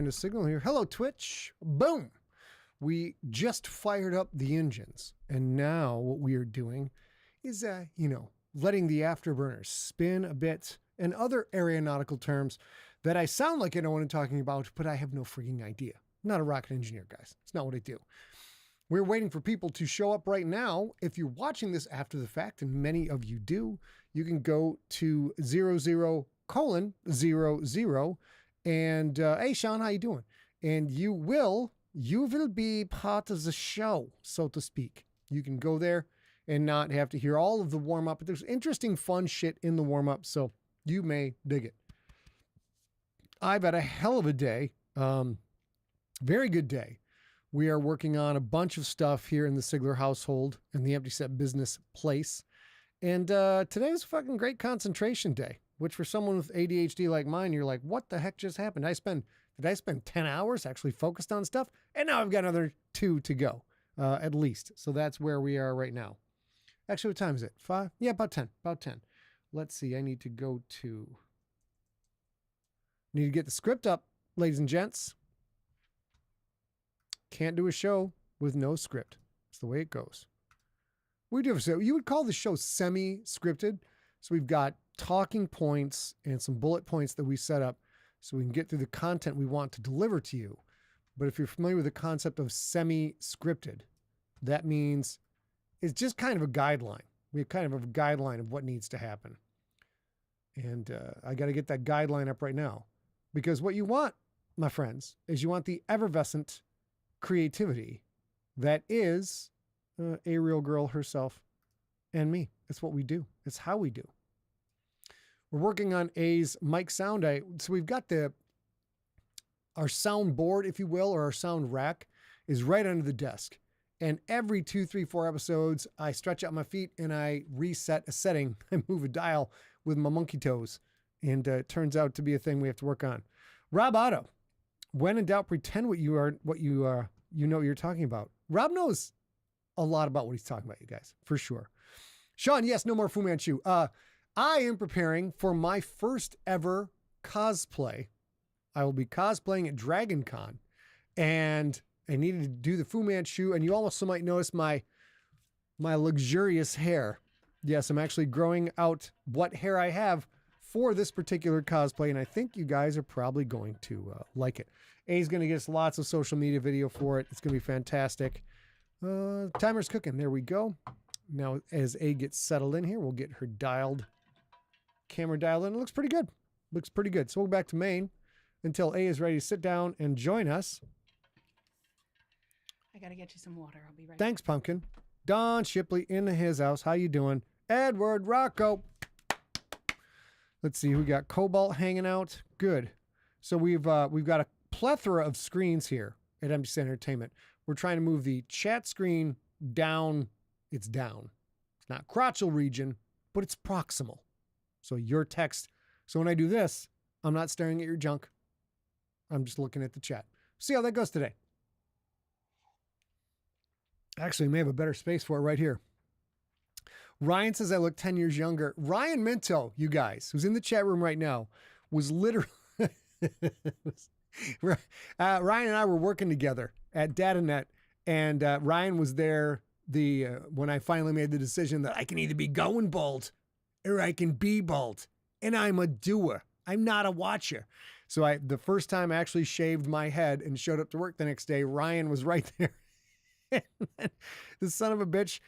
to Signal here. Hello, Twitch. Boom. We just fired up the engines. And now what we are doing is, letting the afterburners spin a bit and other aeronautical terms that I sound like I know what I'm talking about, but I have no freaking idea. I'm not a rocket engineer, guys. It's not what I do. We're waiting for people to show up right now. If you're watching this after the fact, and many of you do, you can go to 00:00 and hey, Sean, how you doing? And you will be part of the show, so to speak. You can go there and not have to hear all of the warm up, but there's interesting, fun shit in the warm up, so you may dig it. I've had a hell of a day. Very good day. We are working on a bunch of stuff here in the Sigler household and the Empty Set business place. And today was a fucking great concentration day, which for someone with ADHD like mine, you're like, what the heck just happened? Did I spend 10 hours actually focused on stuff? And now I've got another 2 to go, at least. So that's where we are right now. Actually, what time is it? 5? Yeah, about 10. Let's see. I need to get the script up, ladies and gents. Can't do a show with no script. It's the way it goes. We do. So you would call the show semi-scripted. So we've got talking points and some bullet points that we set up so we can get through the content we want to deliver to you. But if you're familiar with the concept of semi-scripted, that means it's just kind of a guideline. We have kind of a guideline of what needs to happen. And I got to get that guideline up right now. Because what you want, my friends, is you want the effervescent creativity that is a real girl herself and me. It's what we do. It's how we do. We're working on A's mic sound. So we've got our sound board, if you will, or our sound rack is right under the desk. And every 2, 3, 4 episodes, I stretch out my feet and I reset a setting. I move a dial with my monkey toes. And it turns out to be a thing we have to work on. Rob Otto, when in doubt, pretend what you're talking about. Rob knows a lot about what he's talking about, you guys, for sure. Sean, yes, no more Fu Manchu. I am preparing for my first ever cosplay. I will be cosplaying at Dragon Con, and I needed to do the Fu Manchu, and you also might notice my luxurious hair. Yes, I'm actually growing out what hair I have for this particular cosplay, and I think you guys are probably going to like it. A's going to get us lots of social media video for it. It's going to be fantastic. Timer's cooking. There we go. Now, as A gets settled in here, we'll get her camera dialed in. It looks pretty good. So we'll go back to main until A is ready to sit down and join us. I got to get you some water. I'll be right back. Thanks, Pumpkin. Don Shipley in his house. How you doing? Edward Rocco. Let's see. We got Cobalt hanging out. Good. So we've got a plethora of screens here at Empty Set Entertainment. We're trying to move the chat screen down. It's down. It's not crotchal region, but it's proximal. So your text. So when I do this, I'm not staring at your junk. I'm just looking at the chat. See how that goes today. Actually, I may have a better space for it right here. Ryan says I look 10 years younger. Ryan Minto, you guys, who's in the chat room right now, was literally... Ryan and I were working together at DataNet, and Ryan was there when I finally made the decision that I can either be going bald or I can be bald, and I'm a doer. I'm not a watcher. So the first time I actually shaved my head and showed up to work the next day, Ryan was right there. The son of a bitch,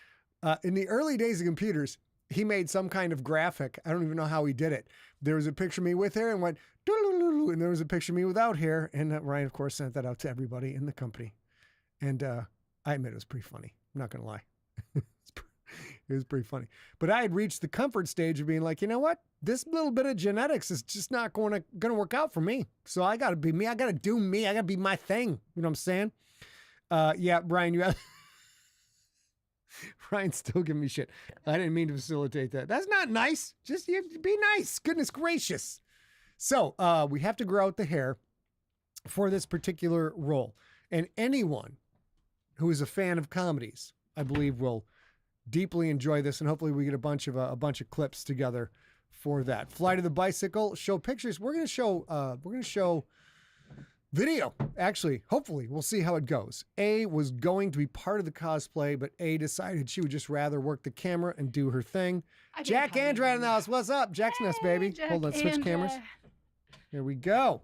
in the early days of computers, he made some kind of graphic. I don't even know how he did it. There was a picture of me with hair and went, doo-doo-doo-doo, and there was a picture of me without hair. And Ryan, of course, sent that out to everybody in the company. And I admit it was pretty funny. I'm not going to lie. It was pretty funny. But I had reached the comfort stage of being like, you know what? This little bit of genetics is just not going to work out for me. So I got to be me. I got to do me. I got to be my thing. You know what I'm saying? Yeah, Brian, you have... Ryan's still giving me shit. I didn't mean to facilitate that. That's not nice. Just you have to be nice. Goodness gracious. So we have to grow out the hair for this particular role. And anyone who is a fan of comedies, I believe, will deeply enjoy this. And hopefully we get a bunch of clips together for that. Fly to the bicycle, show pictures. We're going to show video. Actually, hopefully, we'll see how it goes. A was going to be part of the cosplay, but A decided she would just rather work the camera and do her thing. Jack Andra in the house. What's up? Jack's Nest, baby. Jack Hold on, switch cameras. Here we go.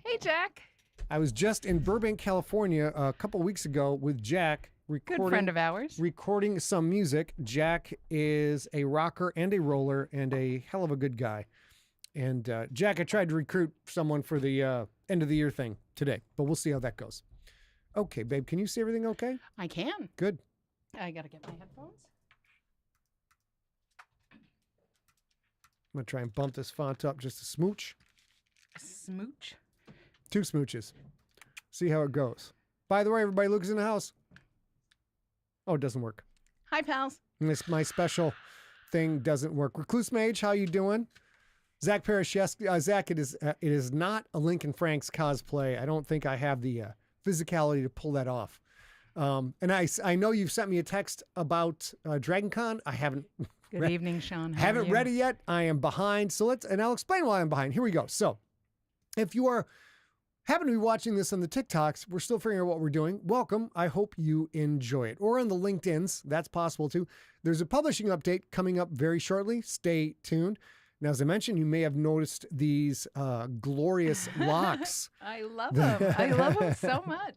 Hey, Jack. I was just in Burbank, California a couple weeks ago with Jack. Good friend of ours. Recording some music. Jack is a rocker and a roller and a hell of a good guy. And Jack, I tried to recruit someone for the end of the year thing today, but we'll see how that goes. Okay, babe, can you see everything okay? I can. Good. I got to get my headphones. I'm going to try and bump this font up just a smooch. Smooch? 2 smooches. See how it goes. By the way, everybody, Luke is in the house. Oh, it doesn't work. Hi, pals. My special thing doesn't work. Recluse Mage, how you doing? Zach Parrish, yes. Zach, it is not a Lincoln Franks cosplay. I don't think I have the physicality to pull that off. And I know you've sent me a text about Dragon Con. I haven't. Good evening, Sean. Haven't read it yet. I am behind. So and I'll explain why I'm behind. Here we go. So if you happen to be watching this on the TikToks, we're still figuring out what we're doing. Welcome. I hope you enjoy it. Or on the LinkedIns, that's possible too. There's a publishing update coming up very shortly. Stay tuned. Now, as I mentioned, you may have noticed these glorious locks. I love them. I love them so much.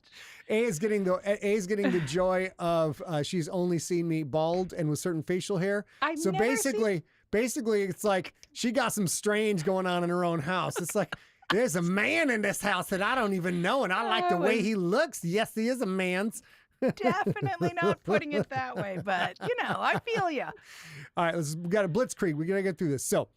A is getting the joy of she's only seen me bald and with certain facial hair. So basically, it's like she got some strange going on in her own house. It's like there's a man in this house that I don't even know, and I like the way he looks. Yes, he is a man's. Definitely not putting it that way, but I feel you. All right, we got a blitzkrieg. We gotta get through this. So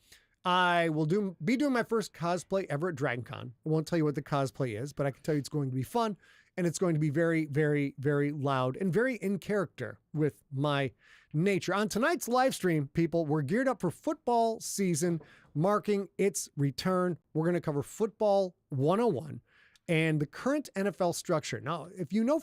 I will be doing my first cosplay ever at Dragon Con. I won't tell you what the cosplay is, but I can tell you it's going to be fun, and it's going to be very, very, very loud and very in character with my nature. On tonight's live stream, people, we're geared up for football season, marking its return. We're going to cover Football 101 and the current NFL structure. Now, if you know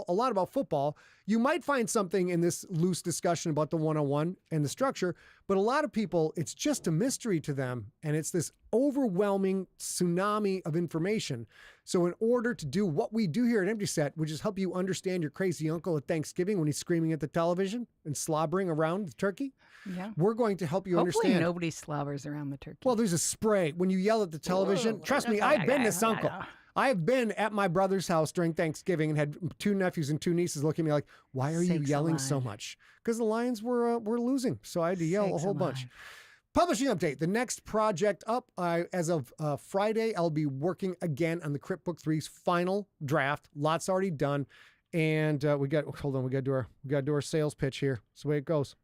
a lot about football, you might find something in this loose discussion about the 101 and the structure, but a lot of people, it's just a mystery to them, and it's this overwhelming tsunami of information. So in order to do what we do here at Empty Set, which is help you understand your crazy uncle at Thanksgiving when he's screaming at the television and slobbering around the turkey, we're going to help you understand. Hopefully nobody slobbers around the turkey. Well, there's a spray. When you yell at the television, trust me, I've been this uncle. I have been at my brother's house during Thanksgiving and had 2 nephews and 2 nieces look at me like, why are you yelling so much? Because the Lions were losing, so I had to yell a whole bunch. Publishing update. The next project up, as of Friday, I'll be working again on the Crypt Book 3's final draft. Lots already done. And we got to do our sales pitch here. That's the way it goes.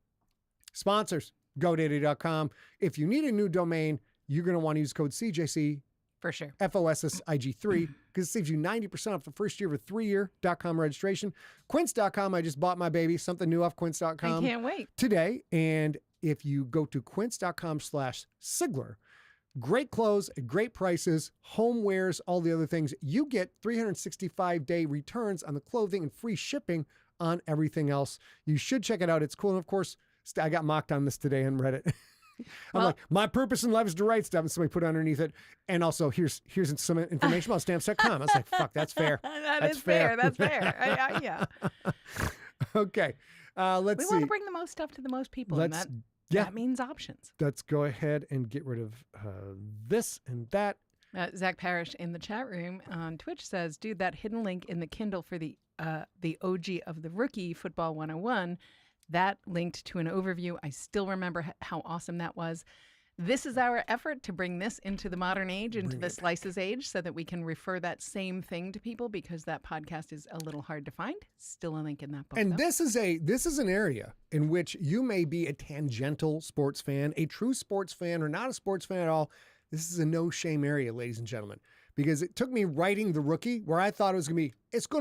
Sponsors, GoDaddy.com. If you need a new domain, you're going to want to use code CJC. For sure. FOSSIG3, because it saves you 90% off the first year of a 3-year .com registration. Quince.com, I just bought my baby, something new off Quince.com. I can't wait. Today. And if you go to Quince.com/Sigler, great clothes at great prices, homewares, all the other things. You get 365-day returns on the clothing and free shipping on everything else. You should check it out. It's cool. And of course, I got mocked on this today on Reddit. I'm like, my purpose in life is to write stuff, and somebody put underneath it. And also, here's some information about stamps.com. I was like, fuck, that's fair. That's fair. That's fair. Yeah. Okay. Let's see. We want to bring the most stuff to the most people, and that means options. Let's go ahead and get rid of this and that. Zach Parrish in the chat room on Twitch says, dude, that hidden link in the Kindle for the OG of the Rookie Football 101, that linked to an overview. I still remember how awesome that was. This is our effort to bring this into the modern age, into the Slices age, so that we can refer that same thing to people, because that podcast is a little hard to find. Still a link in that book. And this is an area in which you may be a tangential sports fan, a true sports fan, or not a sports fan at all. This is a no shame area, ladies and gentlemen, because it took me writing The Rookie, where I thought it's going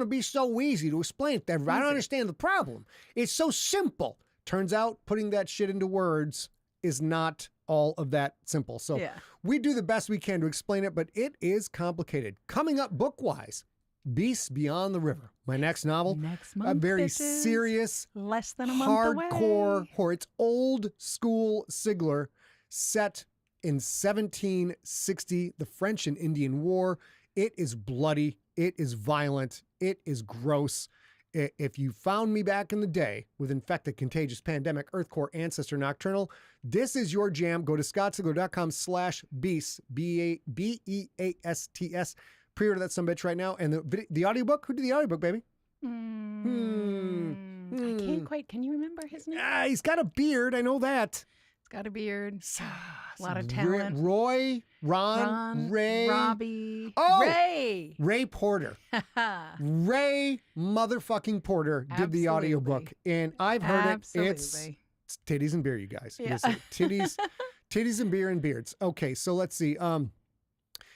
to be so easy to explain it to everybody. I don't understand the problem. It's so simple. Turns out putting that shit into words is not all of that simple. So we do the best we can to explain it, but it is complicated. Coming up book-wise, Beasts Beyond the River, my next novel. Next month, a very serious, less than a month hardcore horror. It's old school Sigler, set in 1760, the French and Indian War. It is bloody. It is violent. It is gross. If you found me back in the day with Infected, Contagious, Pandemic, Earthcore, Ancestor, Nocturnal, this is your jam. Go to scottsigler.com/beasts, BEASTS. Pre-order that sumbitch right now. And the audiobook, who did the audiobook, baby? I can't quite. Can you remember his name? He's got a beard. I know that. He's got a beard. A lot of talent. Ron, Ray. Robbie. Oh! Ray Porter. Ray motherfucking Porter did the audiobook. And I've heard it. It's titties and beer, you guys. Yeah. Titties and beer and beards. Okay, so let's see.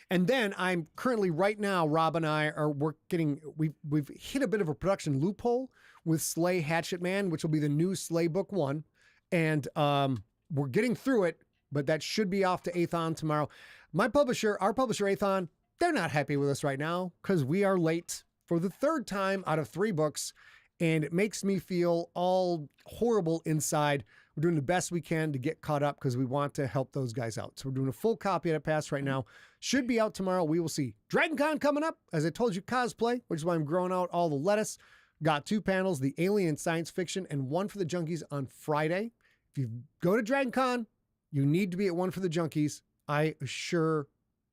And then I'm currently right now, Rob and I are we've hit a bit of a production loophole with Slay Hatchet Man, which will be the new Slay Book 1. And we're getting through it, but that should be off to Athon tomorrow. Our publisher, Athon, they're not happy with us right now because we are late for the third time out of 3 books. And it makes me feel all horrible inside. We're doing the best we can to get caught up because we want to help those guys out. So we're doing a full copy at a pass right now. Should be out tomorrow. We will see. DragonCon coming up. As I told you, cosplay, which is why I'm growing out all the lettuce. Got 2 panels, the alien and science fiction, and 1 for the junkies on Friday. If you go to DragonCon, you need to be at 1 for the junkies. I assure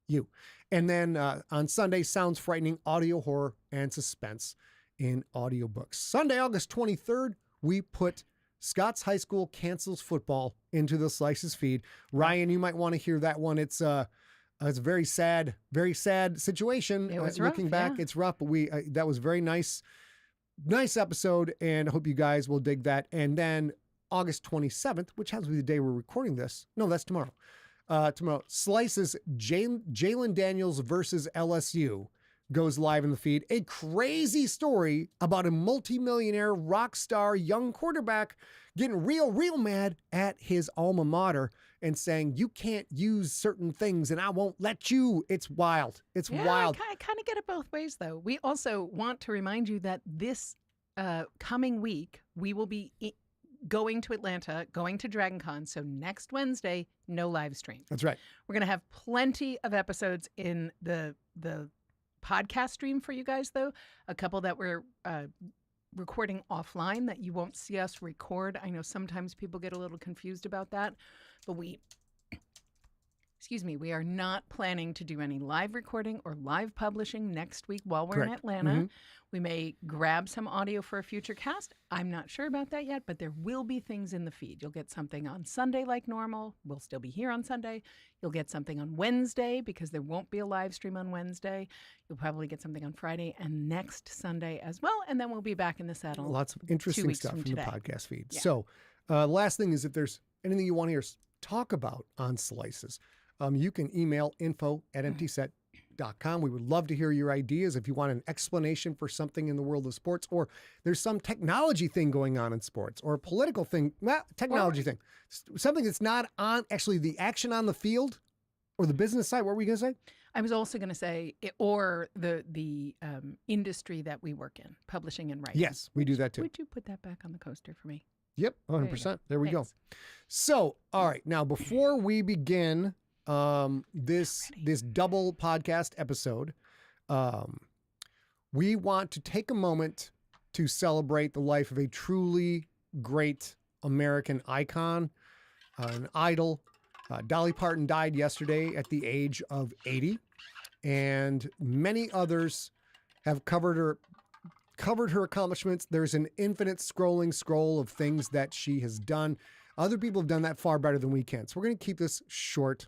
you. And then on Sunday, Sounds Frightening, audio horror, and suspense in audiobooks. Sunday, August 23rd, we put Scott's High School Cancels Football into the Slices feed. Ryan, you might want to hear that one. It's a very sad situation. It was looking rough, back, yeah. It's rough, but that was very nice episode, and I hope you guys will dig that. And then August 27th, which happens to be the day we're recording this. No, that's tomorrow. Tomorrow, Slices Jalen Daniels versus LSU goes live in the feed. A crazy story about a multimillionaire rock star young quarterback getting real mad at his alma mater and saying, you can't use certain things and I won't let you. It's wild. It's wild. I kind of get it both ways, though. We also want to remind you that this coming week, we will be going to Atlanta, going to DragonCon. So next Wednesday, no live stream. That's right. We're going to have plenty of episodes in the podcast stream for you guys, though. A couple that we're recording offline that you won't see us record. I know sometimes people get a little confused about that, but we are not planning to do any live recording or live publishing next week while we're in Atlanta. Mm-hmm. We may grab some audio for a future cast. I'm not sure about that yet, but there will be things in the feed. You'll get something on Sunday like normal. We'll still be here on Sunday. You'll get something on Wednesday because there won't be a live stream on Wednesday. You'll probably get something on Friday and next Sunday as well. And then we'll be back in the saddle. Lots of interesting stuff from the podcast feed. Yeah. So last thing is, if there's anything you want to hear us talk about on Slices, you can email info@emptyset.com. We would love to hear your ideas. If you want an explanation for something in the world of sports, or there's some technology thing going on in sports, or a political thing, technology thing, something that's not on actually the action on the field or the business side. What were we going to say? I was also going to say, or the industry that we work in, publishing and writing. Yes, we do that too. Would you put that back on the coaster for me? Yep, 100%. There we Thanks. go. So, all right, now before we begin this double podcast episode, we want to take a moment to celebrate the life of a truly great American icon, an idol. Dolly Parton died yesterday at the age of 80, and many others have covered her accomplishments. There's an infinite scroll of things that she has done. Other people have done that far better than we can. So we're going to keep this short.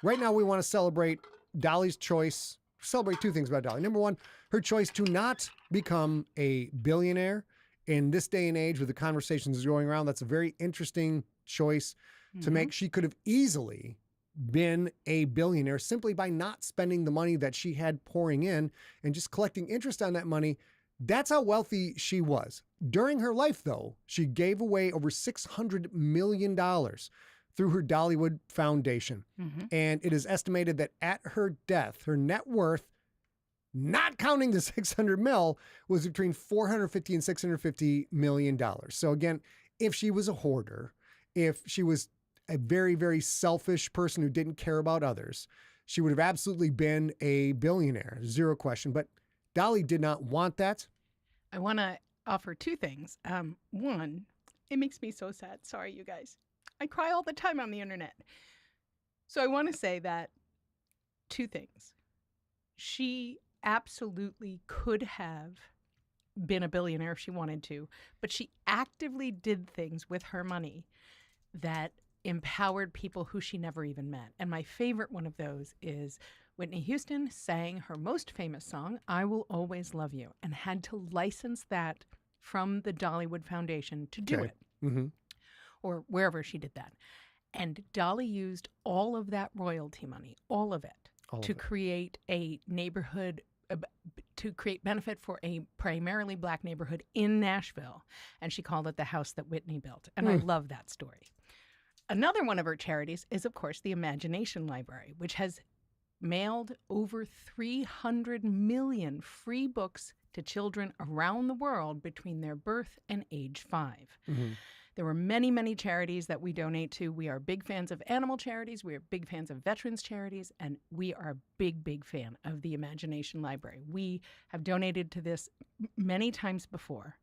Right now, we want to celebrate Dolly's choice. Celebrate 2 things about Dolly. Number 1, her choice to not become a billionaire in this day and age with the conversations going around. That's a very interesting choice to make. She could have easily been a billionaire simply by not spending the money that she had pouring in and just collecting interest on that money. That's how wealthy she was. During her life, though, she gave away over $600 million through her Dollywood Foundation. Mm-hmm. And it is estimated that at her death, her net worth, not counting the 600 mil, was between $450 and $650 million. So again, if she was a hoarder, if she was a very, very selfish person who didn't care about others, she would have absolutely been a billionaire, zero question. But Dolly did not want that. I want to offer two things. One, it makes me so sad. Sorry, you guys. I cry all the time on the internet. So I want to say that two things. She absolutely could have been a billionaire if she wanted to, but she actively did things with her money that empowered people who she never even met. And my favorite one of those is Whitney Houston sang her most famous song, I Will Always Love You, and had to license that from the Dollywood Foundation to do it, or wherever she did that. And Dolly used all of that royalty money, all of it, to create a neighborhood, to create benefit for a primarily Black neighborhood in Nashville. And she called it the house that Whitney built. And I love that story. Another one of her charities is, of course, the Imagination Library, which has mailed over 300 million free books to children around the world between their birth and age 5. There were many, many charities that we donate to. We are big fans of animal charities. We are big fans of veterans charities. And we are a big, big fan of the Imagination Library. We have donated to this many times before.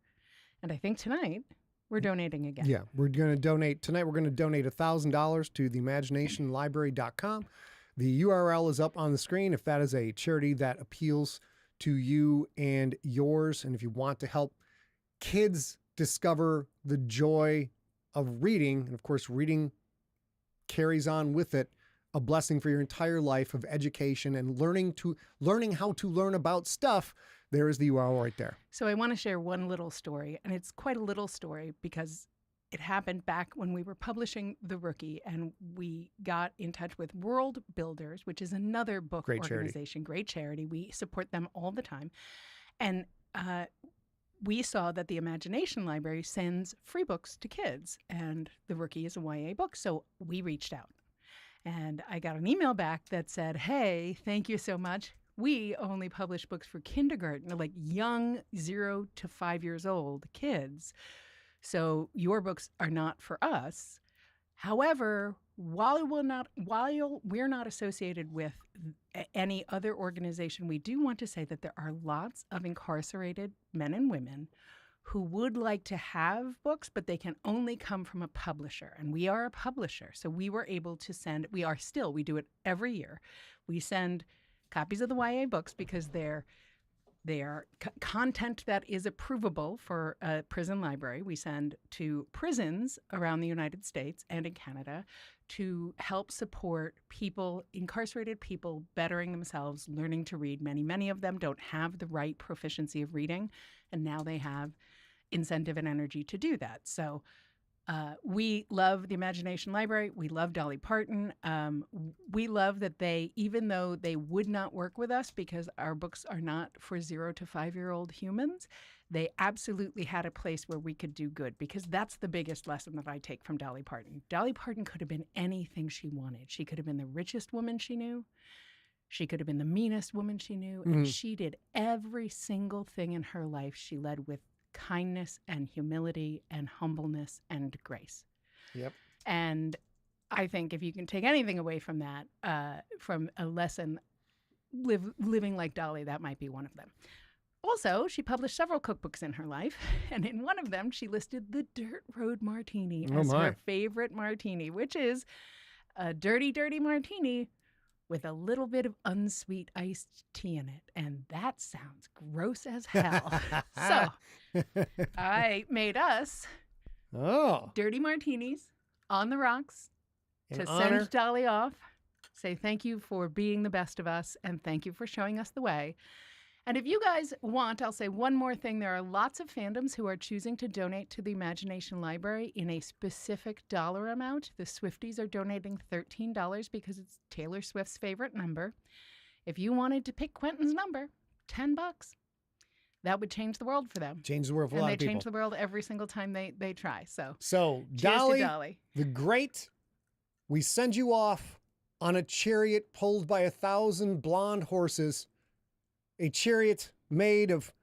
And I think tonight we're donating again. Yeah, we're going to donate. Tonight we're going to donate $1,000 to theimaginationlibrary.com. The URL is up on the screen if that is a charity that appeals to you and yours. And if you want to help kids discover the joy of reading, and of course, reading carries on with it a blessing for your entire life of education and learning how to learn about stuff. There is the URL right there. So I want to share one little story, and it's quite a little story because it happened back when we were publishing The Rookie, and we got in touch with World Builders, which is another book organization, great charity. We support them all the time. And we saw that the Imagination Library sends free books to kids, and The Rookie is a YA book. So we reached out, and I got an email back that said, hey, thank you so much. We only publish books for kindergarten, like young 0 to 5 years old kids. So your books are not for us. However, while we're not associated with any other organization, we do want to say that there are lots of incarcerated men and women who would like to have books, but they can only come from a publisher. And we are a publisher. So we were able to send, we do it every year. We send copies of the YA books because they are content that is approvable for a prison library. We send to prisons around the United States and in Canada to help support people, incarcerated people, bettering themselves, learning to read. Many, many of them don't have the right proficiency of reading, and now they have incentive and energy to do that. So we love the Imagination Library. We love Dolly Parton. We love that they, even though they would not work with us because our books are not for 0 to 5-year-old humans, they absolutely had a place where we could do good, because that's the biggest lesson that I take from Dolly Parton. Dolly Parton could have been anything she wanted. She could have been the richest woman she knew. She could have been the meanest woman she knew. And she did every single thing in her life. She led with kindness and humility and humbleness and grace. Yep. And I think if you can take anything away from that, from a lesson, living like Dolly, that might be one of them. Also, she published several cookbooks in her life, and in one of them, she listed the Dirt Road Martini as her favorite martini, which is a dirty, dirty martini with a little bit of unsweet iced tea in it. And that sounds gross as hell. So I made us dirty martinis on the rocks to send Dolly off, say thank you for being the best of us, and thank you for showing us the way. And if you guys want, I'll say one more thing. There are lots of fandoms who are choosing to donate to the Imagination Library in a specific dollar amount. The Swifties are donating $13 because it's Taylor Swift's favorite number. If you wanted to pick Quentin's number, $10, that would change the world for them. Change the world for a lot of people. And they change the world every single time they try. So Dolly, the Great, we send you off on a chariot pulled by 1,000 blonde horses. A chariot made of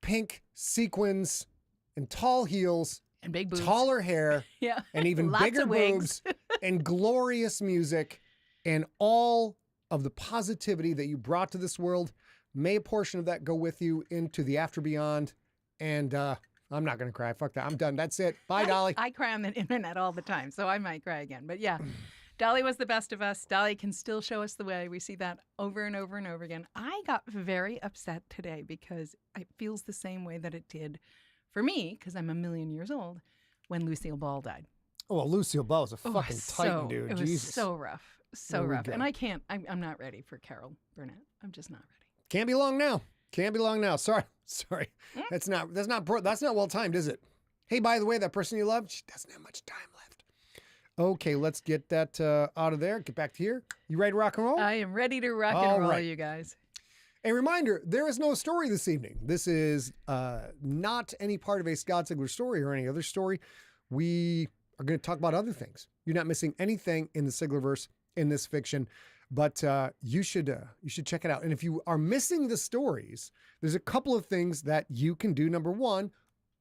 pink sequins and tall heels and big boobs, taller hair, and even bigger boobs, and glorious music, and all of the positivity that you brought to this world. May a portion of that go with you into the after beyond. And I'm not going to cry. Fuck that. I'm done. That's it. Bye, Dolly. I cry on the internet all the time, so I might cry again. But yeah, Dolly was the best of us. Dolly can still show us the way. We see that over and over and over again. I got very upset today because it feels the same way that it did for me, because I'm a million years old, when Lucille Ball died. Oh, well, Lucille Ball is a fucking titan, dude. It Jesus. was so rough. So rough. And I'm not ready for Carol Burnett. I'm just not ready. Can't be long now. Can't be long now. Sorry. That's not well timed, is it? Hey, by the way, that person you love, she doesn't have much time left. Okay, let's get that out of there. Get back to here. You ready to rock and roll? I am ready to rock and roll, you guys. A reminder, there is no story this evening. This is not any part of a Scott Sigler story or any other story. We are going to talk about other things. You're not missing anything in the Siglerverse in this fiction, but you should check it out. And if you are missing the stories, there's a couple of things that you can do. Number one,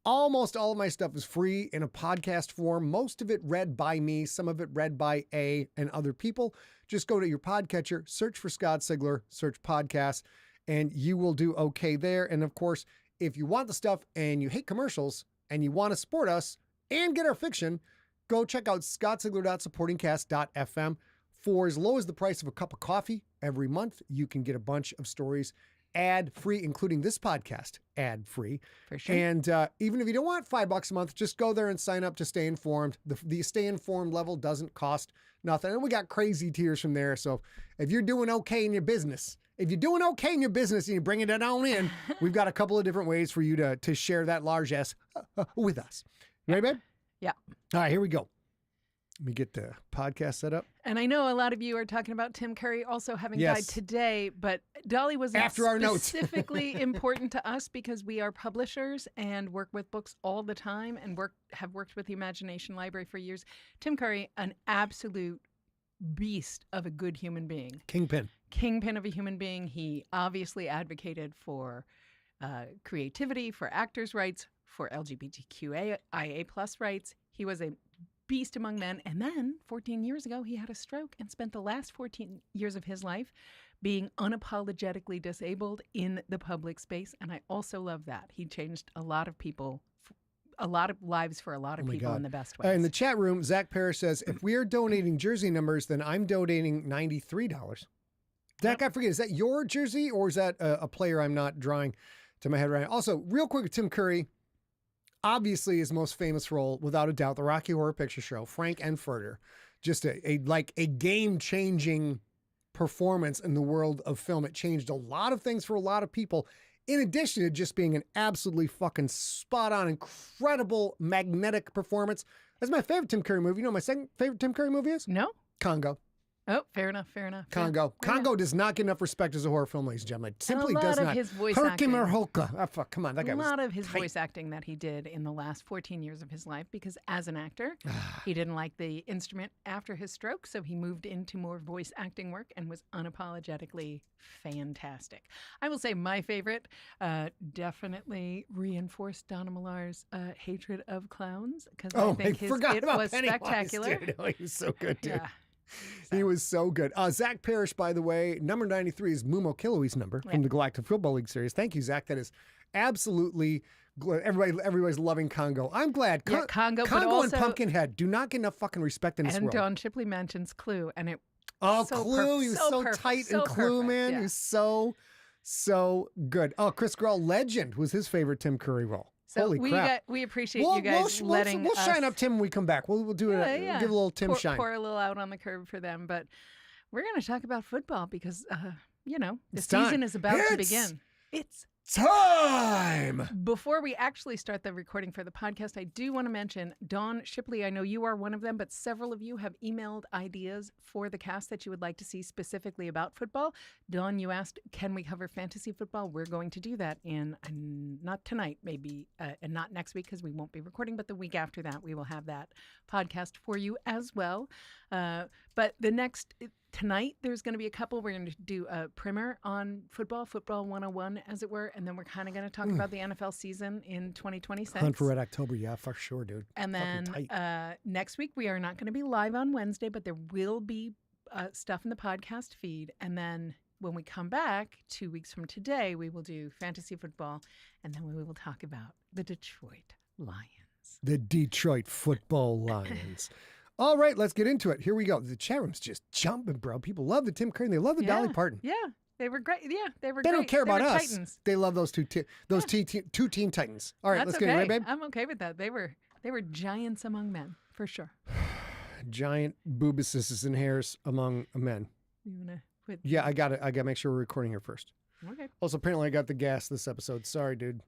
almost all of my stuff is free in a podcast form, most of it read by me, some of it read by A and other people. Just go to your podcatcher, search for Scott Sigler, search podcasts, and you will do okay there. And of course, if you want the stuff and you hate commercials and you want to support us and get our fiction, go check out scottsigler.supportingcast.fm. For as low as the price of a cup of coffee every month, you can get a bunch of stories ad-free, including this podcast ad-free. For sure. And even if you don't want $5 a month, just go there and sign up to stay informed. The stay informed level doesn't cost nothing. And we got crazy tiers from there. So if you're doing okay in your business, and you bring it on in, we've got a couple of different ways for you to share that large S with us. You ready, babe? Yeah. All right, here we go. Let me get the podcast set up. And I know a lot of you are talking about Tim Curry also having died today, but Dolly was after our notes. Specifically important to us because we are publishers and work with books all the time and have worked with the Imagination Library for years. Tim Curry, an absolute beast of a good human being. Kingpin of a human being. He obviously advocated for creativity, for actors' rights, for LGBTQIA plus rights. He was a beast among men. And then 14 years ago, he had a stroke and spent the last 14 years of his life being unapologetically disabled in the public space. And I also love that. He changed a lot of people, a lot of lives for a lot of people in the best ways. In the chat room, Zach Parrish says, if we are donating jersey numbers, then I'm donating $93. Zach, I forget, is that your jersey or is that a player I'm not drawing to my head right now? Also, real quick, Tim Curry, obviously his most famous role, without a doubt, the Rocky Horror Picture Show, Frank Enfurter. Just a game-changing performance in the world of film. It changed a lot of things for a lot of people, in addition to just being an absolutely fucking spot-on, incredible, magnetic performance. That's my favorite Tim Curry movie. You know what my second favorite Tim Curry movie is? No? Congo. Oh, fair enough. Congo. Yeah. Congo does not get enough respect as a horror film, ladies and gentlemen. It simply does not. A lot of his voice acting. Come on, that guy was A lot of his tight. voice acting that he did in the last 14 years of his life, because as an actor, he didn't like the instrument after his stroke, so he moved into more voice acting work and was unapologetically fantastic. I will say my favorite definitely reinforced Donna Millar's hatred of clowns, because I think it was spectacular. Dude. Oh, he was so good, dude. Yeah. He was so good. Zach Parrish, by the way, number 93 is Mumo Killowy's number from the Galactic Football League series. Thank you, Zach. That is absolutely everybody's loving Congo. I'm glad. Congo and Pumpkinhead do not get enough fucking respect in this world. And Don Shipley mentions Clue, and it Clue. He was so tight in Clue, man. He was so good. Oh, Chris Grohl, Legend was his favorite Tim Curry role. So Holy crap. We appreciate you guys letting we'll us shine up Tim when we come back. We'll do it. Give a little Tim shine. Pour a little out on the curb for them. But we're going to talk about football because, the season is about to begin. It's time! Before we actually start the recording for the podcast, I do want to mention Dawn Shipley. I know you are one of them, but several of you have emailed ideas for the cast that you would like to see specifically about football. Dawn, you asked, can we cover fantasy football? We're going to do that not tonight, maybe, and not next week because we won't be recording, but the week after that, we will have that podcast for you as well. But tonight, there's going to be a couple. We're going to do a primer on football 101, as it were, and then we're kind of going to talk about the NFL season in 2026. Hunt for Red October, yeah, for sure, dude. And then next week, we are not going to be live on Wednesday, but there will be stuff in the podcast feed. And then when we come back 2 weeks from today, we will do fantasy football, and then we will talk about the Detroit Lions. The Detroit Football Lions. All right, let's get into it. Here we go. The chat room's just jumping, bro. People love the Tim Curry. They love the Dolly Parton. Yeah, they were great. Yeah, they were They great. don't care about us. Titans. They love those two Teen Titans. All right, That's let's okay. get it, right, babe? I'm okay with that. They were giants among men, for sure. Giant boobuses and hairs among men. You wanna put... Yeah, I got to make sure we're recording here first. Okay. Also, apparently I got the gas this episode. Sorry, dude.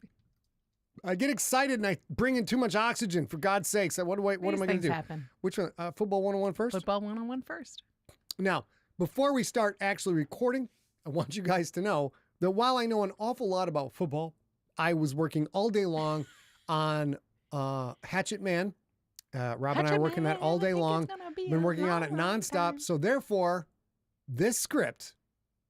I get excited and I bring in too much oxygen. For God's sakes, what am I going to do? Happen. Which one? Football 101 first? Football 101 first. Now, before we start actually recording, I want you guys to know that while I know an awful lot about football, I was working all day long on Hatchet Man. Rob and I are working that all day long. Been working on it nonstop. So therefore, this script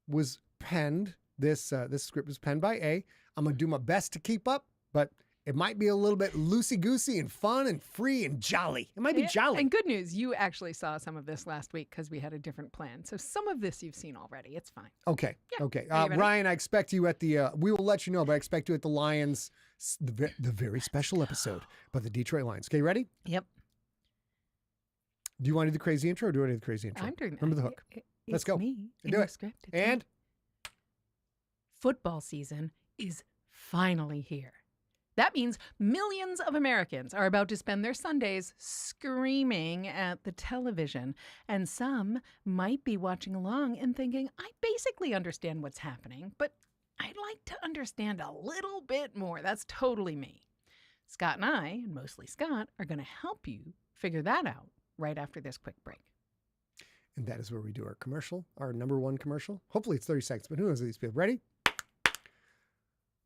was penned. This script was penned by A. I'm going to do my best to keep up, but it might be a little bit loosey-goosey and fun and free and jolly. It might be jolly. And good news, you actually saw some of this last week because we had a different plan. So some of this you've seen already. It's fine. Okay. Yeah. Okay. Are you ready? Ryan, I expect you at the, we will let you know, but I expect you at the Lions, the very special episode about the Detroit Lions. Okay, ready? Yep. Do you want to do the crazy intro or do I do the crazy intro? I'm doing Remember the hook. Let's go. Me Do it. Script. And football season is finally here. That means millions of Americans are about to spend their Sundays screaming at the television. And some might be watching along and thinking, I basically understand what's happening, but I'd like to understand a little bit more. That's totally me. Scott and I, and mostly Scott, are going to help you figure that out right after this quick break. And that is where we do our commercial, our number one commercial. Hopefully it's 30 seconds, but who knows these people. Ready?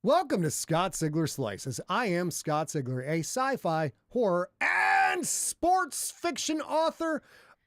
Welcome to Scott Sigler Slices. I am Scott Sigler, a sci-fi, horror, and sports fiction author,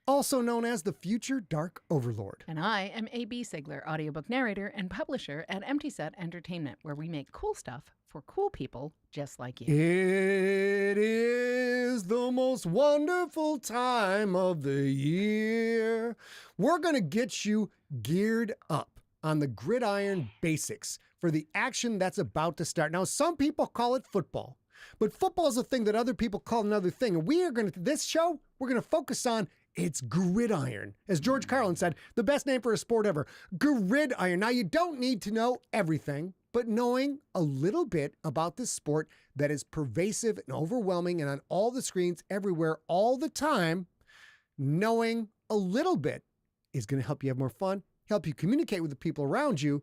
also known as the future Dark Overlord. And I am A.B. Sigler, audiobook narrator and publisher at Empty Set Entertainment, where we make cool stuff for cool people just like you. It is the most wonderful time of the year. We're going to get you geared up on the gridiron basics for the action that's about to start. Now, some people call it football, but football is a thing that other people call another thing. And we are going to, this show, we're going to focus on it's gridiron. As George Carlin said, the best name for a sport ever, gridiron. Now, you don't need to know everything, but knowing a little bit about this sport that is pervasive and overwhelming and on all the screens everywhere all the time, knowing a little bit is going to help you have more fun, help you communicate with the people around you.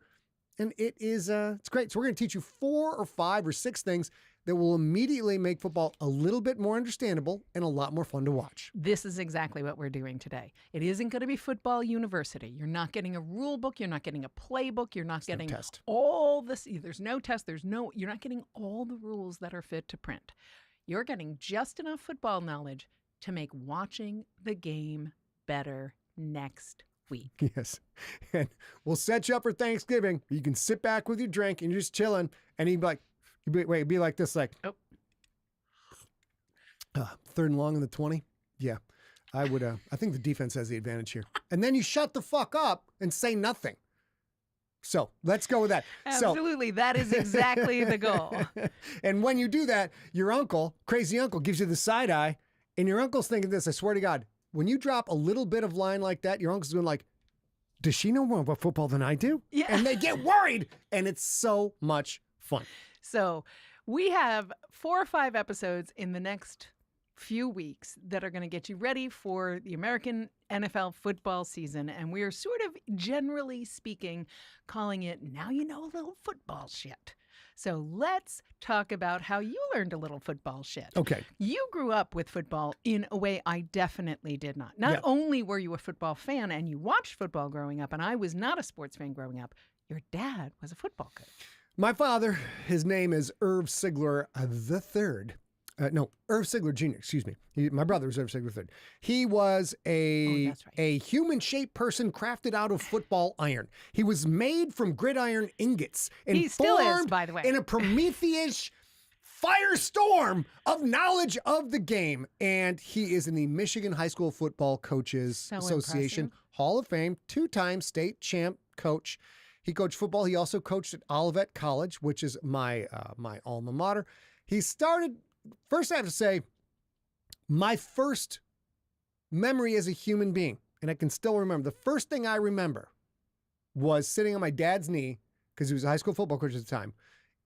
And it's great. So we're going to teach you 4 or 5 or 6 things that will immediately make football a little bit more understandable and a lot more fun to watch. This is exactly what we're doing today. It isn't going to be football university. You're not getting a rule book. You're not getting a playbook. You're not getting all this. There's no test. You're not getting all the rules that are fit to print. You're getting just enough football knowledge to make watching the game better next week. Yes. And we'll set you up for Thanksgiving. You can sit back with your drink and you're just chilling. And he'd be like, it'd be like this, like, oh, 3rd and long in the 20. Yeah. I would, I think the defense has the advantage here. And then you shut the fuck up and say nothing. So let's go with that. Absolutely. That is exactly the goal. And when you do that, your uncle, crazy uncle, gives you the side eye. And your uncle's thinking this, I swear to God, when you drop a little bit of line like that, your uncle's going like, does she know more about football than I do? Yeah. And they get worried. And it's so much fun. So we have 4 or 5 episodes in the next few weeks that are going to get you ready for the American NFL football season. And we're sort of, generally speaking, calling it Now You Know a Little Football Shit. So let's talk about how you learned a little football shit. Okay. You grew up with football in a way I definitely did not. Not only were you a football fan and you watched football growing up, and I was not a sports fan growing up, your dad was a football coach. My father, his name is Irv Sigler III. Irv Sigler Jr., excuse me. My brother was Irv Sigler III. He was a human-shaped person crafted out of football iron. He was made from gridiron ingots. And he still is, by the way. In a Prometheus firestorm of knowledge of the game. And he is in the Michigan High School Football Coaches Association impressive. Hall of Fame, 2-time state champ, coach. He coached football. He also coached at Olivet College, which is my alma mater. He started, first I have to say, my first memory as a human being, and I can still remember, the first thing I remember was sitting on my dad's knee, because he was a high school football coach at the time,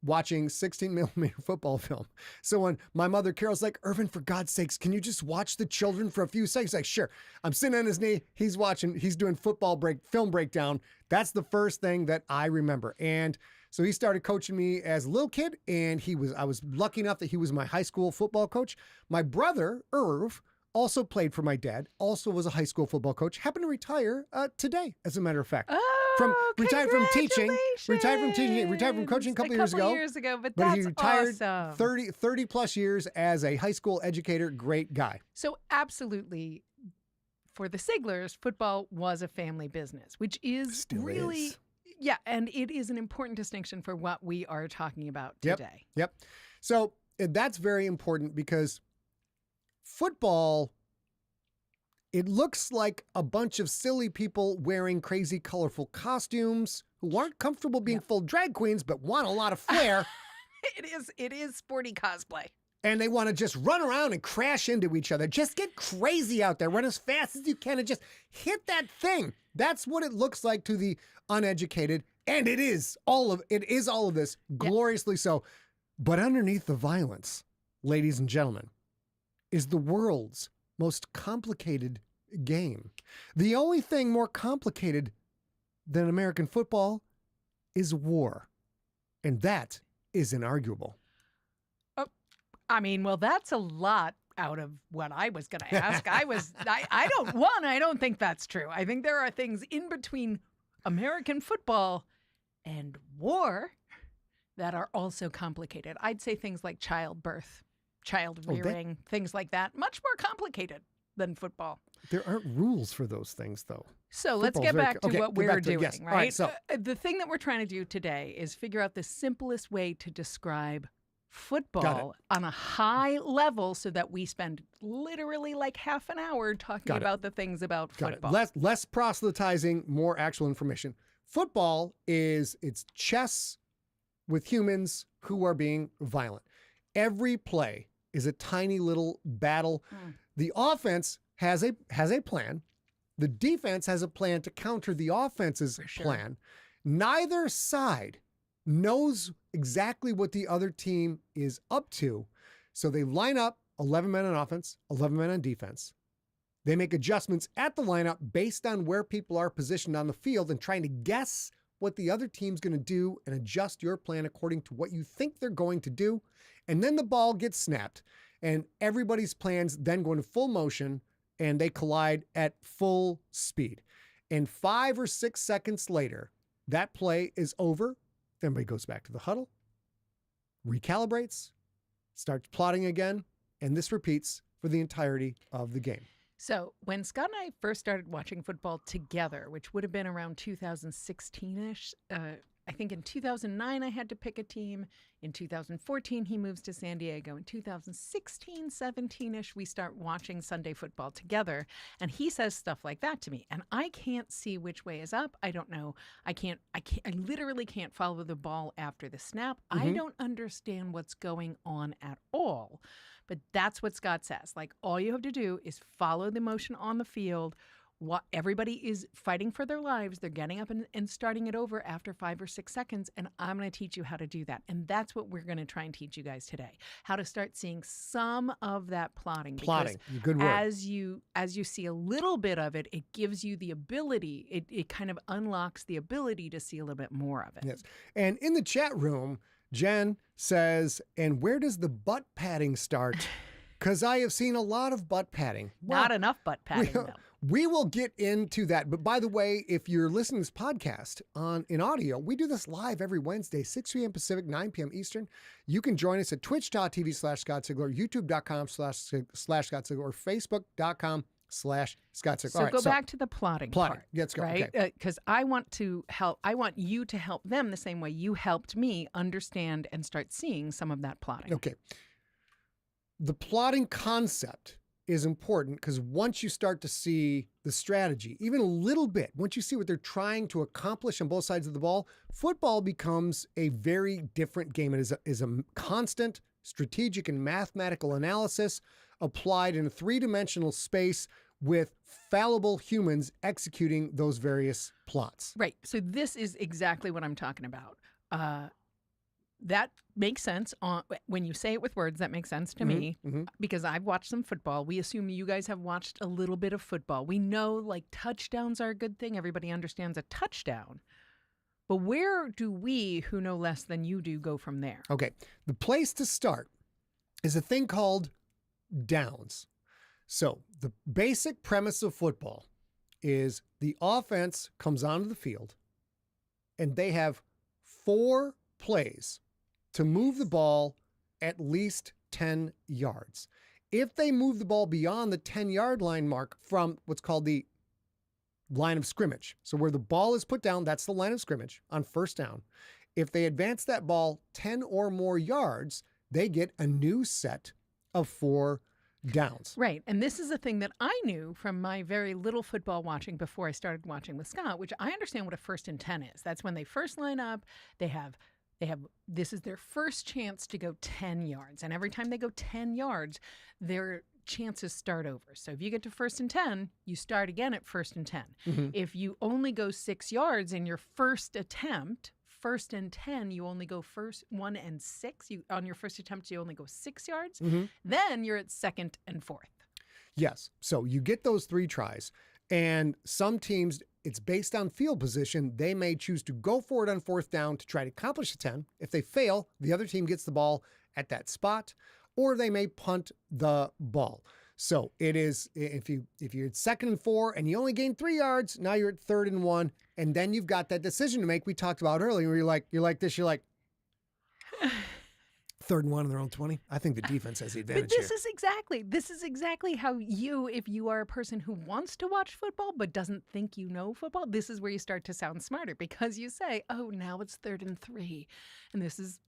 watching 16 millimeter football film. So when my mother Carol's like, Irvin, for God's sakes, can you just watch the children for a few seconds? Like, sure. I'm sitting on his knee. He's watching, he's doing film breakdown. That's the first thing that I remember. And so he started coaching me as a little kid, and I was lucky enough that he was my high school football coach. My brother, Irv, also played for my dad, also was a high school football coach, happened to retire today, as a matter of fact. Retired from coaching a couple years ago. But that's he retired awesome. 30 plus years as a high school educator. Great guy. So absolutely, for the Siglers, football was a family business, which is Still really, is. yeah, and it is an important distinction for what we are talking about today. Yep. So that's very important because football, it looks like a bunch of silly people wearing crazy, colorful costumes who aren't comfortable being full drag queens, but want a lot of flair. It is sporty cosplay. And they want to just run around and crash into each other. Just get crazy out there. Run as fast as you can and just hit that thing. That's what it looks like to the uneducated. And it is all of this, gloriously so. But underneath the violence, ladies and gentlemen, is the world's most complicated game. The only thing more complicated than American football is war. And that is inarguable. I mean, well, that's a lot out of what I was going to ask. I don't think that's true. I think there are things in between American football and war that are also complicated. I'd say things like childbirth, child rearing, things like that, much more complicated than football. There aren't rules for those things, though. So let's get back to what we're doing, yes. right? All right, so the thing that we're trying to do today is figure out the simplest way to describe football on a high level so that we spend literally like half an hour talking about the things about football. Less proselytizing, more actual information. Football it's chess with humans who are being violent. Every play is a tiny little battle. The offense has a plan. The defense has a plan to counter the offense's plan. Neither side knows exactly what the other team is up to. So they line up 11 men on offense, 11 men on defense. They make adjustments at the lineup based on where people are positioned on the field and trying to guess what the other team's going to do and adjust your plan according to what you think they're going to do. And then the ball gets snapped and everybody's plans then go into full motion and they collide at full speed. And 5 or 6 seconds later, that play is over. Everybody goes back to the huddle, recalibrates, starts plotting again, and this repeats for the entirety of the game. So when Scott and I first started watching football together, which would have been around 2016-ish, I think in 2009 I had to pick a team. In 2014 he moves to San Diego. In 2016, 17-ish we start watching Sunday football together, and he says stuff like that to me, and I can't see which way is up. I don't know. I literally can't follow the ball after the snap. I don't understand what's going on at all. But that's what Scott says. Like, all you have to do is follow the motion on the field. Everybody is fighting for their lives. They're getting up and starting it over after 5 or 6 seconds, and I'm going to teach you how to do that. And that's what we're going to try and teach you guys today, how to start seeing some of that plotting. Plotting, good word. As you see a little bit of it, it gives you the ability, it kind of unlocks the ability to see a little bit more of it. Yes. And in the chat room, Jen says, and where does the butt padding start? Because I have seen a lot of butt padding. Well, not enough butt padding, though. We will get into that. But by the way, if you're listening to this podcast in audio, we do this live every Wednesday, 6 p.m. Pacific, 9 p.m. Eastern. You can join us at twitch.tv/Scott Sigler, youtube.com/Scott Sigler, or facebook.com/Scott Sigler. So go back to the plotting part. Let's go. Right? Because I want you to help them the same way you helped me understand and start seeing some of that plotting. Okay. The plotting concept is important because once you start to see the strategy, even a little bit, once you see what they're trying to accomplish on both sides of the ball, football becomes a very different game. It is a constant strategic and mathematical analysis applied in a three-dimensional space with fallible humans executing those various plots. Right. So this is exactly what I'm talking about. That makes sense. When you say it with words, that makes sense to me because I've watched some football. We assume you guys have watched a little bit of football. We know like touchdowns are a good thing. Everybody understands a touchdown. But where do we, who know less than you do, go from there? Okay. The place to start is a thing called downs. So the basic premise of football is the offense comes onto the field and they have 4 plays to move the ball at least 10 yards. If they move the ball beyond the 10-yard line mark from what's called the line of scrimmage, so where the ball is put down, that's the line of scrimmage on first down. If they advance that ball 10 or more yards, they get a new set of 4 downs. Right. And this is a thing that I knew from my very little football watching before I started watching with Scott, which I understand what a 1st and 10 is. That's when they first line up. This is their first chance to go 10 yards. And every time they go 10 yards, their chances start over. So if you get to 1st and 10, you start again at 1st and 10. If you only go 6 yards in your first attempt, 1st and 10, you only go 1 and 6. On your first attempt, you only go 6 yards. Then you're at 2nd and 4th. Yes. So you get those 3 tries. And some teams, it's based on field position. They may choose to go for it on 4th down to try to accomplish a 10. If they fail, the other team gets the ball at that spot, or they may punt the ball. So it is, if you're at 2nd and 4 and you only gain 3 yards, now you're at 3rd and 1. And then you've got that decision to make we talked about earlier where you're like 3rd and 1 on their own 20. I think the defense has the advantage. But this is exactly how if you are a person who wants to watch football but doesn't think you know football, this is where you start to sound smarter because you say, oh, now it's 3rd and 3. And this is,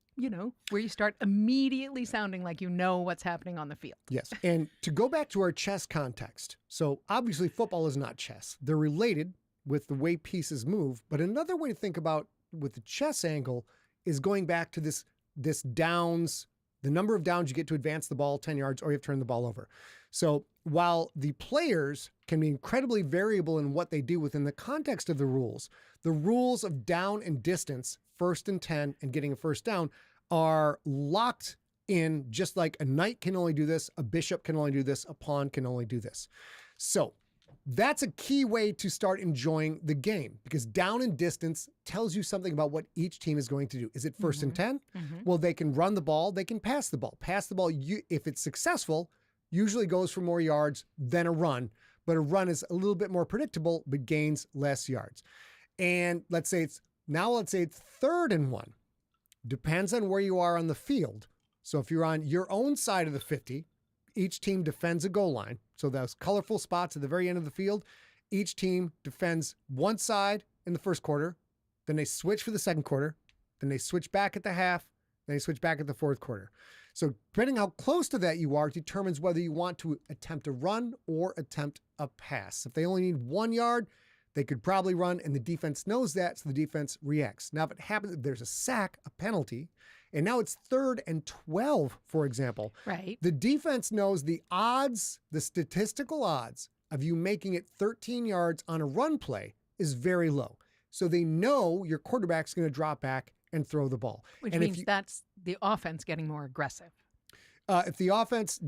where you start immediately sounding like you know what's happening on the field. Yes. And to go back to our chess context. So obviously football is not chess. They're related with the way pieces move. But another way to think about with the chess angle is going back to this downs, the number of downs you get to advance the ball 10 yards or you have to turn the ball over. So while the players can be incredibly variable in what they do within the context of the rules of down and distance, 1st and 10 and getting a 1st down are locked in, just like a knight can only do this, a bishop can only do this, a pawn can only do this. So that's a key way to start enjoying the game because down and distance tells you something about what each team is going to do. Is it 1st and 10? Well, they can run the ball. They can pass the ball. Pass the ball, if it's successful, usually goes for more yards than a run. But a run is a little bit more predictable, but gains less yards. And let's say it's 3rd and 1. Depends on where you are on the field. So if you're on your own side of the 50, each team defends a goal line. So those colorful spots at the very end of the field, each team defends one side in the first quarter, then they switch for the second quarter, then they switch back at the half, then they switch back at the 4th quarter. So depending how close to that you are determines whether you want to attempt a run or attempt a pass. If they only need 1 yard, they could probably run, and the defense knows that, so the defense reacts. Now, if it happens, there's a sack, a penalty, and now it's 3rd and 12, for example. Right. The defense knows the odds, the statistical odds of you making it 13 yards on a run play is very low. So they know your quarterback's going to drop back and throw the ball. Which means that's the offense getting more aggressive. If the offense,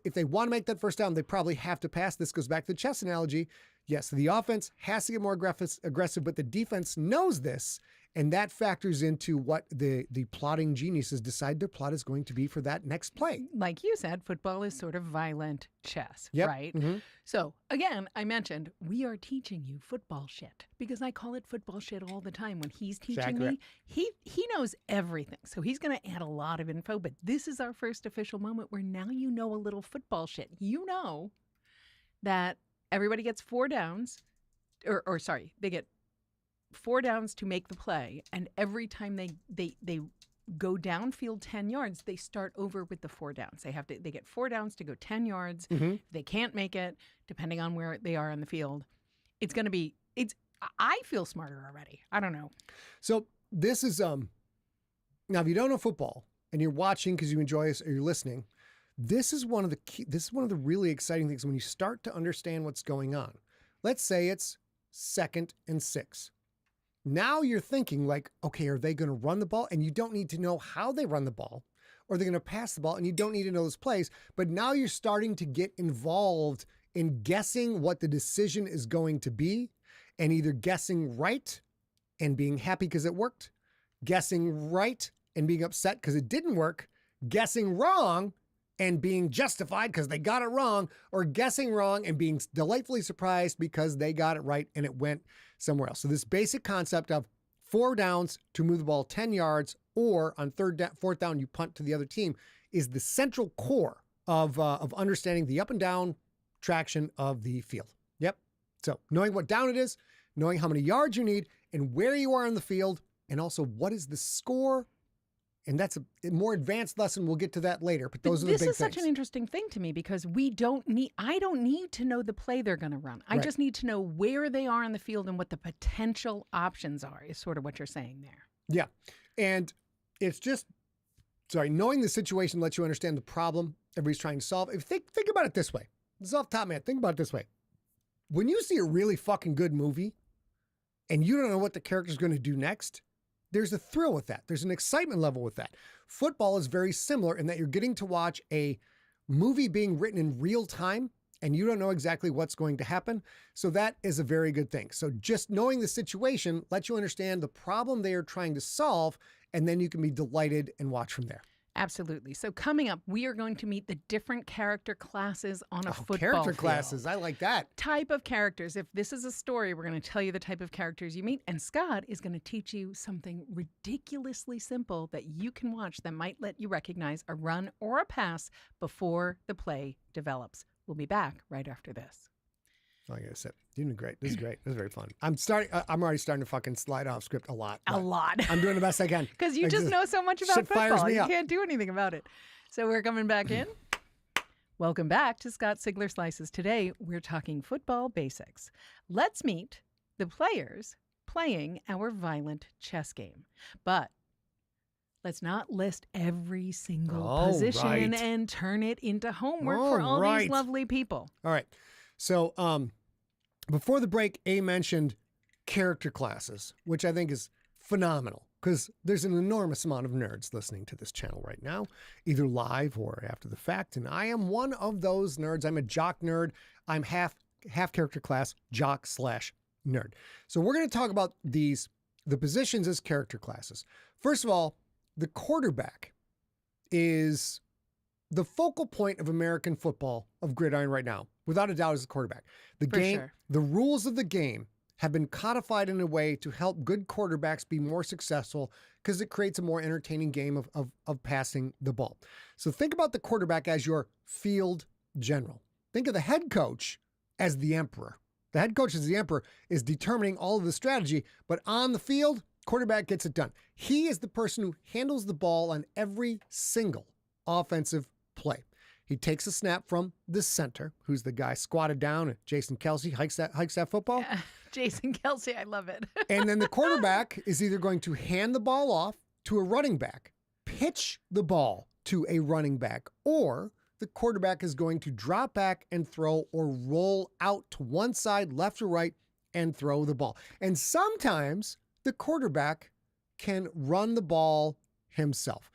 if they want to make that 1st down, they probably have to pass. This goes back to the chess analogy. Yes, the offense has to get more aggressive, but the defense knows this, and that factors into what the plotting geniuses decide their plot is going to be for that next play. Like you said, football is sort of violent chess, Yep. right? So again, I mentioned we are teaching you football shit because I call it football shit all the time. When he's teaching me, he knows everything. So he's going to add a lot of info, but this is our first official moment where now you know a little football shit. You know that everybody gets 4 downs, or sorry, they get 4 downs to make the play, and every time they go downfield 10 yards, they start over with the 4 downs. They get 4 downs to go 10 yards. Mm-hmm. They can't make it, depending on where they are on the field. I feel smarter already. I don't know. So this is, now if you don't know football and you're watching because you enjoy us or you're listening, this is one of the really exciting things when you start to understand what's going on. Let's say it's 2nd and 6. Now you're thinking like, okay, are they going to run the ball? And you don't need to know how they run the ball, or they're going to pass the ball, and you don't need to know those plays. But now you're starting to get involved in guessing what the decision is going to be, and either guessing right and being happy because it worked, guessing right and being upset because it didn't work, guessing wrong and being justified because they got it wrong, or guessing wrong and being delightfully surprised because they got it right and it went somewhere else. So this basic concept of 4 downs to move the ball 10 yards, or on 4th down, you punt to the other team, is the central core of understanding the up and down traction of the field. Yep. So knowing what down it is, knowing how many yards you need and where you are on the field, and also what is the score. And that's a more advanced lesson. We'll get to that later, but those are the big things. This is such an interesting thing to me because I don't need to know the play they're going to run. I just need to know where they are on the field and what the potential options are, is sort of what you're saying there. Yeah. And it's just, knowing the situation lets you understand the problem everybody's trying to solve. Think about it this way. This is off the top, man. Think about it this way. When you see a really fucking good movie and you don't know what the character's going to do next, there's a thrill with that. There's an excitement level with that. Football is very similar in that you're getting to watch a movie being written in real time and you don't know exactly what's going to happen. So that is a very good thing. So just knowing the situation lets you understand the problem they are trying to solve, and then you can be delighted and watch from there. Absolutely. So coming up, we are going to meet the different character classes on a football character field. Classes. I like that. Type of characters. If this is a story, we're going to tell you the type of characters you meet. And Scott is going to teach you something ridiculously simple that you can watch that might let you recognize a run or a pass before the play develops. We'll be back right after this. Like I said, you're doing great. This is great. This is very fun. I'm already starting to fucking slide off script a lot. I'm doing the best I can. Because you just know so much about shit football. fires me You up. can't do anything about it. So we're coming back in. Welcome back to Scott Sigler Slices. Today, we're talking football basics. Let's meet the players playing our violent chess game. But let's not list every single position and turn it into homework for all these lovely people. All right. So before the break, A mentioned character classes, which I think is phenomenal because there's an enormous amount of nerds listening to this channel right now, either live or after the fact. And I am one of those nerds. I'm a jock nerd. I'm half character class jock/nerd. So we're going to talk about the positions as character classes. First of all, the quarterback is the focal point of American football, of Gridiron right now, without a doubt, is the quarterback. The rules of the game have been codified in a way to help good quarterbacks be more successful because it creates a more entertaining game of passing the ball. So think about the quarterback as your field general. Think of the head coach as the emperor. The head coach as the emperor is determining all of the strategy, but on the field, quarterback gets it done. He is the person who handles the ball on every single offensive play. He takes a snap from the center, who's the guy squatted down, and Jason Kelsey hikes that football. Yeah, Jason Kelsey, I love it. And then the quarterback is either going to hand the ball off to a running back, pitch the ball to a running back, or the quarterback is going to drop back and throw or roll out to one side, left or right, and throw the ball. And sometimes the quarterback can run the ball himself.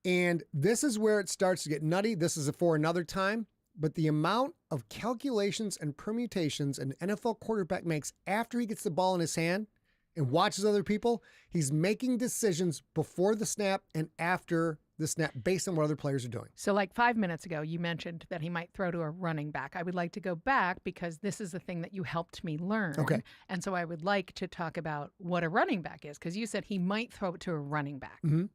And this is where it starts to get nutty. This is for another time. But the amount of calculations and permutations an NFL quarterback makes after he gets the ball in his hand and watches other people, he's making decisions before the snap and after the snap based on what other players are doing. So like 5 minutes ago, you mentioned that he might throw to a running back. I would like to go back because this is the thing that you helped me learn. Okay. And so I would like to talk about what a running back is because you said he might throw it to a running back. Mm-hmm.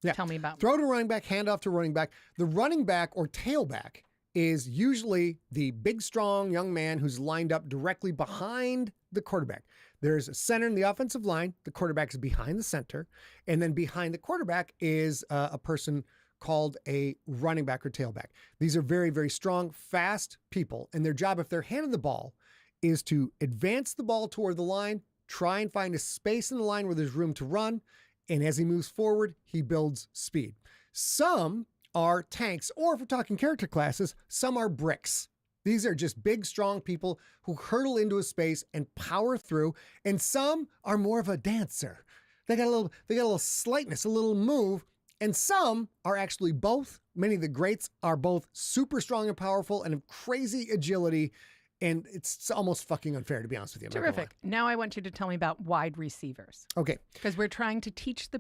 Yeah. Tell me about Throw to running back, hand off to running back. The running back or tailback is usually the big, strong young man who's lined up directly behind the quarterback. There's a center in the offensive line. The quarterback is behind the center. And then behind the quarterback is a person called a running back or tailback. These are very, very strong, fast people. And their job, if they're handed the ball, is to advance the ball toward the line, try and find a space in the line where there's room to run. And as he moves forward, he builds speed. Some are tanks, or if we're talking character classes, some are bricks. These are just big, strong people who hurtle into a space and power through. And some are more of a dancer. They got a little slightness, a little move. And some are actually both. Many of the greats are both super strong and powerful and have crazy agility. And it's almost fucking unfair, to be honest with you. Terrific. Now I want you to tell me about wide receivers. Okay. Because we're trying to teach the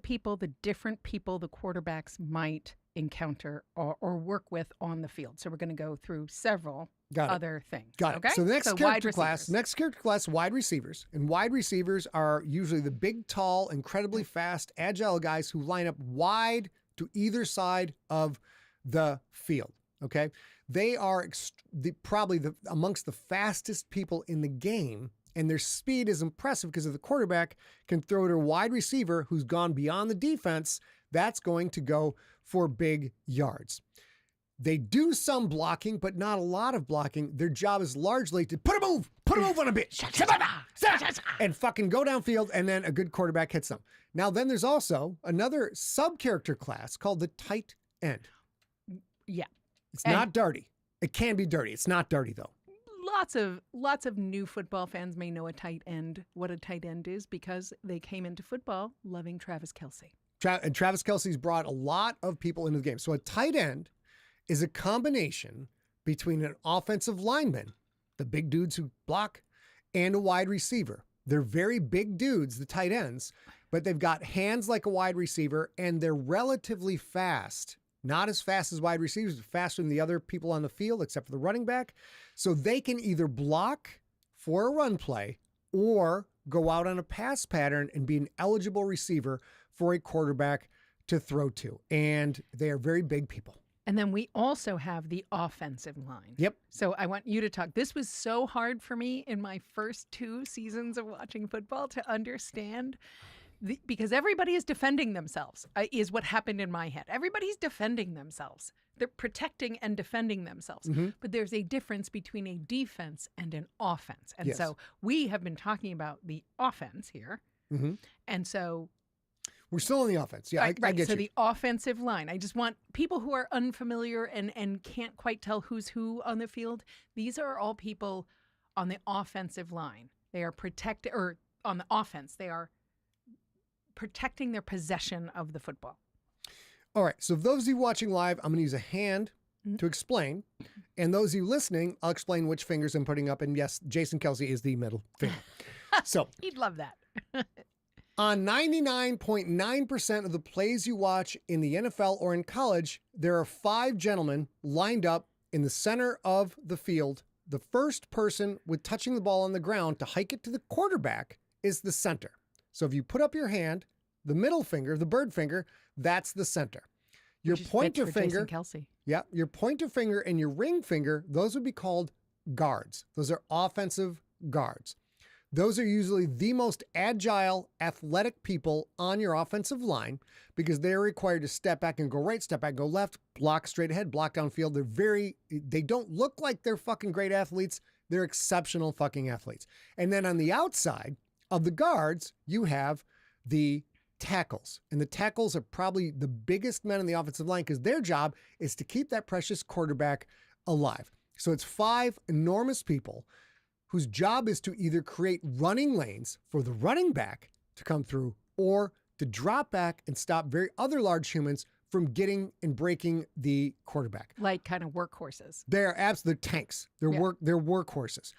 different people the quarterbacks might encounter or work with on the field. So we're going to go through several other things. Got it. Okay? So the next character class, wide receivers. And wide receivers are usually the big, tall, incredibly fast, agile guys who line up wide to either side of the field. Okay. They are probably amongst the fastest people in the game, and their speed is impressive because if the quarterback can throw to a wide receiver who's gone beyond the defense, that's going to go for big yards. They do some blocking, but not a lot of blocking. Their job is largely to put a move on a bit, and fucking go downfield, and then a good quarterback hits them. Now, then there's also another sub-character class called the tight end. Yeah. It's not dirty. It can be dirty. It's not dirty, though. Lots of new football fans may know what a tight end is, because they came into football loving Travis Kelce. And Travis Kelce's brought a lot of people into the game. So a tight end is a combination between an offensive lineman, the big dudes who block, and a wide receiver. They're very big dudes, the tight ends, but they've got hands like a wide receiver, and they're relatively fast. Not as fast as wide receivers, but faster than the other people on the field, except for the running back. So they can either block for a run play or go out on a pass pattern and be an eligible receiver for a quarterback to throw to. And they are very big people. And then we also have the offensive line. Yep. So I want you to talk. This was so hard for me in my first 2 seasons of watching football to understand. Because everybody is defending themselves, is what happened in my head. Everybody's defending themselves. They're protecting and defending themselves. Mm-hmm. But there's a difference between a defense and an offense. And so we have been talking about the offense here. Mm-hmm. And so we're still on the offense. Yeah, I get you. So the offensive line. I just want people who are unfamiliar and can't quite tell who's who on the field. These are all people on the offensive line. They are on the offense, they are protecting their possession of the football. All right. So those of you watching live, I'm going to use a hand to explain. And those of you listening, I'll explain which fingers I'm putting up. And yes, Jason Kelce is the middle finger. So he'd love that. On 99.9% of the plays you watch in the NFL or in college, there are 5 gentlemen lined up in the center of the field. The first person with touching the ball on the ground to hike it to the quarterback is the center. So if you put up your hand, the middle finger, the bird finger, that's the center. Your pointer finger, your pointer finger and your ring finger, those would be called guards. Those are offensive guards. Those are usually the most agile, athletic people on your offensive line because they're required to step back and go right, step back, go left, block straight ahead, block downfield. They don't look like they're fucking great athletes. They're exceptional fucking athletes. And then on the outside of the guards, you have the tackles. And the tackles are probably the biggest men in the offensive line because their job is to keep that precious quarterback alive. So it's 5 enormous people whose job is to either create running lanes for the running back to come through or to drop back and stop other large humans from getting and breaking the quarterback. Like kind of workhorses. They're absolute tanks. They're workhorses.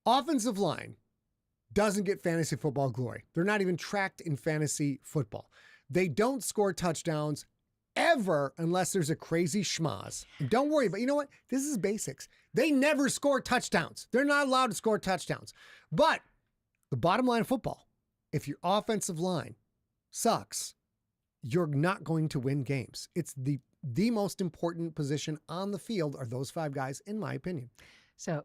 Offensive line doesn't get fantasy football glory. They're not even tracked in fantasy football. They don't score touchdowns ever unless there's a crazy schmaz. And don't worry, but you know what? This is basics. They never score touchdowns. They're not allowed to score touchdowns. But the bottom line of football, if your offensive line sucks, you're not going to win games. It's the most important position on the field are those 5 guys, in my opinion. So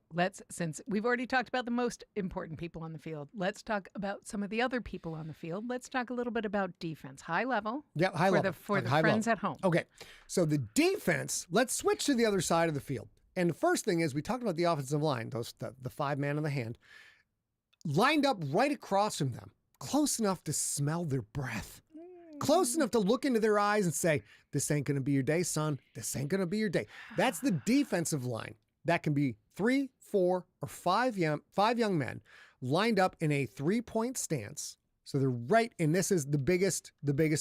since we've already talked about the most important people on the field, let's talk about some of the other people on the field. Let's talk a little bit about defense, high level. Yeah, high level. For the high friends level. at home. Okay, so the defense, let's switch to the other side of the field. And the first thing is we talked about the offensive line, the 5-man on the hand, lined up right across from them, close enough to smell their breath. Close enough to look into their eyes and say, this ain't going to be your day, son. This ain't going to be your day. That's the defensive line. That can be 3, 4, or 5 young men lined up in a 3-point stance. So they're right, and this is the biggest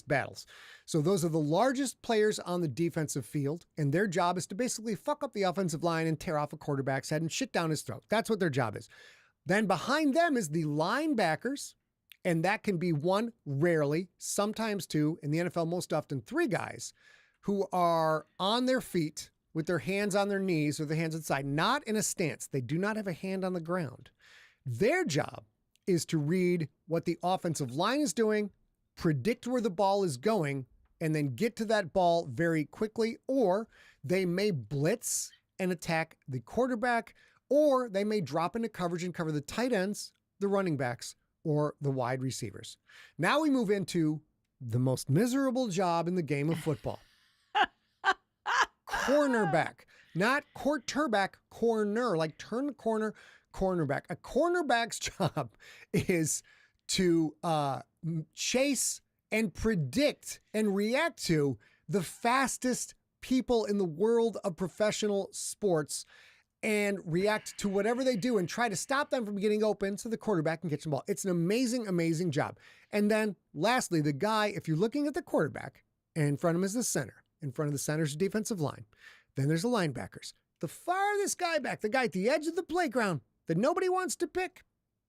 battles. So those are the largest players on the defensive field, and their job is to basically fuck up the offensive line and tear off a quarterback's head and shit down his throat. That's what their job is. Then behind them is the linebackers, and that can be 1, rarely, sometimes 2, in the NFL most often 3 guys who are on their feet with their hands on their knees or their hands inside, not in a stance. They do not have a hand on the ground. Their job is to read what the offensive line is doing, predict where the ball is going, and then get to that ball very quickly, or they may blitz and attack the quarterback, or they may drop into coverage and cover the tight ends, the running backs, or the wide receivers. Now we move into the most miserable job in the game of football. Cornerback, not quarterback, corner, like turn the corner, cornerback. A cornerback's job is to chase and predict and react to the fastest people in the world of professional sports and react to whatever they do and try to stop them from getting open so the quarterback can catch the ball. It's an amazing, amazing job. And then lastly, the guy, if you're looking at the quarterback, and in front of him is the center. In front of the center's defensive line. Then there's the linebackers. The farthest guy back, the guy at the edge of the playground that nobody wants to pick,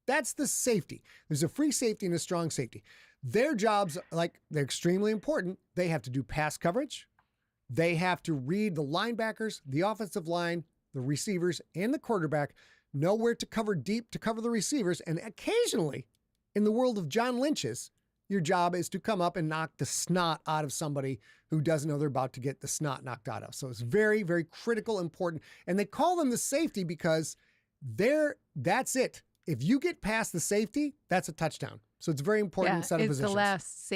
that's the safety. There's a free safety and a strong safety. Their jobs, they're extremely important. They have to do pass coverage. They have to read the linebackers, the offensive line, the receivers, and the quarterback, know where to cover deep to cover the receivers. And occasionally, in the world of John Lynch's, your job is to come up and knock the snot out of somebody who doesn't know they're about to get the snot knocked out of. So it's very, very critical, important. And they call them the safety because that's it. If you get past the safety, that's a touchdown. So it's very important set of positions. It's the last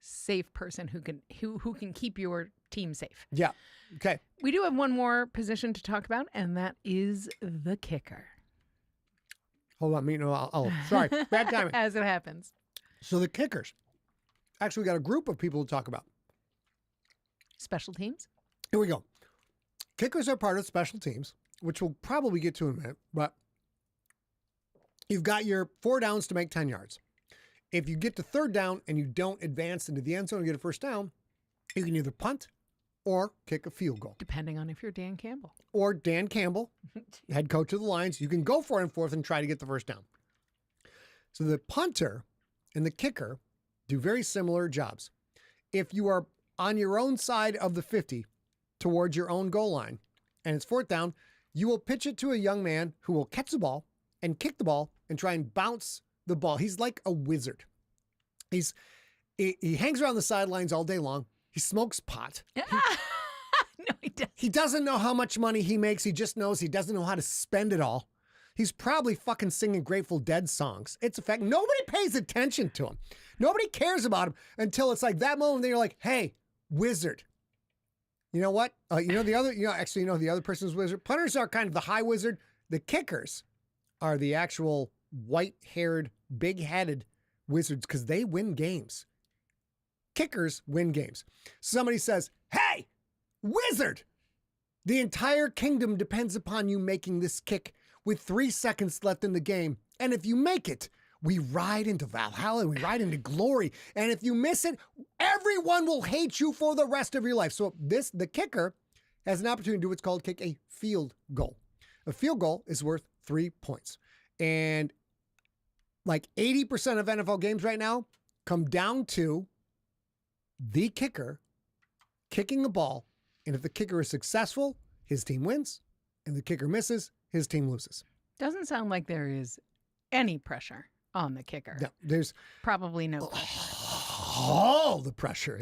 safe person who can keep your team safe. Yeah. Okay. We do have one more position to talk about, and that is the kicker. Hold on. Sorry. Bad timing. As it happens. So the kickers. Actually, we got a group of people to talk about. Special teams? Here we go. Kickers are part of special teams, which we'll probably get to in a minute, but you've got your 4 downs to make 10 yards. If you get to 3rd down and you don't advance into the end zone and get a 1st down, you can either punt or kick a field goal. Depending on if you're Dan Campbell. Or Dan Campbell, head coach of the Lions. You can go for it and 4th and try to get the 1st down. So the punter and the kicker do very similar jobs. If you are on your own side of the 50 towards your own goal line and it's 4th down, you will pitch it to a young man who will catch the ball and kick the ball and try and bounce the ball. He's like a wizard. He hangs around the sidelines all day long. He smokes pot. No, he doesn't. He doesn't know how much money he makes. He just knows he doesn't know how to spend it all. He's probably fucking singing Grateful Dead songs. It's a fact. Nobody pays attention to him. Nobody cares about him until it's like that moment that you're like, hey, wizard. You know what? The other person's wizard. Punters are kind of the high wizard. The kickers are the actual white-haired, big-headed wizards because they win games. Kickers win games. Somebody says, hey, wizard, the entire kingdom depends upon you making this kick with 3 seconds left in the game. And if you make it, we ride into Valhalla, we ride into glory. And if you miss it, everyone will hate you for the rest of your life. So the kicker has an opportunity to do what's called kick a field goal. A field goal is worth 3 points. And like 80% of NFL games right now come down to the kicker kicking the ball. And if the kicker is successful, his team wins. And the kicker misses, his team loses. Doesn't sound like there is any pressure on the kicker. No, there's probably no pressure. All the pressure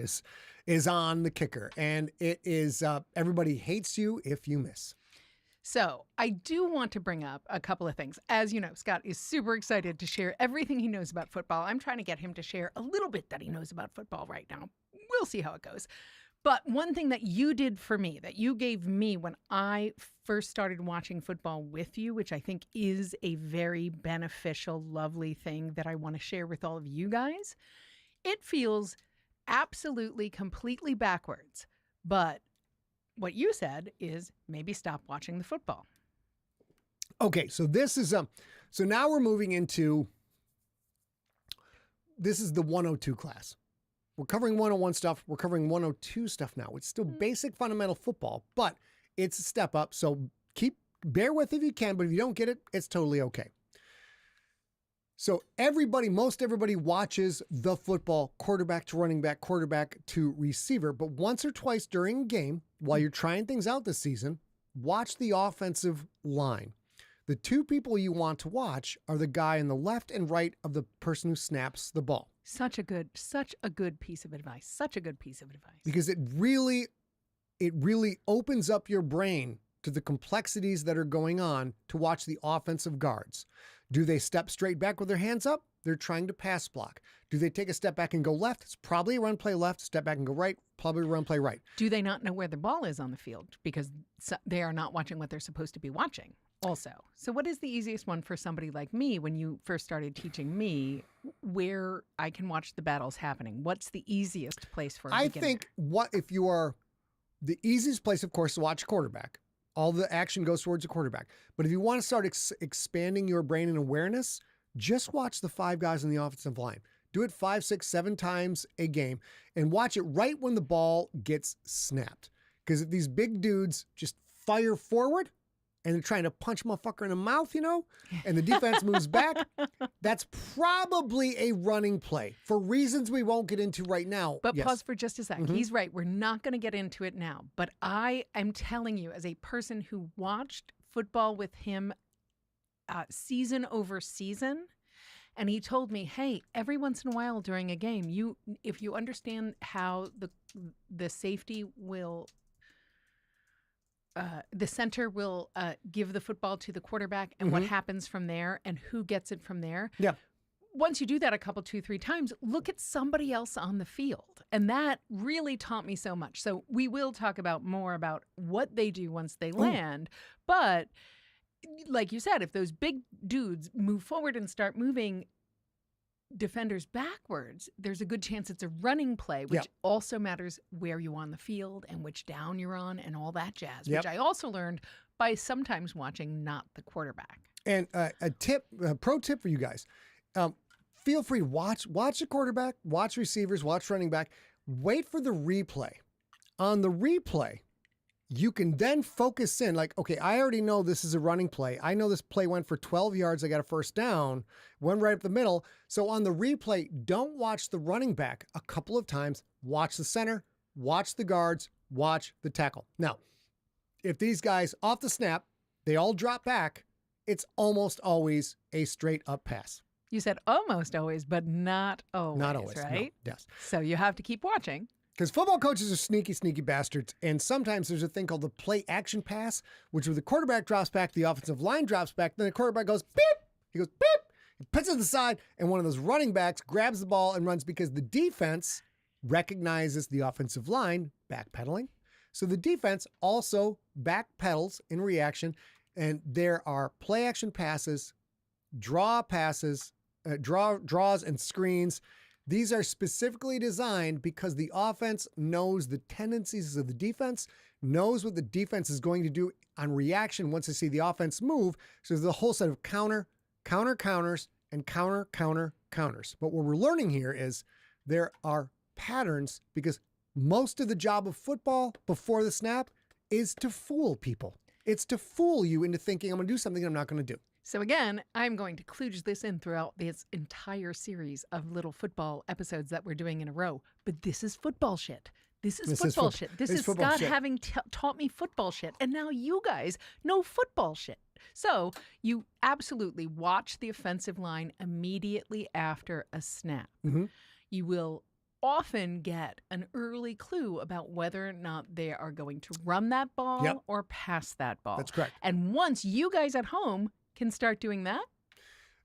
is on the kicker. And it is, everybody hates you if you miss. So I do want to bring up a couple of things. As you know, Scott is super excited to share everything he knows about football. I'm trying to get him to share a little bit that he knows about football right now. We'll see how it goes. But one thing that you did for me, that you gave me when I first started watching football with you, which I think is a very beneficial, lovely thing that I want to share with all of you guys, it feels absolutely, completely backwards. But what you said is maybe stop watching the football. Okay, so this is so now we're moving into, this is the 102 class. We're covering 101 stuff. We're covering 102 stuff now. It's still basic fundamental football, but it's a step up. So bear with if you can, but if you don't get it, it's totally okay. So most everybody watches the football, quarterback to running back, quarterback to receiver. But once or twice during a game, while you're trying things out this season, watch the offensive line. The two people you want to watch are the guy on the left and right of the person who snaps the ball. Such a good piece of advice. Such a good piece of advice. Because it really opens up your brain to the complexities that are going on to watch the offensive guards. Do they step straight back with their hands up? They're trying to pass block. Do they take a step back and go left? It's probably a run play left. Step back and go right. Probably a run play right. Do they not know where the ball is on the field because they are not watching what they're supposed to be watching also? So what is the easiest one for somebody like me when you first started teaching me where I can watch the battles happening? What's the easiest place for a beginner? I think the easiest place, of course, to watch a quarterback. All the action goes towards a quarterback. But if you want to start expanding your brain and awareness, just watch the five guys on the offensive line. Do it 5, 6, 7 times a game and watch it right when the ball gets snapped. Because if these big dudes just fire forward and they're trying to punch a motherfucker in the mouth, and the defense moves back, that's probably a running play for reasons we won't get into right now. But yes. Pause for just a sec. Mm-hmm. He's right. We're not going to get into it now. But I am telling you, as a person who watched football with him season over season, and he told me, hey, every once in a while during a game, if you understand how the safety will... the center will give the football to the quarterback and what happens from there and who gets it from there. Yeah. Once you do that a couple, 2, 3 times, look at somebody else on the field. And that really taught me so much. So we will talk more about what they do once they land. But like you said, if those big dudes move forward and start moving defenders backwards, there's a good chance it's a running play, which also matters where you're on the field and which down you're on and all that jazz, which I also learned by sometimes watching not the quarterback. And a pro tip for you guys, feel free to watch the quarterback, watch receivers, watch running back, wait for the replay. On the replay, you can then focus in like, okay, I already know this is a running play. I know this play went for 12 yards. I got a first down, went right up the middle. So on the replay, don't watch the running back a couple of times. Watch the center, watch the guards, watch the tackle. Now, if these guys off the snap, they all drop back, it's almost always a straight up pass. You said almost always, but not always. Not always, right? No, yes. So you have to keep watching. Because football coaches are sneaky, sneaky bastards. And sometimes there's a thing called the play action pass, which where the quarterback drops back, the offensive line drops back, then the quarterback goes, beep. He goes, beep. He puts it to the side, and one of those running backs grabs the ball and runs because the defense recognizes the offensive line backpedaling. So the defense also backpedals in reaction, and there are play action passes, draws and screens. These are specifically designed because the offense knows the tendencies of the defense, knows what the defense is going to do on reaction once they see the offense move. So there's a whole set of counters, and counters. But what we're learning here is there are patterns because most of the job of football before the snap is to fool people. It's to fool you into thinking I'm going to do something I'm not going to do. So again, I'm going to kludge this in throughout this entire series of little football episodes that we're doing in a row. But this is football shit. This is football shit. This is Scott having taught me football shit. And now you guys know football shit. So you absolutely watch the offensive line immediately after a snap. Mm-hmm. You will often get an early clue about whether or not they are going to run that ball Yep. or pass that ball. That's correct. And once you guys at home can start doing that,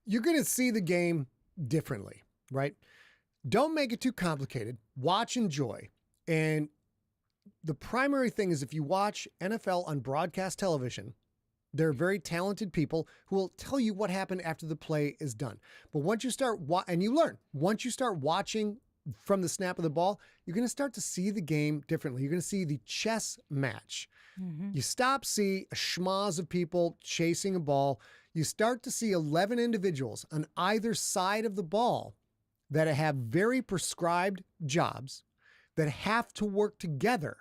You're going to see the game differently, right? Don't make it too complicated. Watch, enjoy. And the primary thing is if you watch NFL on broadcast television, they're very talented people who will tell you what happened after the play is done. But once you start, and you learn, once you start watching from the snap of the ball, you're going to start to see the game differently. You're going to see the chess match. You see a schmoz of people chasing a ball. You start to see 11 individuals on either side of the ball that have very prescribed jobs that have to work together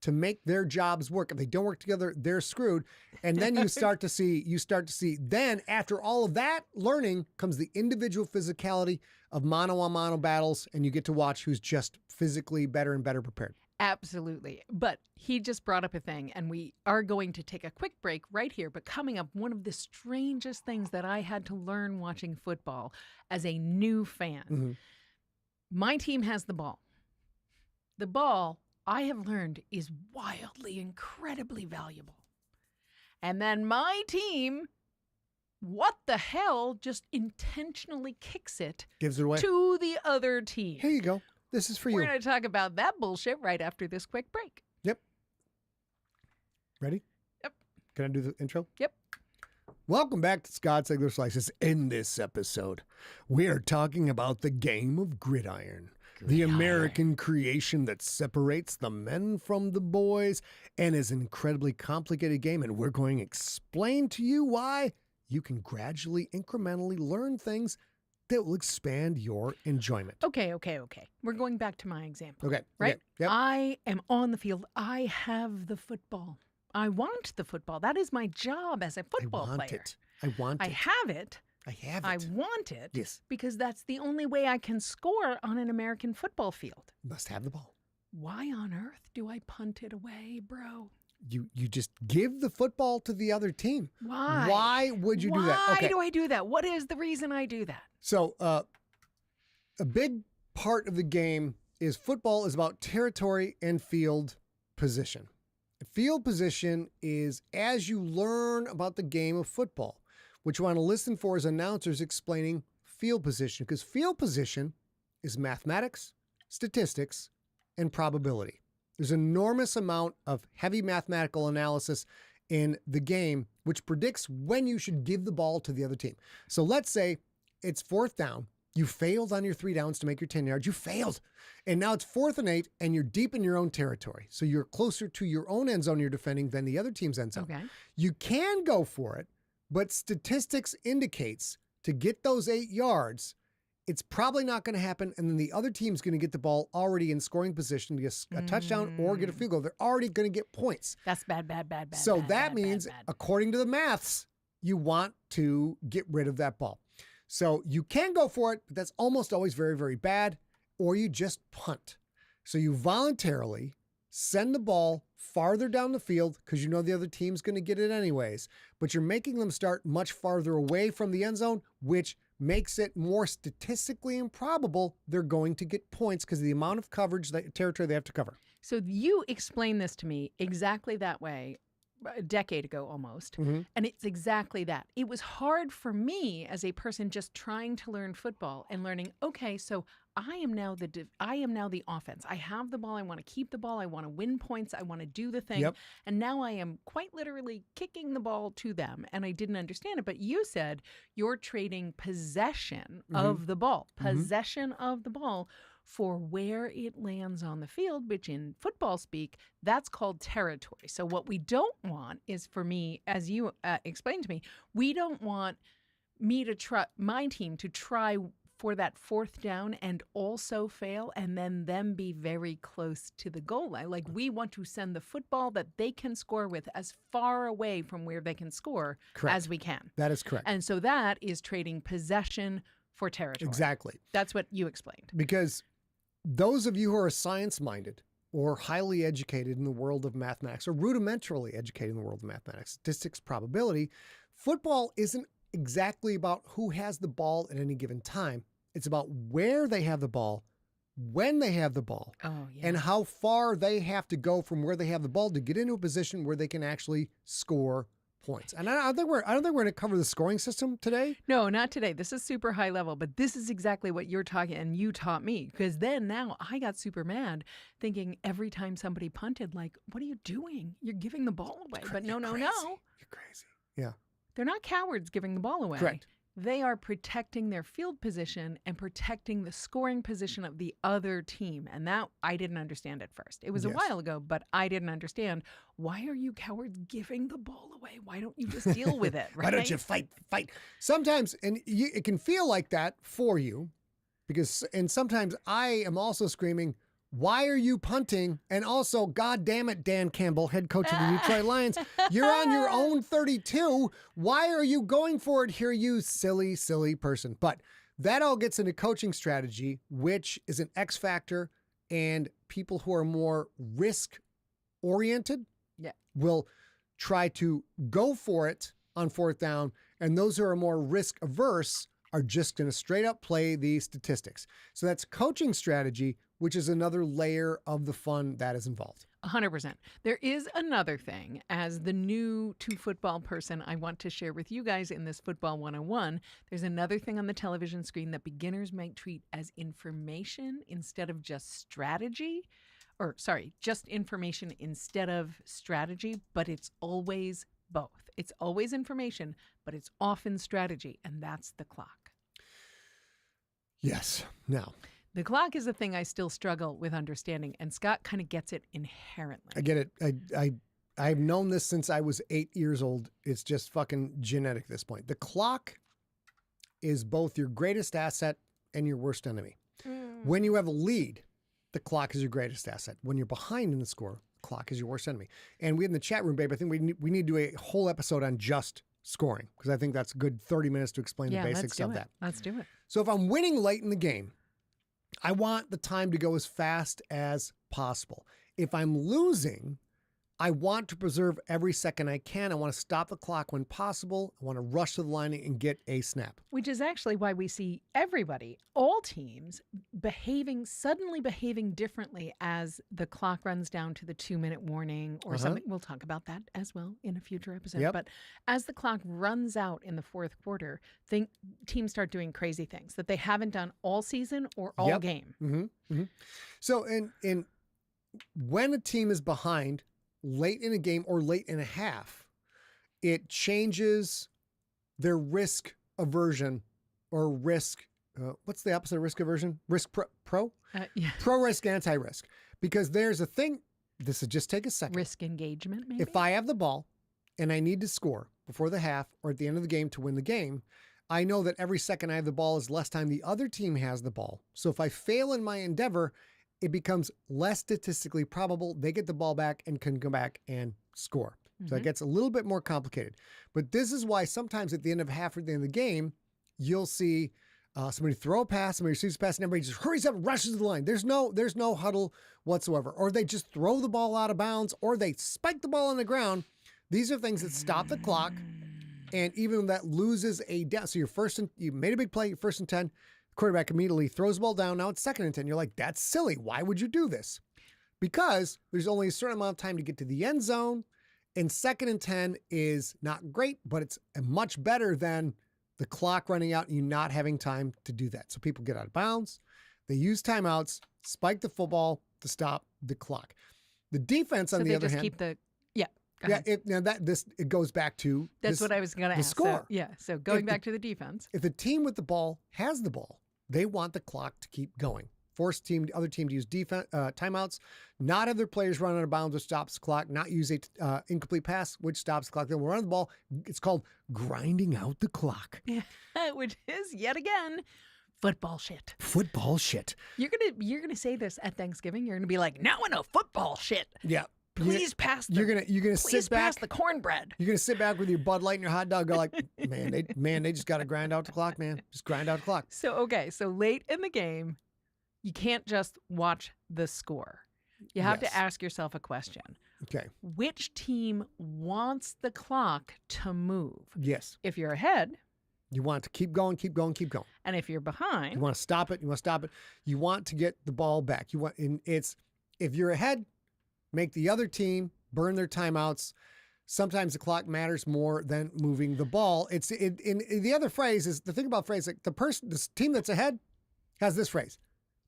to make their jobs work. If they don't work together, they're screwed. And then you start to see, then after all of that learning comes the individual physicality of mano-a-mano battles, and you get to watch who's just physically better and better prepared. absolutely. But he just brought up a thing, and we are going to take a quick break right here. But coming up, one of the strangest things that I had to learn watching football as a new fan. My team has the ball. The ball, I have learned, is wildly, incredibly valuable. And then my team, what the hell, just intentionally kicks it Gives it away. to the other team. Here you go. This is for We're you. going to talk about that bullshit right after this quick break. Yep. Ready? Yep. Can I do the intro? Yep. Welcome back to Scott Sigler Slices. In this episode, we are talking about the game of Gridiron. The American creation that separates the men from the boys and is an incredibly complicated game. And we're going to explain to you why you can gradually, incrementally learn things that will expand your enjoyment. Okay. We're going back to my example. Okay. Right? Okay. Yep. I am on the field. I have the football. I want the football. That is my job as a football I want player. it. I want I it. have it. I have I it. want it. Yes. Because that's the only way I can score on an American football field. Must have the ball. Why on earth do I punt it away, bro? You just give the football to the other team. Why? Why would you do that? Why do I do that? What is the reason I do that? So a big part of the game is football is about territory and field position. Field position is as you learn about the game of football. What you want to listen for is announcers explaining field position, because field position is mathematics, statistics, and probability. There's an enormous amount of heavy mathematical analysis in the game, which predicts when you should give the ball to the other team. So let's say it's 4th down. You failed on your 3 downs to make your 10 yards. You failed. And now it's 4th and 8, and you're deep in your own territory. So you're closer to your own end zone you're defending than the other team's end zone. Okay. You can go for it, but statistics indicates to get those 8 yards, it's probably not going to happen. And then the other team's going to get the ball already in scoring position to get a touchdown or get a field goal. They're already going to get points. That's bad. So bad, that bad, means, bad. according to the maths, you want to get rid of that ball. So you can go for it, but that's almost always very, very bad, or you just punt. So you voluntarily send the ball farther down the field because you know the other team's going to get it anyways, but you're making them start much farther away from the end zone, which makes it more statistically improbable they're going to get points because of the amount of coverage, that territory they have to cover. So you explained this to me exactly that way a decade ago almost. Mm-hmm. And it's exactly that. It was hard for me as a person just trying to learn football and learning, okay, so I am now the offense. I have the ball. I want to keep the ball. I want to win points. I want to do the thing. Yep. And now I am quite literally kicking the ball to them. And I didn't understand it. But you said you're trading possession of the ball, possession of the ball for where it lands on the field, which in football speak, that's called territory. So what we don't want is for me, as you explained to me, we don't want me to try my team to try for that 4th down and also fail and then them be very close to the goal line. Like we want to send the football that they can score with as far away from where they can score as we can. That is correct. And so that is trading possession for territory. Exactly. That's what you explained. Because those of you who are science-minded or highly educated in the world of mathematics or rudimentarily educated in the world of mathematics, statistics, probability, football isn't exactly about who has the ball at any given time. It's about where they have the ball when they have the ball Oh, yeah. and how far they have to go from where they have the ball to get into a position where they can actually score points. And I don't think we're going to cover the scoring system today. No, not today. This is super high level, but this is exactly what you're talking, and you taught me. Because then now I got super mad thinking every time somebody punted, like, what are you doing? You're giving the ball away. But no. You're crazy. Yeah. They're not cowards giving the ball away. Correct. They are protecting their field position and protecting the scoring position of the other team. And that I didn't understand at first. It was a while ago, but I didn't understand. Why are you cowards giving the ball away? Why don't you just deal with it? Right? Why don't you fight? Sometimes, and it can feel like that for you and sometimes I am also screaming, why are you punting? And also, God damn it, Dan Campbell, head coach of the Detroit Lions, you're on your own 32. Why are you going for it here, you silly, silly person? But that all gets into coaching strategy, which is an X factor, and people who are more risk-oriented will try to go for it on fourth down, and those who are more risk-averse are just going to straight up play the statistics. So that's coaching strategy, which is another layer of the fun that is involved. 100%. There is another thing, as the new to football person I want to share with you guys in this Football 101. There's another thing on the television screen that beginners might treat as information instead of just strategy. Or, sorry, just information instead of strategy, but it's always both. It's always information, but it's often strategy, and that's the clock. Yes. Now, the clock is a thing I still struggle with understanding, and Scott kind of gets it inherently. I get it. I've known this since I was 8 years old. It's just fucking genetic at this point. The clock is both your greatest asset and your worst enemy. When you have a lead, the clock is your greatest asset. When you're behind in the score, the clock is your worst enemy. And we in the chat room, babe, I think we need to do a whole episode on just scoring, because I think that's a good 30 minutes to explain the basics of that. Let's do it. So if I'm winning late in the game, I want the time to go as fast as possible. If I'm losing, I want to preserve every second I can. I want to stop the clock when possible. I want to rush to the line and get a snap. Which is actually why we see everybody, all teams, suddenly behaving differently as the clock runs down to the 2-minute warning or something. We'll talk about that as well in a future episode. Yep. But as the clock runs out in the fourth quarter, teams start doing crazy things that they haven't done all season or all game. Mm-hmm. Mm-hmm. So when a team is behind late in a game or late in a half, it changes their risk aversion or risk. What's the opposite of risk aversion? Risk pro? Pro risk, anti-risk. Because there's a thing, this is just take a second. Risk engagement, maybe? If I have the ball and I need to score before the half or at the end of the game to win the game, I know that every second I have the ball is less time the other team has the ball. So if I fail in my endeavor, it becomes less statistically probable they get the ball back and can come back and score. So it gets a little bit more complicated. But this is why sometimes at the end of half or the end of the game, you'll see somebody throw a pass, somebody receives a pass, and everybody just hurries up and rushes to the line. There's no huddle whatsoever. Or they just throw the ball out of bounds, or they spike the ball on the ground. These are things that stop the clock, and even that loses a down. So you made a big play, you're 1st and 10. Quarterback immediately throws the ball down. Now it's 2nd and 10. You're like, that's silly. Why would you do this? Because there's only a certain amount of time to get to the end zone, and 2nd and 10 is not great, but it's much better than the clock running out and you not having time to do that. So people get out of bounds. They use timeouts, spike the football to stop the clock. The defense, on the other hand, keep the it goes back to what I was going to ask. Score. So going back to the defense. If the team with the ball has the ball, they want the clock to keep going. Force other team to use timeouts, not have their players run out of bounds, which stops the clock, not use a incomplete pass, which stops the clock. They will run the ball. It's called grinding out the clock. Which is, yet again, football shit. Football shit. You're gonna say this at Thanksgiving. You're gonna be like, now I know football shit. Yeah. Please pass the. You're gonna sit back. Pass the cornbread. You're gonna sit back with your Bud Light and your hot dog. Go like, they just gotta grind out the clock, man. Just grind out the clock. So late in the game, you can't just watch the score. You have to ask yourself a question. Okay. Which team wants the clock to move? Yes. If you're ahead, You want to keep going, keep going, keep going. And if you're behind, You want to stop it. You want to stop it. You want to get the ball back. If you're ahead, make the other team burn their timeouts. Sometimes the clock matters more than moving the ball. In the other phrase is the thing about phrase, like this team that's ahead has this phrase: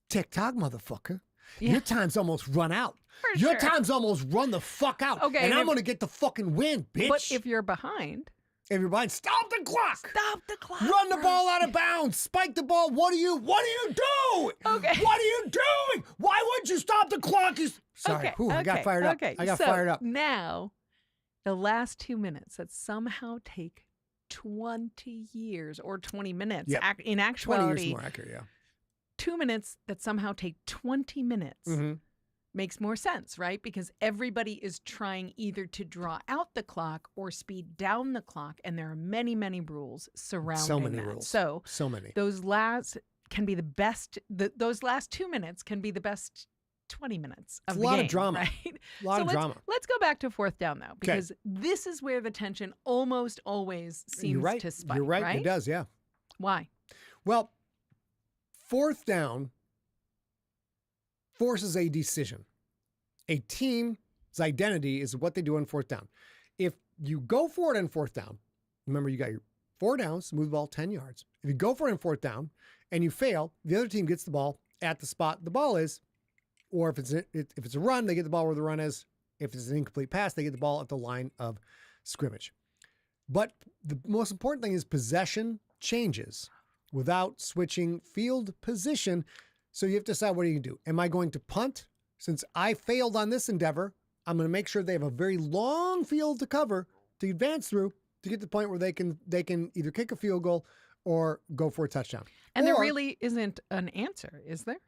"Tick-tock, motherfucker. Yeah. Your time's almost run out. For Your sure. time's almost run the fuck out. Okay, and and I'm going to get the fucking win, bitch." but if you're behind, If you're behind, stop the clock. stop the clock. Run the ball out of bounds. Spike the ball. What are you doing? Okay. What are you doing? Why would you stop the clock? Sorry. Okay, Whew, I got okay, fired up. okay. I got So fired up. Now, the last 2 minutes that somehow take 20 years or 20 minutes. Yep. In 20 years actuality, more accurate, yeah. 2 minutes that somehow take 20 minutes Mm-hmm. makes more sense, right? Because everybody is trying either to draw out the clock or speed down the clock. And there are many, many rules surrounding So many that. rules. So So many. those last can be the best. Those last 2 minutes can be the best 20 minutes of It's a the lot of game, drama. right? A lot of drama. Let's go back to fourth down though, because this is where the tension almost always seems You're right. to spike. You're right. It does, yeah. Why? Well, fourth down forces a decision. A team's identity is what they do on fourth down. If you go for it on fourth down, remember you got your 4 downs to move the ball 10 yards. If you go for it on fourth down and you fail, the other team gets the ball at the spot the ball is, or if it's a run, they get the ball where the run is. If it's an incomplete pass, they get the ball at the line of scrimmage. But the most important thing is possession changes without switching field position. So you have to decide, what are you going to do? Am I going to punt? Since I failed on this endeavor, I'm going to make sure they have a very long field to cover to advance through to get to the point where they can either kick a field goal or go for a touchdown. And there really isn't an answer, is there?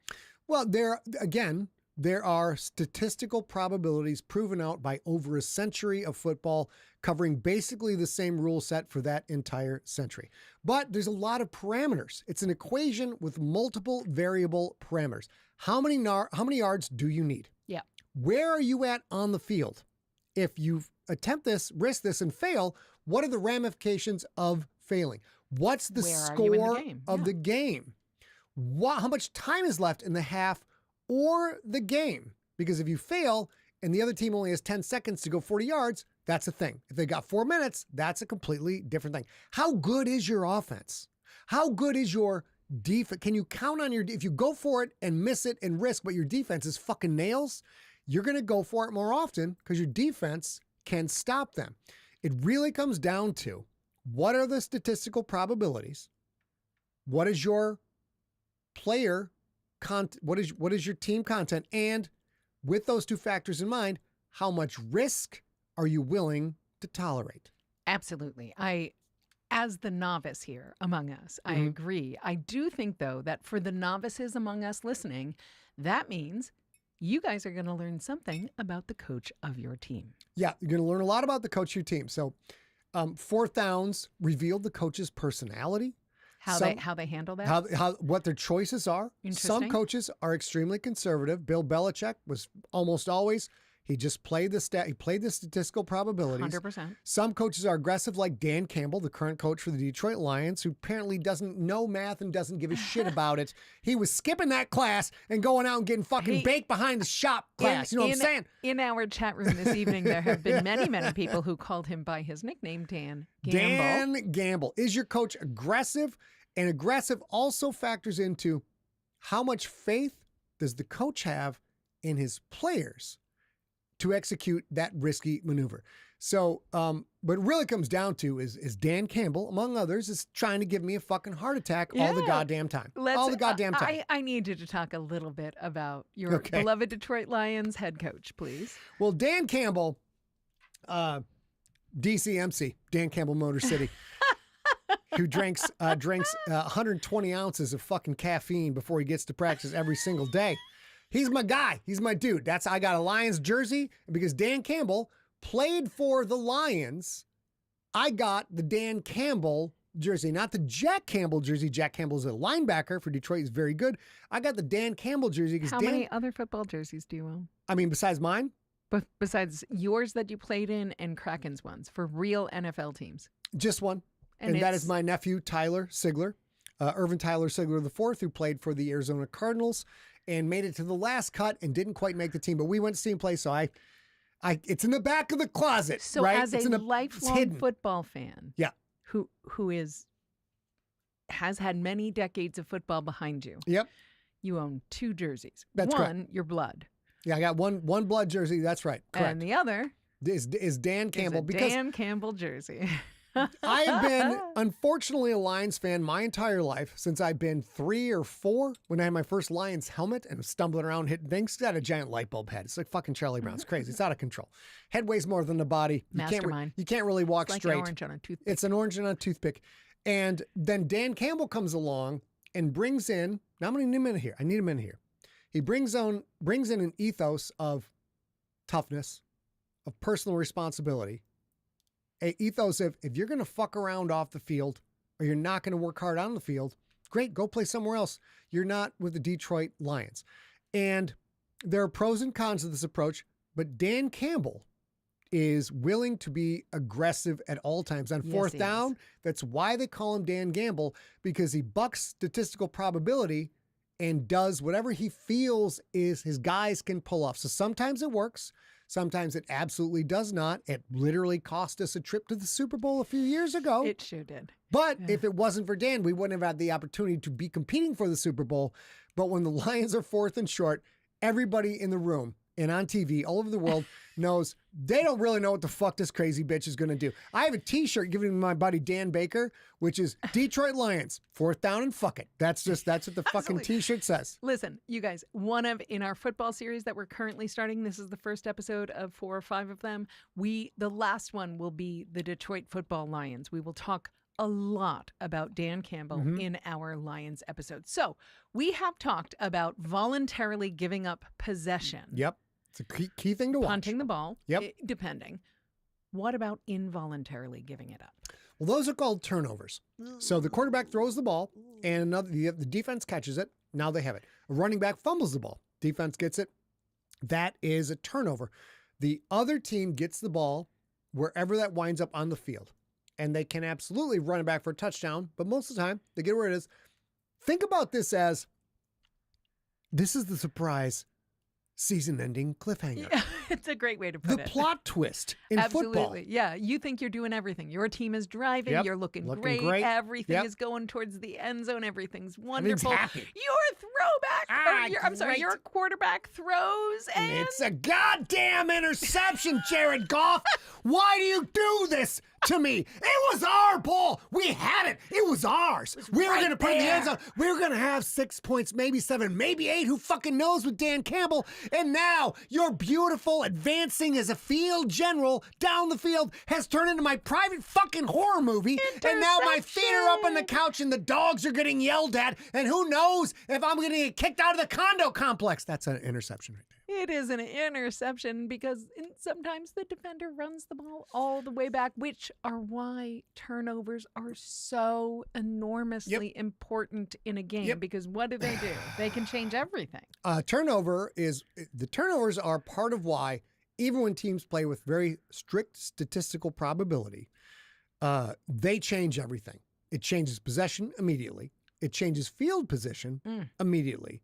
Well, there are statistical probabilities proven out by over a century of football, covering basically the same rule set for that entire century. But there's a lot of parameters. It's an equation with multiple variable parameters. How many yards do you need? Yeah. Where are you at on the field? If you attempt this, risk this, and fail, what are the ramifications of failing? What's the score of the game? How much time is left in the half or the game? Because if you fail and the other team only has 10 seconds to go 40 yards, that's a thing. If they got 4 minutes, that's a completely different thing. How good is your offense? How good is your defense? Can you count on if you go for it and miss it and risk, but your defense is fucking nails, you're going to go for it more often because your defense can stop them. It really comes down to, what are the statistical probabilities? What is your player content? What is your team content? And with those two factors in mind, how much risk are you willing to tolerate? Absolutely. As the novice here among us, I agree. I do think, though, that for the novices among us listening, that means you guys are going to learn something about the coach of your team. Yeah, you're going to learn a lot about the coach of your team. So fourth downs revealed the coach's personality. How they handle that? What their choices are. Some coaches are extremely conservative. Bill Belichick was almost always, he just played the statistical probabilities. 100%. Some coaches are aggressive, like Dan Campbell, the current coach for the Detroit Lions, who apparently doesn't know math and doesn't give a shit about it. He was skipping that class and going out and getting fucking baked behind the shop class. You know what I'm saying? In our chat room this evening, there have been many, many people who called him by his nickname, Dan Gamble. Dan Gamble. Is your coach aggressive? And aggressive also factors into how much faith does the coach have in his players to execute that risky maneuver. So what it really comes down to is Dan Campbell, among others, is trying to give me a fucking heart attack all the goddamn time. All the goddamn time. I need you to talk a little bit about your beloved Detroit Lions head coach, please. Well, Dan Campbell, DCMC, Dan Campbell Motor City, who drinks 120 ounces of fucking caffeine before he gets to practice every single day. He's my guy. He's my dude. I got a Lions jersey, and because Dan Campbell played for the Lions, I got the Dan Campbell jersey, not the Jack Campbell jersey. Jack Campbell's a linebacker for Detroit. He's very good. I got the Dan Campbell jersey. How many other football jerseys do you own? I mean, besides mine? But besides yours that you played in and Kraken's ones for real NFL teams? Just one. And that is my nephew, Tyler Sigler, Irvin Tyler Sigler IV, who played for the Arizona Cardinals and made it to the last cut and didn't quite make the team. But we went to see him play, so it's in the back of the closet, so right? as a lifelong football fan, yeah, who has had many decades of football behind you. Yep. You own 2 jerseys. That's one, correct. your blood. Yeah, I got one blood jersey. That's right. Correct. And the other is Dan Campbell. is a Dan Campbell jersey. I have been, unfortunately, a Lions fan my entire life since I've been 3 or 4 when I had my first Lions helmet and was stumbling around hitting things. It's got a giant light bulb head. It's like fucking Charlie Brown. It's crazy. It's out of control. Head weighs more than the body. Mastermind. You can't really walk It's like straight. an orange on a toothpick. It's an orange on a toothpick. And then Dan Campbell comes along and brings in, now I'm going to need a minute here. I need a minute here. He brings in an ethos of toughness, of personal responsibility, a ethos of if you're going to fuck around off the field or you're not going to work hard on the field, great, go play somewhere else. You're not with the Detroit Lions. And there are pros and cons to this approach, but Dan Campbell is willing to be aggressive at all times. On fourth down, that's why they call him Dan Gamble, because he bucks statistical probability and does whatever he feels is his guys can pull off. So sometimes it works. Sometimes it absolutely does not. It literally cost us a trip to the Super Bowl a few years ago. It sure did. But if it wasn't for Dan, we wouldn't have had the opportunity to be competing for the Super Bowl. But when the Lions are 4th and short, everybody in the room and on TV all over the world knows they don't really know what the fuck this crazy bitch is going to do. I have a t-shirt given to my buddy Dan Baker, which is Detroit Lions, 4th down and fuck it. That's what the fucking t-shirt says. Listen, you guys, in our football series that we're currently starting, this is the first episode of 4 or 5 of them. The last one will be the Detroit Football Lions. We will talk a lot about Dan Campbell in our Lions episode. So we have talked about voluntarily giving up possession. Yep. It's a key thing to watch. Punting the ball, yep. Depending. What about involuntarily giving it up? Well, those are called turnovers. So the quarterback throws the ball, and the defense catches it. Now they have it. A running back fumbles the ball. Defense gets it. That is a turnover. The other team gets the ball wherever that winds up on the field, and they can absolutely run it back for a touchdown, but most of the time, they get where it is. Think about this as, this is the surprise season-ending cliffhanger. Yeah, it's a great way to put it. The plot twist in Absolutely. football. Yeah, you think you're doing everything. Your team is driving. Yep. You're looking Looking great. great. Everything Yep. is going towards the end zone. Everything's wonderful. happy. Your throwback, your quarterback throws and It's a goddamn interception, Jared Goff. Why do you do this to me? It was our ball. We had it. It was ours. We were going to put it in the end zone. We were going to have 6 points, maybe 7, maybe 8. Who fucking knows with Dan Campbell? And now your beautiful advancing as a field general down the field has turned into my private fucking horror movie. And now my feet are up on the couch and the dogs are getting yelled at. And who knows if I'm going to get kicked out of the condo complex. That's an interception right there. it is an interception because sometimes the defender runs the ball all the way back, which are why turnovers are so enormously important in a game. Because what do? They can change everything. The turnovers are part of why, even when teams play with very strict statistical probability, they change everything. It changes possession immediately. It changes field position immediately.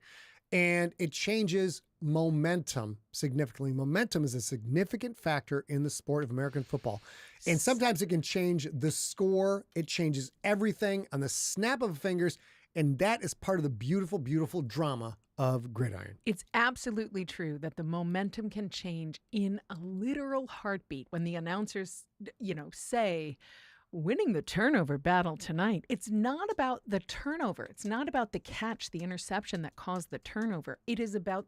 And it changes momentum significantly. Momentum is a significant factor in the sport of American football. And sometimes it can change the score. It changes everything on the snap of fingers. And that is part of the beautiful, beautiful drama of Gridiron. It's absolutely true that the momentum can change in a literal heartbeat when the announcers, say, winning the turnover battle tonight. It's not about the turnover. It's not about the catch, the interception that caused the turnover. It is about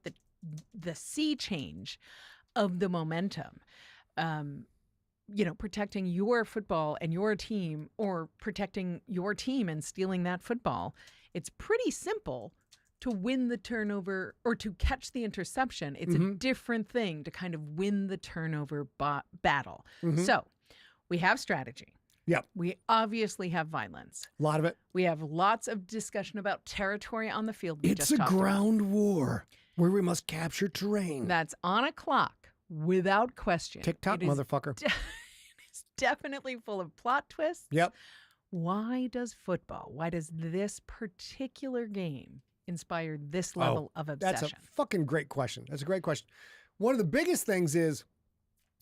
the sea change of the momentum. Protecting your football and your team, or protecting your team and stealing that football. It's pretty simple to win the turnover or to catch the interception. It's a different thing to kind of win the turnover battle. So we have strategy. Yep. We obviously have violence. A lot of it. We have lots of discussion about territory on the field. It's a ground war where we must capture terrain. That's on a clock without question. Tick-tock, motherfucker. It's definitely full of plot twists. Yep. Why does this particular game inspire this level of obsession? That's a fucking great question. That's a great question. One of the biggest things is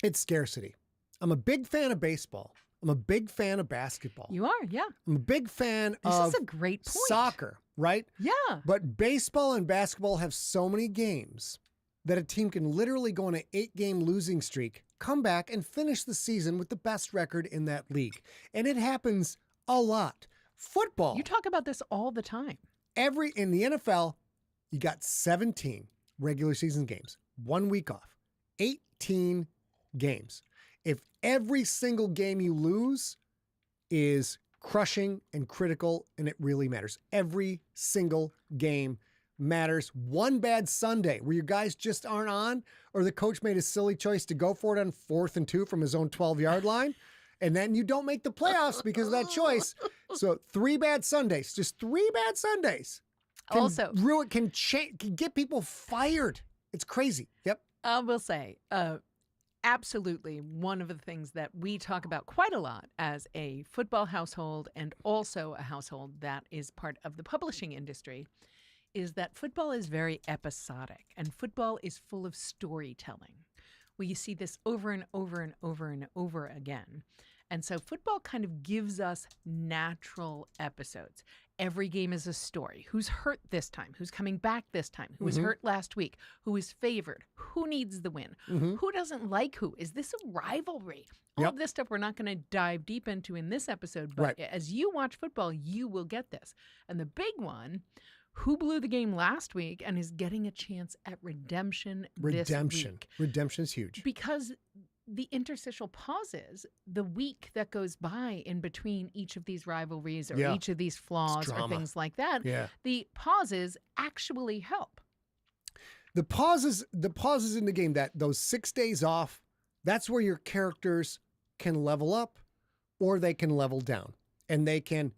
it's scarcity. I'm a big fan of baseball. I'm a big fan of basketball. You are, yeah. I'm a big fan This of is a great point. soccer, right? Yeah. But baseball and basketball have so many games that a team can literally go on an 8-game losing streak, come back and finish the season with the best record in that league. And it happens a lot. Football. You talk about this all the time. In the NFL, you got 17 regular season games, 1 week off, 18 games. If every single game you lose is crushing and critical, and it really matters. Every single game matters. One bad Sunday where your guys just aren't on, or the coach made a silly choice to go for it on 4th and 2 from his own 12-yard line, and then you don't make the playoffs because of that choice. So 3 bad Sundays, just 3 bad Sundays can get people fired. It's crazy. Yep. I will say, absolutely one of the things that we talk about quite a lot as a football household, and also a household that is part of the publishing industry, is that football is very episodic, and football is full of storytelling. You see this over and over and over and over again. And so football kind of gives us natural episodes. Every game is a story. Who's hurt this time? Who's coming back this time? Who was hurt last week? Who is favored? Who needs the win? Who doesn't like who? Is this a rivalry? All of this stuff we're not going to dive deep into in this episode, but as you watch football, you will get this. And the big one, who blew the game last week and is getting a chance at redemption this week? Redemption is huge. Because the interstitial pauses, the week that goes by in between each of these rivalries or each of these flaws or things like that, the pauses actually help. The pauses in the game, those 6 days off, that's where your characters can level up or they can level down. And they can,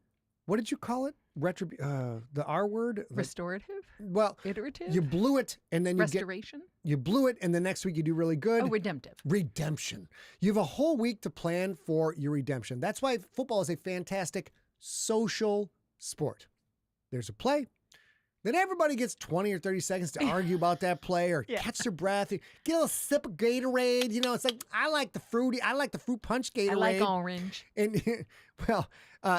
what did you call it? The R word? Restorative? Well, iterative? You blew it and then you blew it and the next week you do really good. Oh, redemptive. Redemption. You have a whole week to plan for your redemption. That's why football is a fantastic social sport. There's a play. Then everybody gets 20 or 30 seconds to argue about that play or catch their breath. Get a little sip of Gatorade. You know, it's like, I like the fruit punch Gatorade. I like orange. And, well,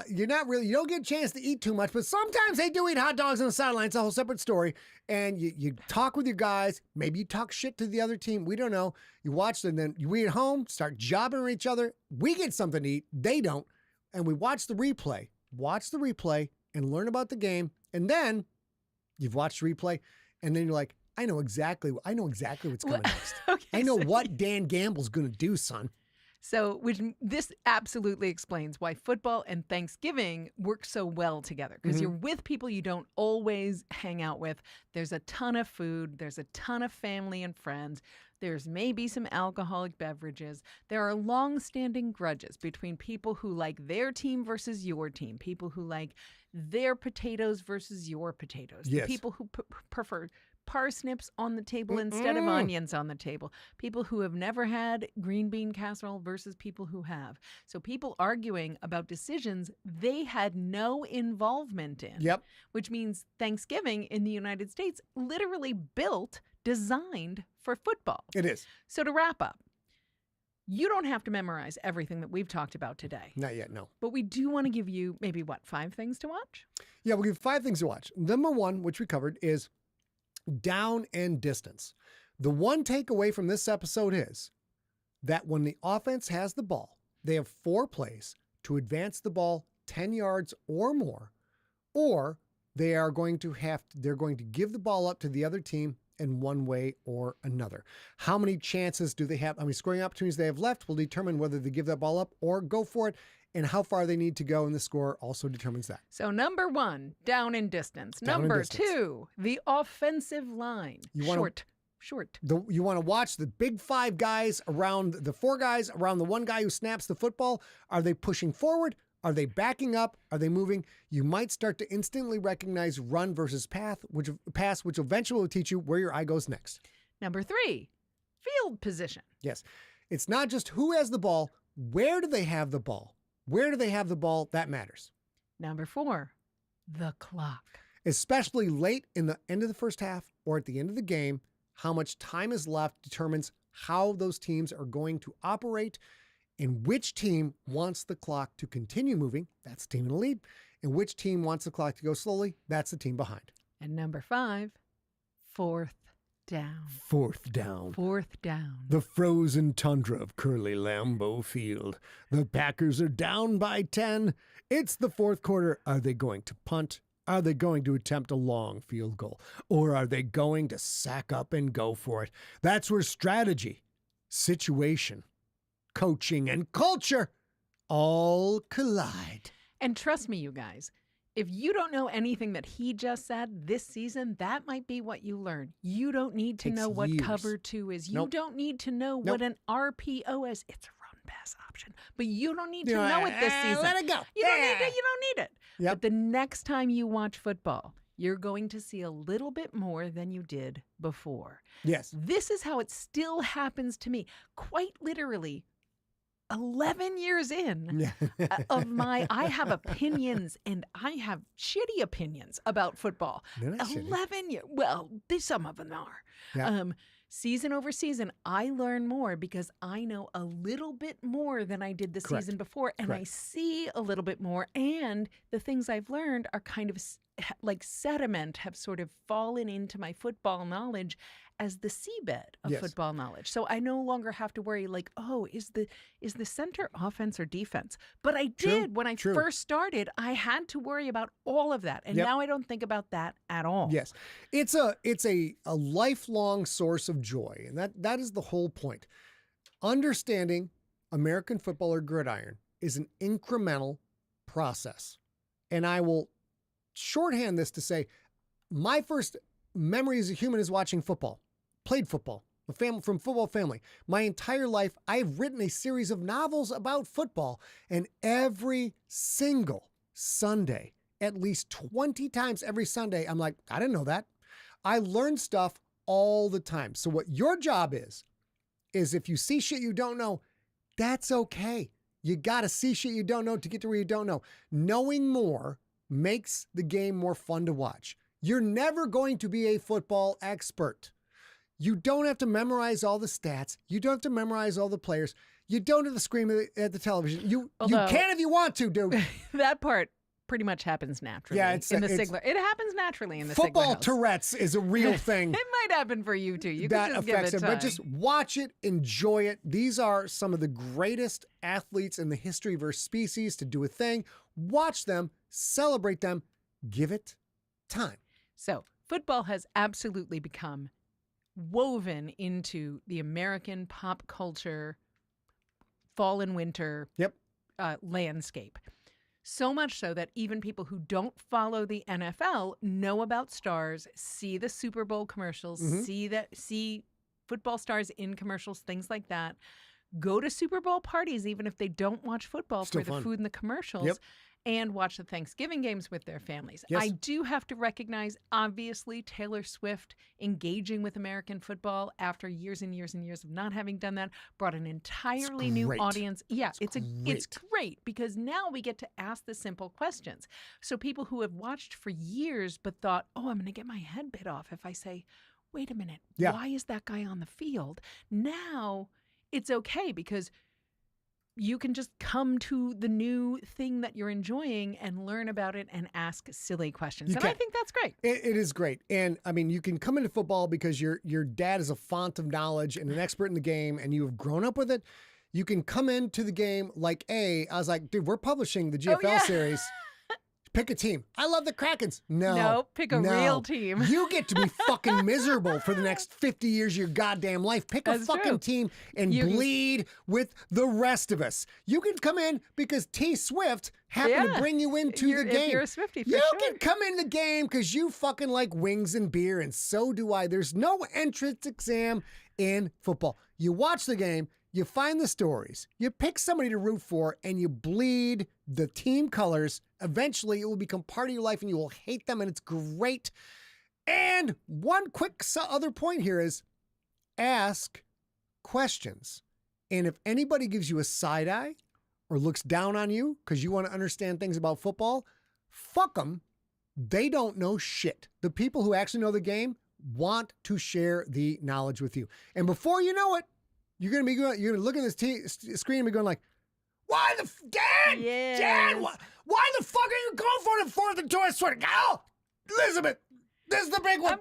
you don't get a chance to eat too much, but sometimes they do eat hot dogs on the sideline. It's a whole separate story. And you talk with your guys. Maybe you talk shit to the other team. We don't know. You watch them, then we at home start jobbing at each other. We get something to eat. They don't. And we watch the replay. Watch the replay and learn about the game. And then you've watched the replay, and then you're like, I know exactly what's coming next. I know what Dan Gamble's going to do, son. So this absolutely explains why football and Thanksgiving work so well together, because you're with people you don't always hang out with. There's a ton of food. There's a ton of family and friends. There's maybe some alcoholic beverages. There are long-standing grudges between people who like their team versus your team, people who like their potatoes versus your potatoes, the people who prefer parsnips on the table instead of onions on the table, people who have never had green bean casserole versus people who have. So people arguing about decisions they had no involvement in, which means Thanksgiving in the United States literally designed for football. It is. So to wrap up, you don't have to memorize everything that we've talked about today. Not yet, no. But we do want to give you maybe, 5 things to watch? Yeah, we'll give 5 things to watch. Number 1, which we covered, is down and distance. The one takeaway from this episode is that when the offense has the ball, they have 4 plays to advance the ball 10 yards or more, or they're going to give the ball up to the other team in one way or another. How many chances do they have? How many scoring opportunities they have left will determine whether they give that ball up or go for it, and how far they need to go, and the score also determines that. So number 1, down in distance. Number 2, the offensive line. Short. You want to watch the big 5 guys around the 4 guys around the 1 guy who snaps the football. Are they pushing forward? Are they backing up? Are they moving? You might start to instantly recognize run versus pass, which eventually will teach you where your eye goes next. Number 3, field position. Yes. It's not just who has the ball, where do they have the ball? Where do they have the ball? That matters. Number 4, the clock. Especially late in the end of the first half or at the end of the game, how much time is left determines how those teams are going to operate and which team wants the clock to continue moving. That's the team in the lead. And which team wants the clock to go slowly. That's the team behind. And number 5, fourth down. Fourth down. Fourth down. The frozen tundra of Curly Lambeau Field. The Packers are down by 10. It's the fourth quarter. Are they going to punt? Are they going to attempt a long field goal? Or are they going to sack up and go for it? That's where strategy, situation, coaching, and culture all collide. And trust me, you guys, if you don't know anything that he just said this season, that might be what you learn. You don't need to Takes know what years. cover 2 is. You Nope. don't need to know Nope. what an RPO is. It's a run pass option, but you don't need to know it this season. Let it go. You don't need it. You don't need it. Yep. But the next time you watch football, you're going to see a little bit more than you did before. Yes. This is how it still happens to me. Quite literally, 11 years in I have opinions, and I have shitty opinions about football. They're not shitty. 11 years. Well, some of them are. Yeah. Season over season, I learn more because I know a little bit more than I did the Correct. season before, and I Correct. see a little bit more. And the things I've learned are kind of like sediment, have sort of fallen into my football knowledge as the seabed of Yes. football knowledge. So I no longer have to worry like, oh, is the center offense or defense? But I True, did when I true. first started. I had to worry about all of that, and Yep. now I don't think about that at all. Yes. It's a lifelong source of joy. And that is the whole point. Understanding American football or gridiron is an incremental process. And I will shorthand this to say my first memory as a human is watching football, played football, from football family. My entire life, I've written a series of novels about football, and every single Sunday, at least 20 times every Sunday, I'm like, I didn't know that. I learn stuff all the time. So what your job is if you see shit you don't know, that's okay. You got to see shit you don't know to get to where you don't know. Knowing more makes the game more fun to watch. You're never going to be a football expert. You don't have to memorize all the stats. You don't have to memorize all the players. You don't have to scream at the television. You can if you want to, dude. That part pretty much happens naturally in the Sigler. It happens naturally in the Sigler football house. Tourette's is a real thing. It might happen for you too. You that can just affects give it it, time. but just watch it, enjoy it. These are some of the greatest athletes in the history of our species to do a thing. Watch them, celebrate them, give it time. So football has absolutely become woven into the American pop culture fall and winter landscape. So much so that even people who don't follow the NFL know about stars, see the Super Bowl commercials, see football stars in commercials, things like that. Go to Super Bowl parties, even if they don't watch football, Still for the fun. food and the commercials, and watch the Thanksgiving games with their families. Yes. I do have to recognize, obviously, Taylor Swift engaging with American football after years and years and years of not having done that brought an entirely new great. audience. Yeah, it's great. great because now we get to ask the simple questions. So people who have watched for years but thought, oh, I'm going to get my head bit off if I say, wait a minute, why is that guy on the field? Now it's okay because you can just come to the new thing that you're enjoying and learn about it and ask silly questions. I think that's great. It is great. And I mean, you can come into football because your dad is a font of knowledge and an expert in the game and you have grown up with it. You can come into the game like I was like, dude, we're publishing the GFL series. Pick a team. I love the Krakens. No, pick a real team. You get to be fucking miserable for the next 50 years of your goddamn life. Pick a fucking team and bleed with the rest of us. You can come in because T Swift happened to bring you into the game. If you're a Swiftie, for you sure. can come in the game because you fucking like wings and beer, and so do I. There's no entrance exam in football. You watch the game. You find the stories, you pick somebody to root for, and you bleed the team colors. Eventually, it will become part of your life and you will hate them, and it's great. And one quick other point here is ask questions. And if anybody gives you a side eye or looks down on you because you want to understand things about football, fuck them. They don't know shit. The people who actually know the game want to share the knowledge with you. And before you know it, you're going to look at this screen and be going like, why the, Dad, Yes. Dad, why the fuck are you going for the 4th and 2? I swear to God, Elizabeth, this is the big one.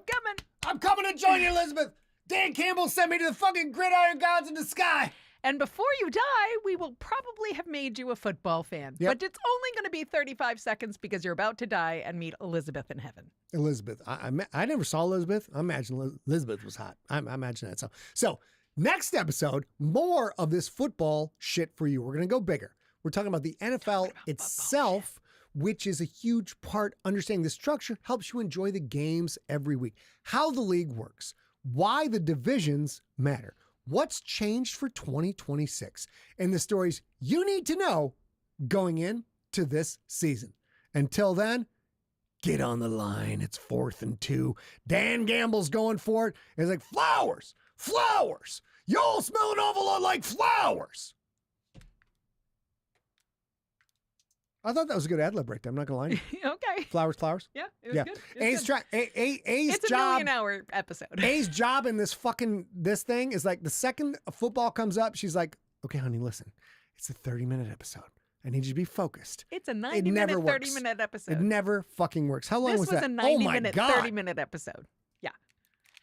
I'm coming to join you, Elizabeth. Dan Campbell sent me to the fucking gridiron gods in the sky. And before you die, we will probably have made you a football fan. Yep. But it's only going to be 35 seconds because you're about to die and meet Elizabeth in heaven. Elizabeth. I never saw Elizabeth. I imagine Elizabeth was hot. I imagine that. So next episode, more of this football shit for you. We're going to go bigger. We're talking about the NFL itself, which is a huge part. Understanding the structure helps you enjoy the games every week. How the league works. Why the divisions matter. What's changed for 2026 and the stories you need to know going into this season. Until then, get on the line. It's 4th and 2. Dan Gamble's going for it. It's like, flowers. Y'all smell an awful lot like flowers. I thought that was a good ad lib right there. I'm not going to lie to you. Okay. Flowers. Yeah, it was good. A's It's a job. million-hour episode. A's job in this thing is like the second a football comes up, she's like, okay, honey, listen, it's a 30-minute episode. I need you to be focused. It's a 90-minute, 30-minute episode. It never fucking works. How long was that? This was a 90-minute, 30-minute episode. Yeah.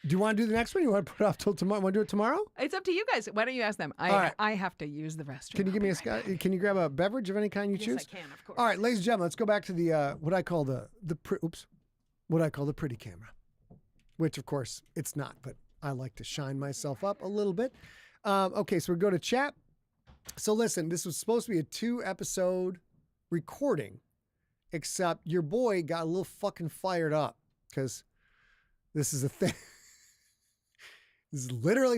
Do you want to do the next one? You want to put it off till tomorrow? Want to do it tomorrow? It's up to you guys. Why don't you ask them? I have to use the restroom. Can you give me Can you grab a beverage of any kind you choose? Yes, I can, of course. All right, ladies and gentlemen, let's go back to the what I call the pretty camera, which of course it's not, but I like to shine myself up a little bit. Okay, so we go to chat. So listen, this was supposed to be a 2-episode recording, except your boy got a little fucking fired up because this is a thing.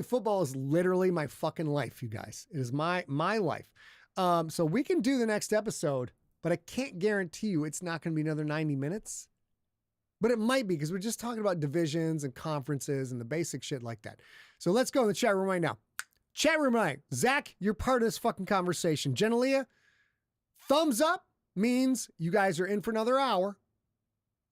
Football is literally my fucking life, you guys. It is my life. So we can do the next episode, but I can't guarantee you it's not going to be another 90 minutes. But it might be because we're just talking about divisions and conferences and the basic shit like that. So let's go in the chat room right now. Chat room right. Zach, you're part of this fucking conversation. Genelia, thumbs up means you guys are in for another hour.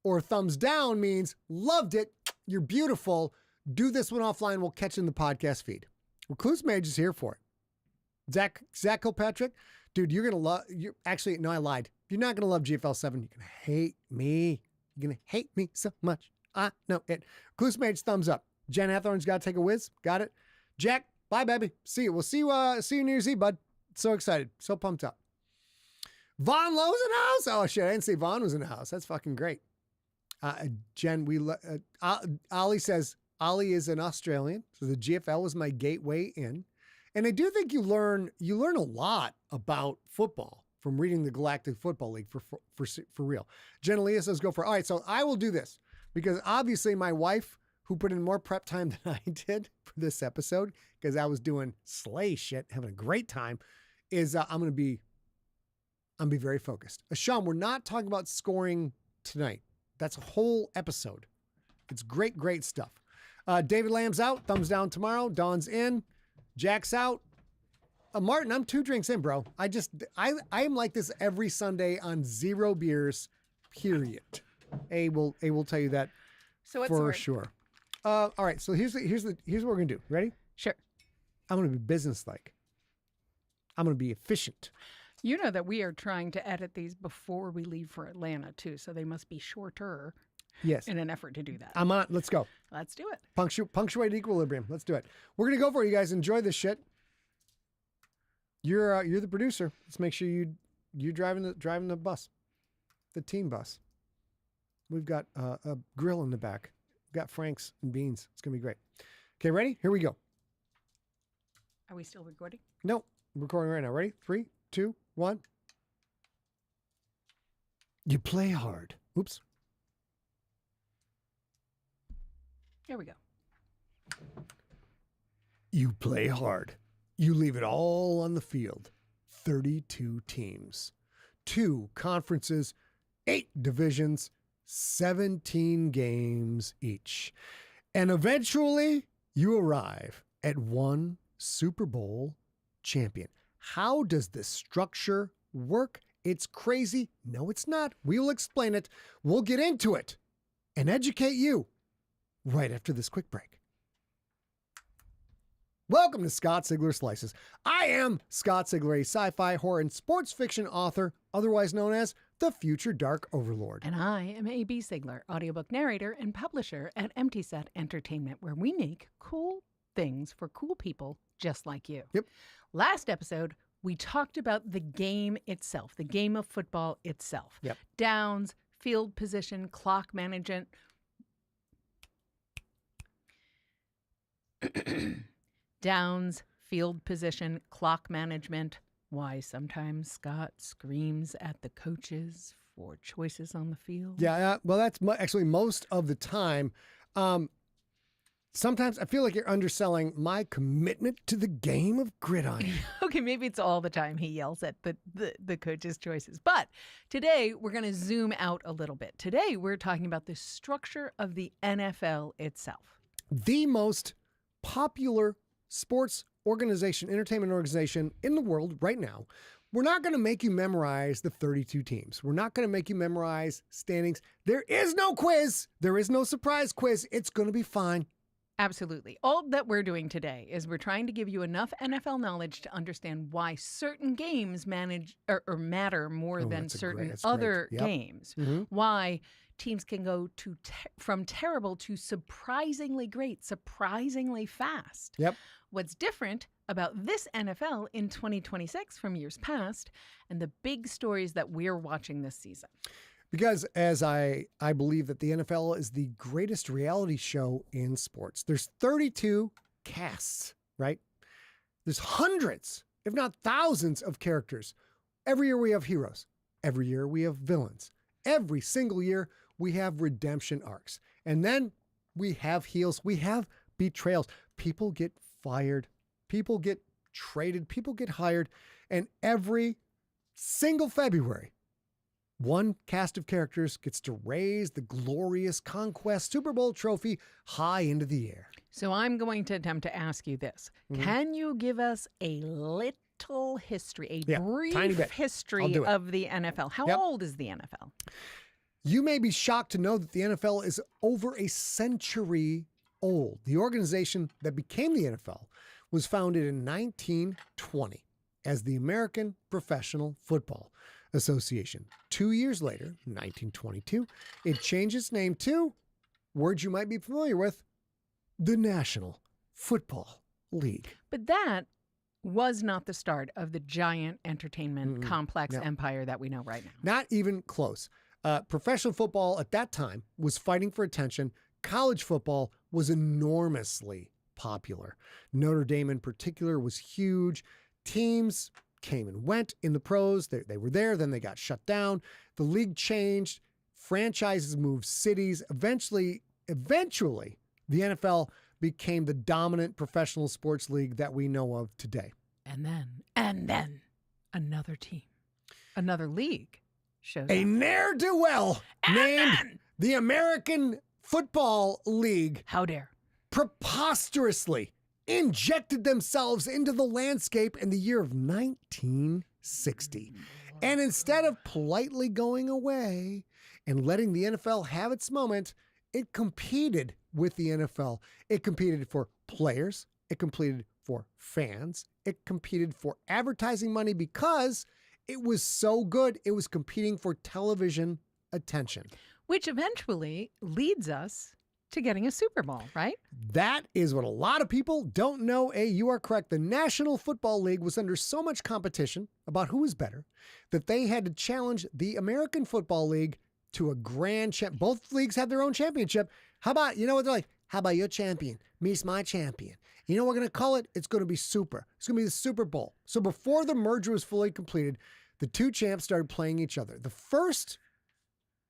Or thumbs down means loved it. You're beautiful. Do this one offline. We'll catch it in the podcast feed. Recluse Mage is here for it. Zach Kilpatrick, dude, you're going to love, actually, no, I lied. You're not going to love GFL 7. You're going to hate me. You're going to hate me so much. I know it. Recluse Mage, thumbs up. Jen Hathorne's got to take a whiz. Got it. Jack, bye, baby. See you. We'll see you New Year's Eve, bud. So excited. So pumped up. Vaughn Lowe's in the house. Oh, shit. I didn't say Vaughn was in the house. That's fucking great. Jen, Ollie says, Ollie is an Australian, so the GFL is my gateway in. And I do think you learn a lot about football from reading the Galactic Football League for real. Jen Leah says go for it. All right, so I will do this because obviously my wife, who put in more prep time than I did for this episode, because I was doing slay shit, having a great time, is I'm gonna be very focused. Sean, we're not talking about scoring tonight. That's a whole episode. It's great stuff. David Lamb's out. Thumbs down tomorrow. Dawn's in. Jack's out. Martin, I'm 2 drinks in, bro. I am like this every Sunday on 0 beers, period. A will tell you that for sure. All right. So here's what we're going to do. Ready? Sure. I'm going to be businesslike. I'm going to be efficient. You know that we are trying to edit these before we leave for Atlanta, too, so they must be shorter. Yes. In an effort to do that. I'm on. Let's go. Let's do it. Punctuate equilibrium. Let's do it. We're going to go for it, you guys. Enjoy this shit. You're the producer. Let's make sure you driving the bus, the team bus. We've got a grill in the back. We've got Franks and beans. It's going to be great. Okay, ready? Here we go. Are we still recording? No, I'm recording right now. Ready? 3, 2, 1. You play hard. Oops. Here we go. You play hard. You leave it all on the field. 32 teams, 2 conferences, 8 divisions, 17 games each. And eventually you arrive at 1 Super Bowl champion. How does this structure work? It's crazy. No, it's not. We'll explain it. We'll get into it and educate you right after this quick break. Welcome to Scott Sigler Slices. I am Scott Sigler, a sci-fi, horror, and sports fiction author, otherwise known as the Future Dark Overlord. And I am A.B. Sigler, audiobook narrator and publisher at Empty Set Entertainment, where we make cool things for cool people just like you. Yep. Last episode, we talked about the game itself, the game of football itself. Yep. Downs, field position, clock management. Downs, field position, clock management. Why sometimes Scott screams at the coaches for choices on the field. Yeah, well, that's actually most of the time. Sometimes I feel like you're underselling my commitment to the game of gridiron. Okay, maybe it's all the time he yells at the coach's choices. But today we're going to zoom out a little bit. Today we're talking about the structure of the NFL itself. The most popular sports organization, entertainment organization in the world right now. We're not going to make you memorize the 32 teams. We're not going to make you memorize standings. There is no quiz. There is no surprise quiz. It's going to be fine. Absolutely. All that we're doing today is we're trying to give you enough NFL knowledge to understand why certain games matter more than certain other games. Mm-hmm. Why teams can go from terrible to surprisingly great, surprisingly fast. Yep. What's different about this NFL in 2026 from years past, and the big stories that we're watching this season. Because as I believe that the NFL is the greatest reality show in sports. There's 32 casts, right? There's hundreds, if not thousands of characters. Every year we have heroes. Every year we have villains. Every single year we have redemption arcs. And then we have heels. We have betrayals. People get fired. People get traded. People get hired. And every single February, one cast of characters gets to raise the glorious Conquest Super Bowl trophy high into the air. So I'm going to attempt to ask you this. Mm-hmm. Can you give us a little history, brief history of the NFL? How old is the NFL? You may be shocked to know that the NFL is over a century old. The organization that became the NFL was founded in 1920 as the American Professional Football Association. 2 years later, 1922, it changed its name to, words you might be familiar with, the National Football League. But that was not the start of the giant entertainment complex empire that we know right now. Not even close. Professional football at that time was fighting for attention. College football was enormously popular. Notre Dame in particular was huge. Teams came and went in the pros. They were there, then they got shut down. The league changed. Franchises moved cities. Eventually, the NFL became the dominant professional sports league that we know of today. And then another team, another league shows a ne'er-do-well named the American Football League. How dare. Preposterously injected themselves into the landscape in the year of 1960. And instead of politely going away and letting the NFL have its moment, it competed with the NFL. It competed for players. It competed for fans. It competed for advertising money because it was so good. It was competing for television attention. Which eventually leads us to getting a Super Bowl, right? That is what a lot of people don't know. You are correct. The National Football League was under so much competition about who was better that they had to challenge the American Football League to a grand champ. Both leagues had their own championship. How about, you know what they're like? How about your champion meets my champion? You know what we're going to call it? It's going to be Super. It's going to be the Super Bowl. So before the merger was fully completed, the two champs started playing each other. The first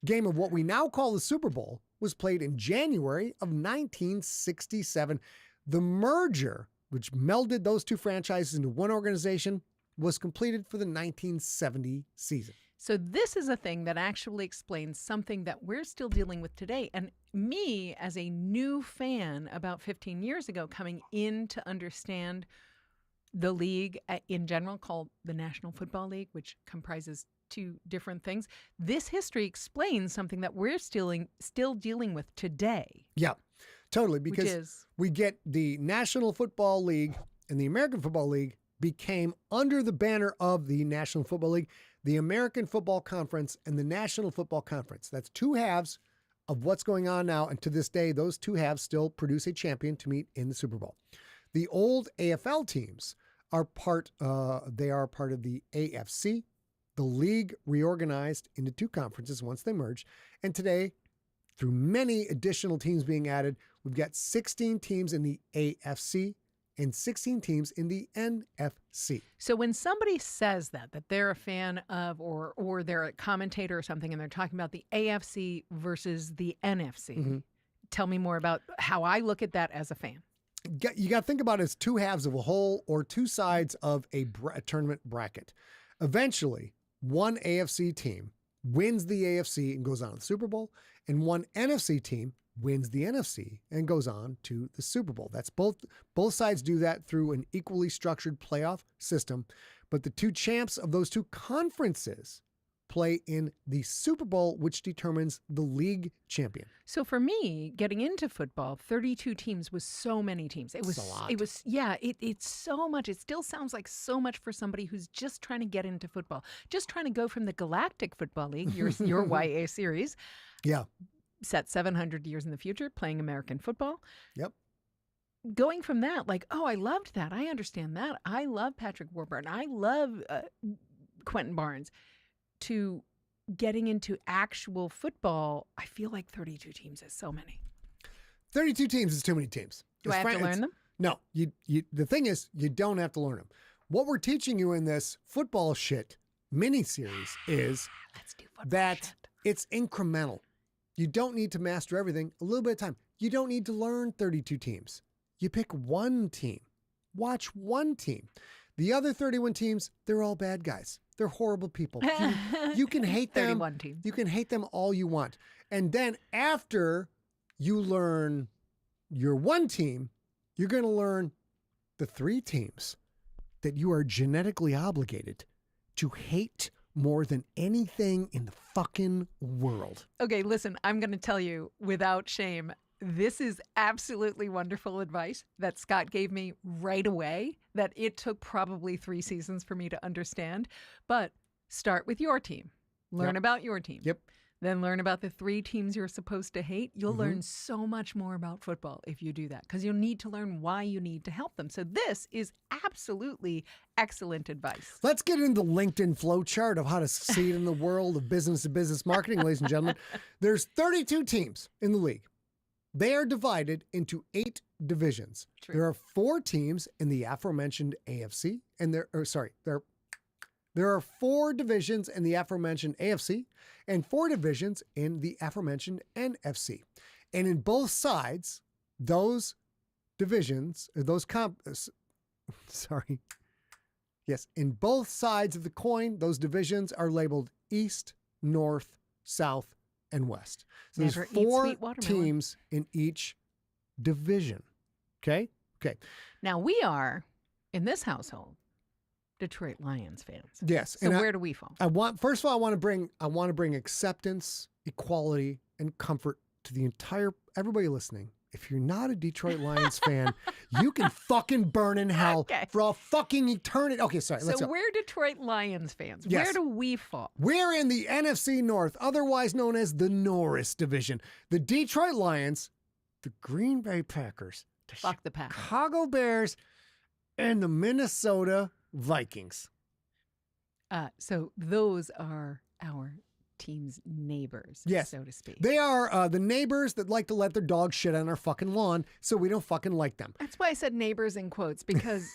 game of what we now call the Super Bowl was played in January of 1967. The merger, which melded those two franchises into one organization, was completed for the 1970 season. So this is a thing that actually explains something that we're still dealing with today. And me, as a new fan about 15 years ago, coming in to understand the league in general, called the National Football League, which comprises two different things. This history explains something that we're still dealing with today. Yeah, totally. Which Because is, we get the National Football League and the American Football League became under the banner of the National Football League, the American Football Conference and the National Football Conference. That's two halves of what's going on now. And to this day, those two halves still produce a champion to meet in the Super Bowl. The old AFL teams are part of the AFC. The league reorganized into two conferences once they merged. And today, through many additional teams being added, we've got 16 teams in the AFC and 16 teams in the NFC. so when somebody says that they're a fan of, or they're a commentator or something, and they're talking about the AFC versus the NFC, tell me more about how I look at that as a fan. You got to think about it as two halves of a whole or two sides of a tournament bracket. Eventually, one AFC team wins the AFC and goes on to the Super Bowl, and one NFC team wins the NFC and goes on to the Super Bowl. That's both sides do that through an equally structured playoff system, but the two champs of those two conferences play in the Super Bowl, which determines the league champion. So for me, getting into football, 32 teams was so many teams. It was It's a lot. It's so much. It still sounds like so much for somebody who's just trying to get into football, just trying to go from the Galactic Football League, your YA series, Yeah. set 700 years in the future, playing American football. Yep. Going from that, like, oh, I loved that. I understand that. I love Patrick Warburton. I love Quentin Barnes. To getting into actual football, I feel like 32 teams is so many. 32 teams is too many teams. Do I have to learn them? No. The thing is, you don't have to learn them. What we're teaching you in this football shit mini-series is Let's do football that shit. it's incremental. You don't need to master everything. A little bit of time. You don't need to learn 32 teams. You pick one team. Watch one team. The other 31 teams, they're all bad guys. They're horrible people. You can hate them. 31 teams. You can hate them all you want. And then after you learn your one team, you're going to learn the three teams that you are genetically obligated to hate more than anything in the fucking world. Okay, listen, I'm going to tell you without shame, this is absolutely wonderful advice that Scott gave me right away, that it took probably 3 seasons for me to understand. But start with your team. Learn about your team. Yep. Then learn about the 3 teams you're supposed to hate. You'll learn so much more about football if you do that, because you'll need to learn why you need to help them. So this is absolutely excellent advice. Let's get into the LinkedIn flow chart of how to succeed in the world of business-to-business marketing, ladies and gentlemen. There's 32 teams in the league. They are divided into 8 divisions. True. There are 4 teams in the aforementioned AFC, and there are 4 divisions in the aforementioned AFC and 4 divisions in the aforementioned NFC. And in both sides, those divisions, in both sides of the coin, those divisions are labeled East, North, South, and West. So Never there's eat 4 sweet watermelon. teams in each division. Okay? Okay. Now we are, in this household, Detroit Lions fans. Yes. So where do we fall? First of all, I want to bring acceptance, equality, and comfort to the entire everybody listening. If you're not a Detroit Lions fan, you can fucking burn in hell for all fucking eternity. Okay, sorry. Let's So go. we're Detroit Lions fans. Yes. Where do we fall? We're in the NFC North, otherwise known as the Norris Division. The Detroit Lions, the Green Bay Packers, the Fuck the Packers. Chicago Bears, and the Minnesota Vikings. So those are our team's neighbors, Yes. so to speak. They are the neighbors that like to let their dog shit on our fucking lawn, so we don't fucking like them. That's why I said neighbors in quotes, because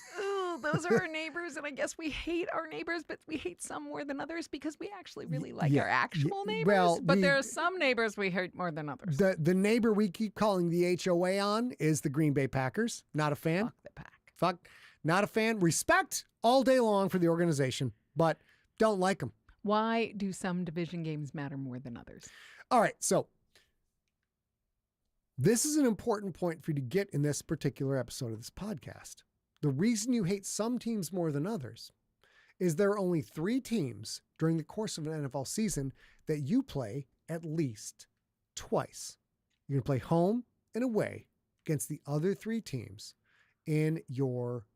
those are our neighbors, and I guess we hate our neighbors, but we hate some more than others because we actually really like our actual neighbors. Well, but there are some neighbors we hate more than others. The neighbor we keep calling the HOA on is the Green Bay Packers. Not a fan. Fuck the pack. Fuck. Not a fan. Respect all day long for the organization, but don't like them. Why do some division games matter more than others? All right, so this is an important point for you to get in this particular episode of this podcast. the reason you hate some teams more than others is there are only 3 teams during the course of an NFL season that you play at least twice. You're going to play home and away against the other 3 teams in your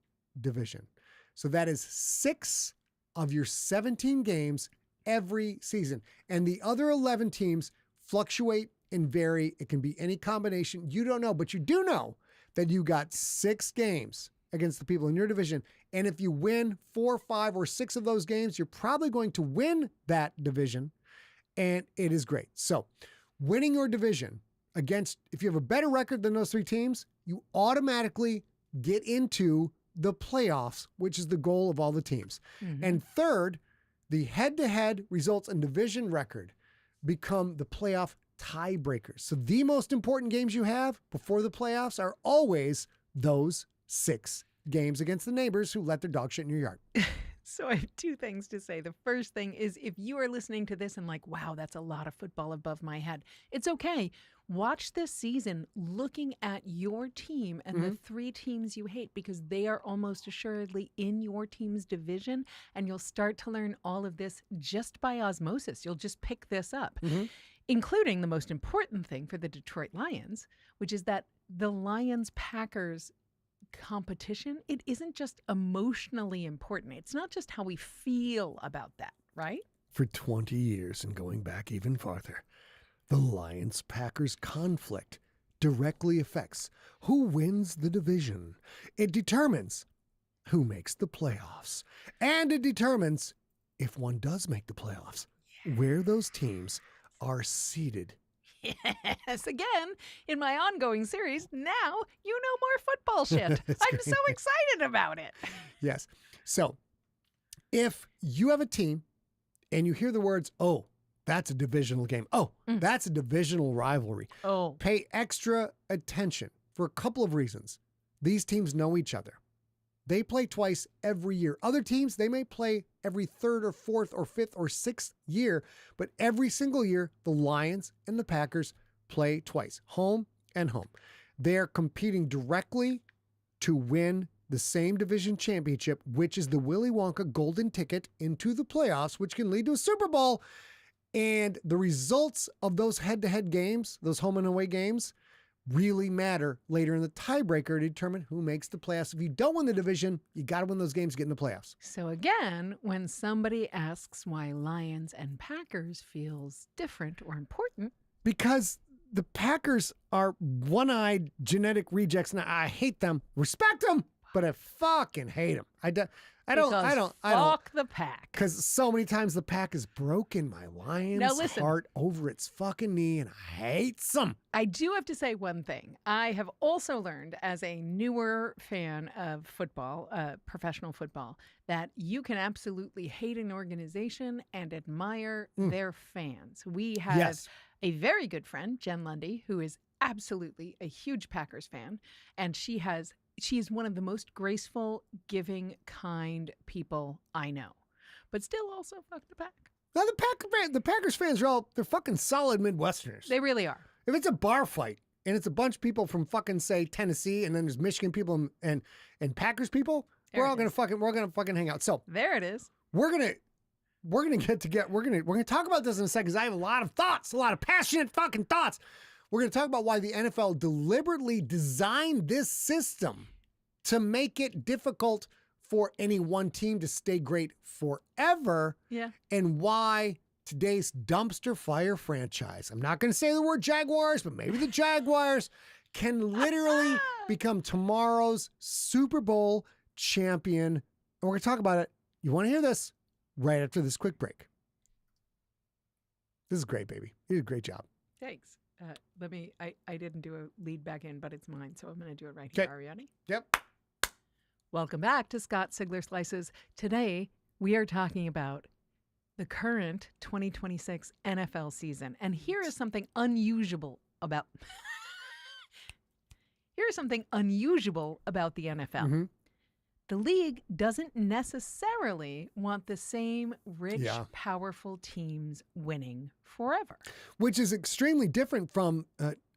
division. So that is 6 of your 17 games every season. And the other 11 teams fluctuate and vary. It can be any combination. You don't know, but you do know that you got 6 games against the people in your division. And if you win 4, 5, or 6 of those games, you're probably going to win that division. And it is great. So winning your division against, if you have a better record than those 3 teams, you automatically get into the playoffs, which is the goal of all the teams. Mm-hmm. And third, the head-to-head results and division record become the playoff tiebreakers. So the most important games you have before the playoffs are always those 6 games against the neighbors who let their dog shit in your yard. So I have 2 things to say. The first thing is, if you are listening to this and like, wow, that's a lot of football above my head, it's okay. Watch this season looking at your team and the 3 teams you hate, because they are almost assuredly in your team's division, and you'll start to learn all of this just by osmosis. You'll just pick this up, including the most important thing for the Detroit Lions, which is that the Lions-Packers competition, it isn't just emotionally important. It's not just how we feel about that, right? For 20 years and going back even farther, the Lions-Packers conflict directly affects who wins the division. It determines who makes the playoffs. And it determines, if one does make the playoffs, where those teams are seated. Yes, again, in my ongoing series, now you know more football shit. I'm so excited about it. Yes. So if you have a team and you hear the words, oh, that's a divisional game. Oh, that's a divisional rivalry. Oh, pay extra attention for a couple of reasons. These teams know each other. They play twice every year. Other teams, they may play every 3rd or 4th or 5th or 6th year, but every single year, the Lions and the Packers play twice, home and home. They're competing directly to win the same division championship, which is the Willy Wonka golden ticket into the playoffs, which can lead to a Super Bowl. And the results of those head-to-head games, those home and away games, really matter later in the tiebreaker to determine who makes the playoffs. If you don't win the division, you got to win those games to get in the playoffs. So again, when somebody asks why Lions and Packers feels different or important, because the Packers are one-eyed genetic rejects, and I hate them, respect them, but I fucking hate them. I don't. Fuck the Pack. Because so many times the Pack has broken my Lions' heart over its fucking knee, and I hate them. I do have to say one thing. I have also learned as a newer fan of football, professional football, that you can absolutely hate an organization and admire their fans. We have a very good friend, Jen Lundy, who is absolutely a huge Packers fan, and she is one of the most graceful, giving, kind people I know. But still also fuck the Pack. Now the Packers fans they're fucking solid Midwesterners. They really are. If it's a bar fight and it's a bunch of people from fucking, say, Tennessee, and then there's Michigan people and Packers people, we're gonna fucking hang out. So there it is. We're gonna talk about this in a second, because I have a lot of thoughts, a lot of passionate fucking thoughts. We're going to talk about why the NFL deliberately designed this system to make it difficult for any one team to stay great forever. Yeah. And why today's dumpster fire franchise, I'm not going to say the word Jaguars, but maybe the Jaguars can literally become tomorrow's Super Bowl champion. And we're going to talk about it. You want to hear this? Right after this quick break. This is great, baby. You did a great job. Thanks. I didn't do a lead back in, but it's mine, so I'm going to do it right here. Okay. Are you ready? Yep. Welcome back to Scott Sigler Slices. Today, we are talking about the current 2026 NFL season. And here is something unusual about the NFL. Mm-hmm. The league doesn't necessarily want the same rich, powerful teams winning forever. Which is extremely different from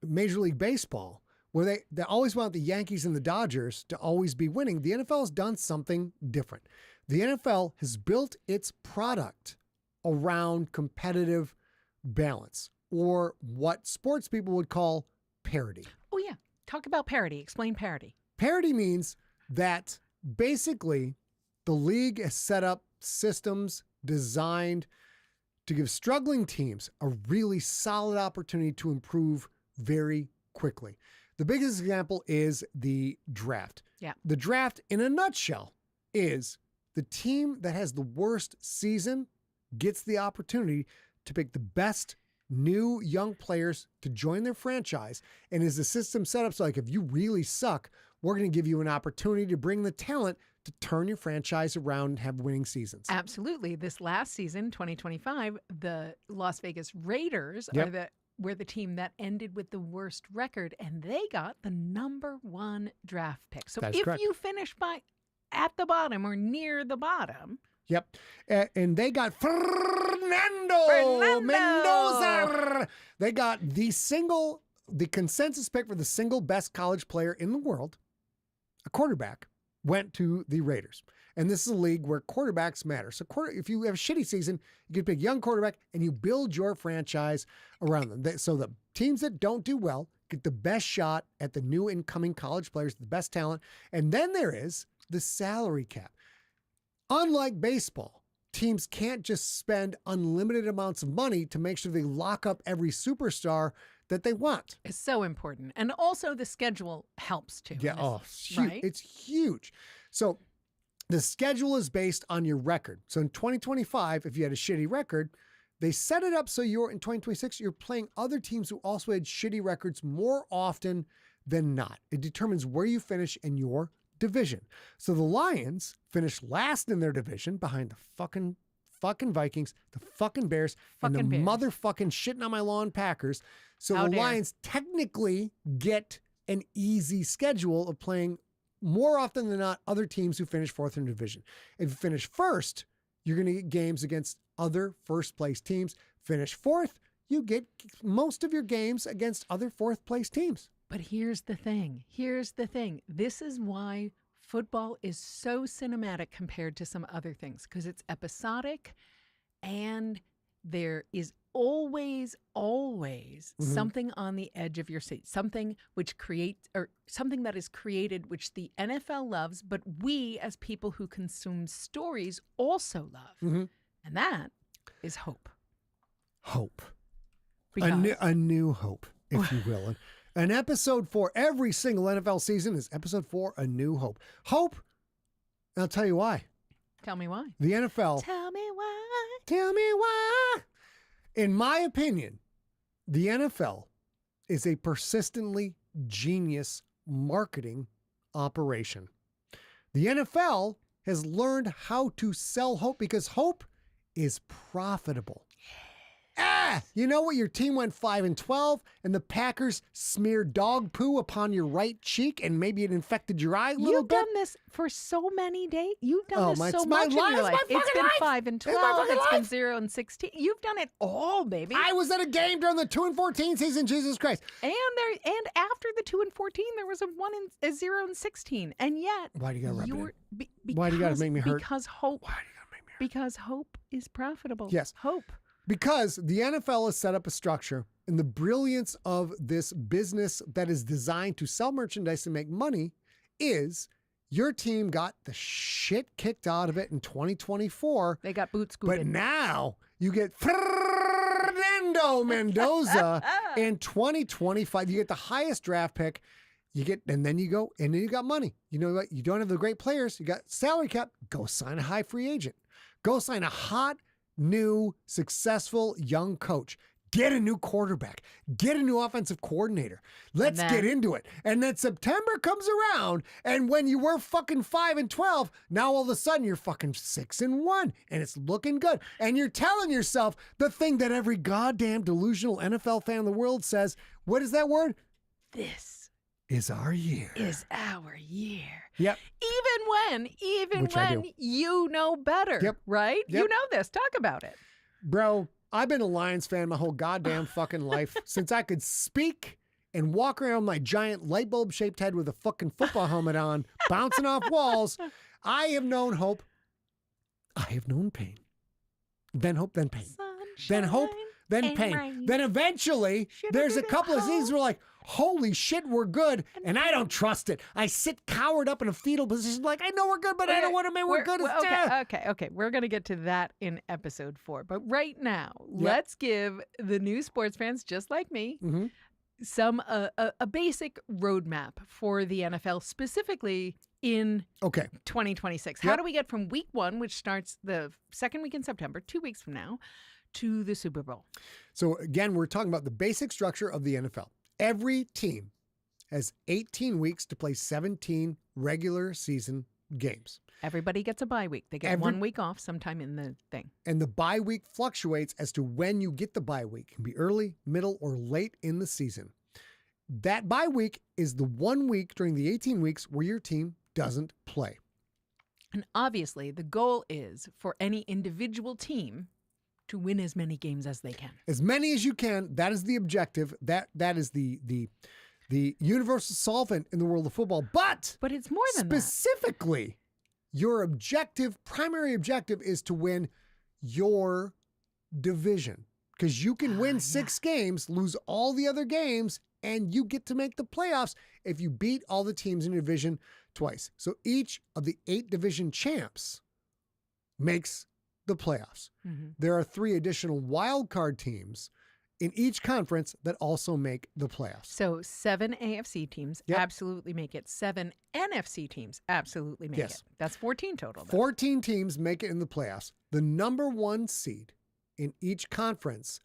Major League Baseball, where they always want the Yankees and the Dodgers to always be winning, the NFL has done something different. The NFL has built its product around competitive balance, or what sports people would call parity. Oh, yeah. Talk about parity. Explain parity. Parity means that basically the league has set up systems designed to give struggling teams a really solid opportunity to improve very quickly. The biggest example is the draft. Yeah. The draft, in a nutshell, is the team that has the worst season gets the opportunity to pick the best new young players to join their franchise. And is the system set up so, like, if you really suck, we're going to give you an opportunity to bring the talent to turn your franchise around and have winning seasons. Absolutely. This last season, 2025, the Las Vegas Raiders were the team that ended with the worst record, and they got the #1 draft pick. So if correct. you finish at the bottom or near the bottom. Yep. And they got Fernando Mendoza. They got the consensus pick for the single best college player in the world, a quarterback, went to the Raiders. And this is a league where quarterbacks matter. So if you have a shitty season, you can pick a young quarterback and you build your franchise around them. So the teams that don't do well get the best shot at the new incoming college players, the best talent. And then there is the salary cap. Unlike baseball, teams can't just spend unlimited amounts of money to make sure they lock up every superstar that they want. It's so important. And also the schedule helps too. Yeah, it's huge. Right? It's huge. So the schedule is based on your record. So in 2025, if you had a shitty record, they set it up so in 2026, you're playing other teams who also had shitty records more often than not. It determines where you finish in your division. So the Lions finished last in their division behind the fucking Vikings, the fucking Bears, and the motherfucking shitting on my lawn Packers. So the Lions technically get an easy schedule of playing more often than not other teams who finish fourth in the division. If you finish first, you're going to get games against other first place teams. Finish fourth, you get most of your games against other fourth place teams. But here's the thing. This is why football is so cinematic compared to some other things, because it's episodic and there is always something on the edge of your seat, something that is created, which the NFL loves, but we as people who consume stories also love. Mm-hmm. And that is hope. Hope. Because A new hope, if you will. An episode for every single NFL season is episode 4, A New Hope. Hope, and I'll tell you why. Tell me why. The NFL. Tell me why. Tell me why. In my opinion, the NFL is a persistently genius marketing operation. The NFL has learned how to sell hope because hope is profitable. You know what? Your team went 5-12 and the Packers smeared dog poo upon your right cheek and maybe it infected your eye a little bit. You've done this for so many days. You've done this so my much life. in your life. It's been 5-12. It's been 0-16. You've done it all, baby. I was at a game during the 2-14 season, Jesus Christ. And after the 2-14, there was a 0-16. And yet, why do you gotta rub it in? Why do you gotta make me hurt? Because hope. Why do you gotta make me hurt? Because hope is profitable. Yes. Hope. Because the NFL has set up a structure, and the brilliance of this business that is designed to sell merchandise and make money is your team got the shit kicked out of it in 2024. They got boot scooted. But now you get Fernando Mendoza in 2025. You get the highest draft pick. And then you got money. You know what? You don't have the great players. You got salary cap. Go sign a high free agent. Go sign a hot, new, successful young coach. Get a new quarterback. Get a new offensive coordinator. Let's get into it. And then September comes around, and when you were fucking 5-12, now all of a sudden you're fucking 6-1, and it's looking good. And you're telling yourself the thing that every goddamn delusional NFL fan in the world says. What is that word? This is our year. Is our year. Yep. Even when you know better. Yep. Right? Yep. You know this. Talk about it. Bro, I've been a Lions fan my whole goddamn fucking life since I could speak and walk around my giant light bulb shaped head with a fucking football helmet on, bouncing off walls. I have known hope. I have known pain. Then hope, then pain. Then hope, then pain. rain. Then eventually, there's a couple of seasons where we're like, holy shit, we're good. And I don't trust it. I sit cowered up in a fetal position like, I know we're good, but I don't want to admit we're good. Okay. We're going to get to that in episode 4. But right now, let's give the new sports fans just like me some a basic roadmap for the NFL, specifically in 2026. How do we get from week 1, which starts the second week in September, 2 weeks from now, to the Super Bowl? So again, we're talking about the basic structure of the NFL. Every team has 18 weeks to play 17 regular season games. Everybody gets a bye week. They get 1 week off sometime in the thing. And the bye week fluctuates as to when you get the bye week. It can be early, middle, or late in the season. That bye week is the 1 week during the 18 weeks where your team doesn't play. And obviously, the goal is for any individual team to win as many games as they can. As many as you can. That is the objective. That is the universal solvent in the world of football. But it's more than specifically, your primary objective is to win your division. Because you can win 6 games, lose all the other games, and you get to make the playoffs if you beat all the teams in your division twice. So each of the 8 division champs makes the playoffs. There are 3 additional wild card teams in each conference that also make the playoffs. So 7 AFC teams absolutely make it. 7 NFC teams absolutely make it. That's 14 total. 14 teams make it in the playoffs. The number 1 seed in each conference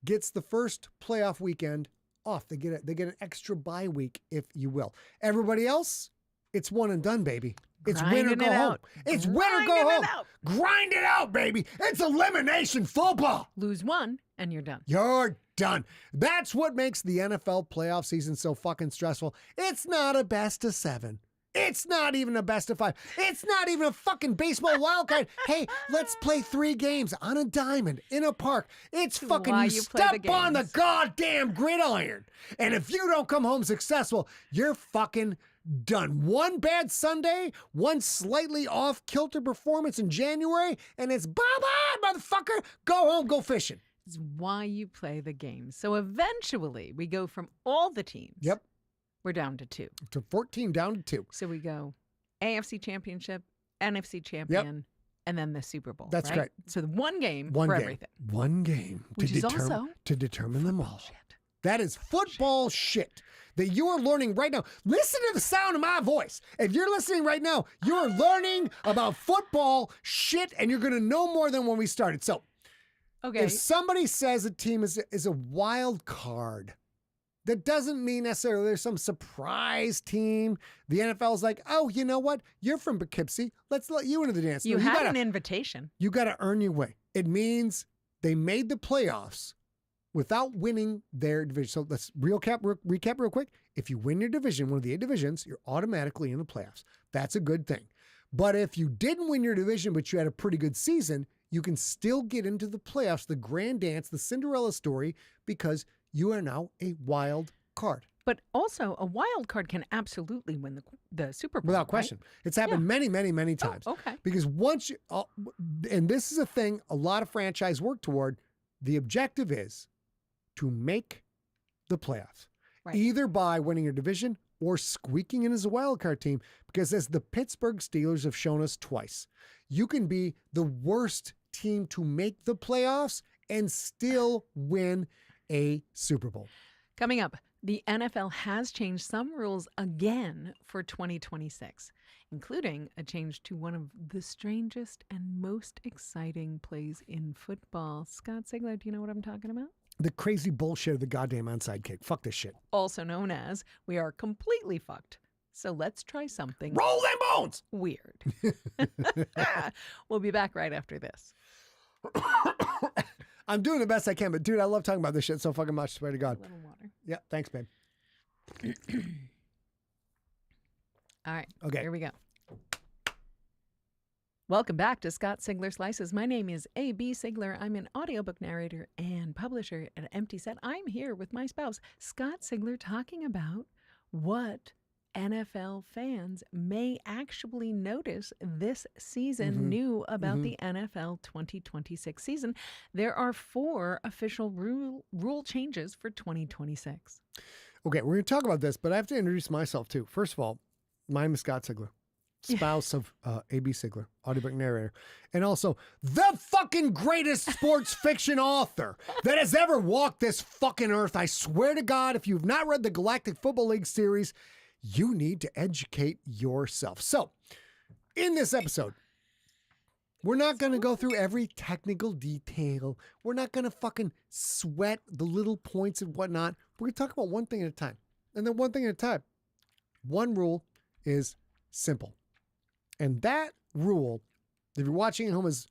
gets the first playoff weekend off. They get an extra bye week, if you will. Everybody else, it's one and done, baby. It's win or go home. It's win or go home. Grind it out, baby. It's elimination football. Lose 1 and you're done. You're done. That's what makes the NFL playoff season so fucking stressful. It's not a best of 7. It's not even a best of 5. It's not even a fucking baseball wild card. Hey, let's play 3 games on a diamond in a park. It's fucking you step on the goddamn gridiron. And if you don't come home successful, you're fucking done. One bad Sunday, one slightly off-kilter performance in January, and it's bye-bye, motherfucker. Go home, go fishing. It's why you play the game. So eventually, we go from all the teams. Yep. We're down to 2. To 14, down to 2. So we go AFC Championship, NFC Champion, and then the Super Bowl. That's right? So one game for everything. One game Which is also to determine them all. Shit. That is football shit that you are learning right now. Listen to the sound of my voice. If you're listening right now, you are learning about football shit, and you're going to know more than when we started. So if somebody says a team is a wild card, that doesn't mean necessarily there's some surprise team. The NFL is like, oh, you know what? You're from Poughkeepsie. Let's let you into the dance. You had an invitation. You got to earn your way. It means they made the playoffs without winning their division. So let's recap real quick. If you win your division, one of the 8 divisions, you're automatically in the playoffs. That's a good thing. But if you didn't win your division, but you had a pretty good season, you can still get into the playoffs, the grand dance, the Cinderella story, because you are now a wild card. But also, a wild card can absolutely win the Super Bowl. Without question. Right? It's happened many, many, many times. Oh, okay. Because once you, and this is a thing a lot of franchise work toward, the objective is to make the playoffs. Right. Either by winning your division or squeaking in as a wild card team. Because as the Pittsburgh Steelers have shown us twice, you can be the worst team to make the playoffs and still win a Super Bowl. Coming up, the NFL has changed some rules again for 2026, including a change to one of the strangest and most exciting plays in football. Scott Sigler, do you know what I'm talking about? The crazy bullshit of the goddamn onside kick. Fuck this shit. Also known as, we are completely fucked. So let's try something. Roll them bones! Weird. We'll be back right after this. I'm doing the best I can, but dude, I love talking about this shit so fucking much. Swear to God. A little water. Yeah, thanks, babe. All right. Okay. Here we go. Welcome back to Scott Sigler Slices. My name is A.B. Sigler. I'm an audiobook narrator and publisher at Empty Set. I'm here with my spouse, Scott Sigler, talking about what NFL fans may actually notice this season new about the NFL 2026 season. There are 4 official rule changes for 2026. Okay, we're going to talk about this, but I have to introduce myself too. First of all, my name is Scott Sigler, spouse of A.B. Sigler, audiobook narrator, and also the fucking greatest sports fiction author that has ever walked this fucking earth. I swear to God, if you've not read the Galactic Football League series, you need to educate yourself. So, in this episode, we're not going to go through every technical detail. We're not going to fucking sweat the little points and whatnot. We're going to talk about one thing at a time. And then one thing at a time. One rule is simple. And that rule, if you're watching at home, is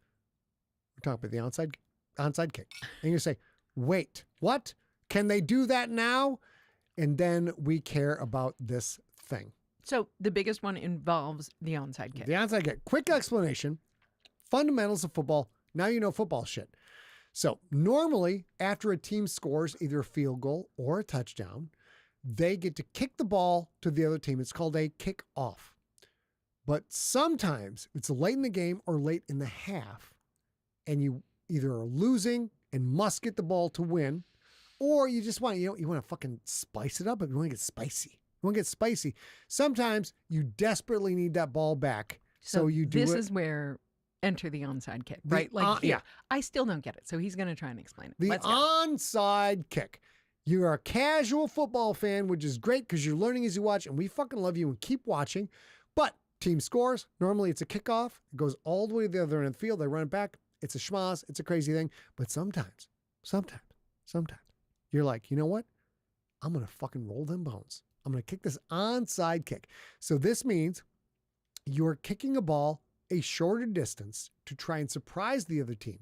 we're talking about the onside kick. And you say, wait, what? Can they do that now? And then we care about this thing. So the biggest one involves the onside kick. The onside kick. Quick explanation. Fundamentals of football. Now you know football shit. So normally after a team scores either a field goal or a touchdown, they get to kick the ball to the other team. It's called a kick-off. But sometimes it's late in the game or late in the half, and you either are losing and must get the ball to win, or you just want, you want to fucking spice it up, but you want to get spicy. You want to get spicy. Sometimes you desperately need that ball back. So you do this it. is where enter the onside kick, right? Yeah. I still don't get it. So he's going to try and explain it. The Let's go. onside kick. You're a casual football fan, which is great because you're learning as you watch, and we fucking love you and keep watching. But team scores. Normally it's a kickoff. It goes all the way to the other end of the field. They run it back. It's a schmoz. It's a crazy thing. But sometimes, you're like, you know what? I'm going to fucking roll them bones. I'm going to kick this onside kick. So this means you're kicking a ball a shorter distance to try and surprise the other team.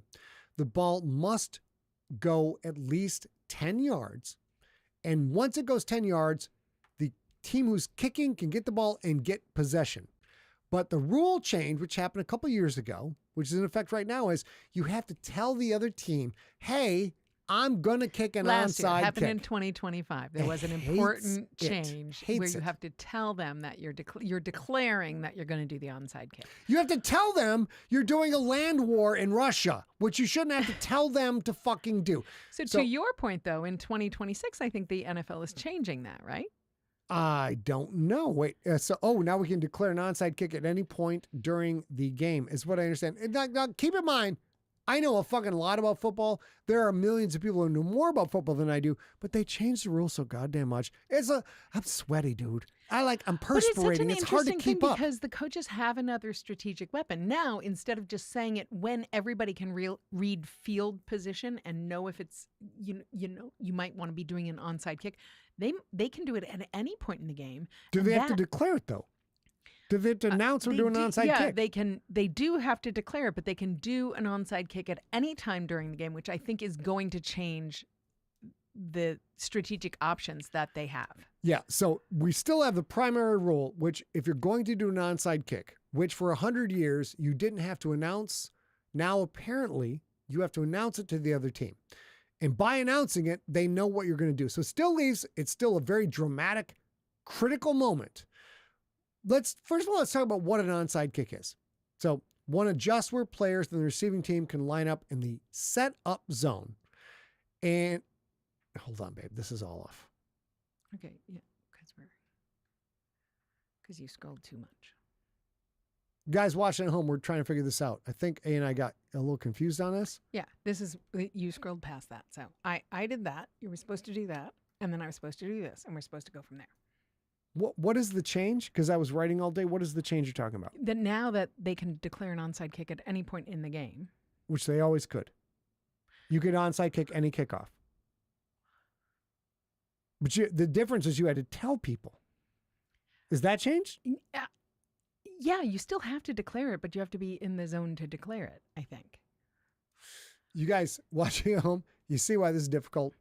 The ball must go at least 10 yards. And once it goes 10 yards, the team who's kicking can get the ball and get possession. But the rule change, which happened a couple years ago, which is in effect right now, is you have to tell the other team, hey, I'm going to kick an Last year, onside happened kick. in 2025. There was an Hates important it. change Hates where you it. have to tell them that you're declaring that you're going to do the onside kick. You have to tell them you're doing a land war in Russia, which you shouldn't have to tell them to fucking do. So to your point, though, in 2026, I think the NFL is changing that, right? I don't know. Wait. Now we can declare an onside kick at any point during the game, is what I understand. And now, keep in mind, I know a fucking lot about football. There are millions of people who know more about football than I do, but they changed the rules so goddamn much. I'm sweady, dude. I'm perspirating. It's hard to keep up. Because the coaches have another strategic weapon. Now, instead of just saying it when everybody can read field position and know if it's, you might want to be doing an onside kick, they can do it at any point in the game. Do they have to declare it, though? Do they have to announce we're doing an onside kick? Yeah, they do have to declare it, but they can do an onside kick at any time during the game, which I think is going to change the strategic options that they have. Yeah, so we still have the primary rule, which if you're going to do an onside kick, which for 100 years you didn't have to announce, now apparently you have to announce it to the other team. And by announcing it, they know what you're going to do. So it's still a very dramatic, critical moment. First of all, let's talk about what an onside kick is. So one adjusts where players in the receiving team can line up in the set up zone. And hold on, babe, this is all off. Okay, yeah, because you scrolled too much. Guys watching at home, we're trying to figure this out. I think A and I got a little confused on this. Yeah, you scrolled past that. So I did that. You were supposed to do that. And then I was supposed to do this. And we're supposed to go from there. What is the change? Because I was writing all day. What is the change you're talking about? That now that they can declare an onside kick at any point in the game. Which they always could. You could onside kick any kickoff. But the difference is you had to tell people. Is that changed? Yeah, you still have to declare it, but you have to be in the zone to declare it, I think. You guys watching at home, you see why this is difficult.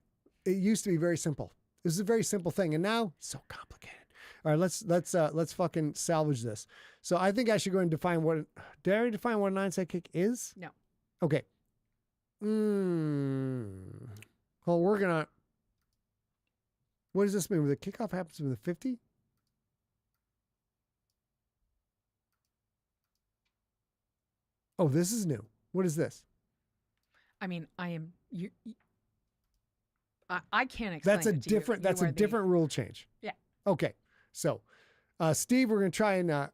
It used to be very simple. This is a very simple thing, and now it's so complicated. All right, let's fucking salvage this. So I think I should go and define what. Did I already define what an onside kick is? No. Okay. Well, we're gonna. What does this mean? Where the kickoff happens with the 50? Oh, this is new. What is this? I mean, I am you. I can't explain. That's a it to you. different. You That's a are different rule change. Yeah. Okay. So, Steve, we're gonna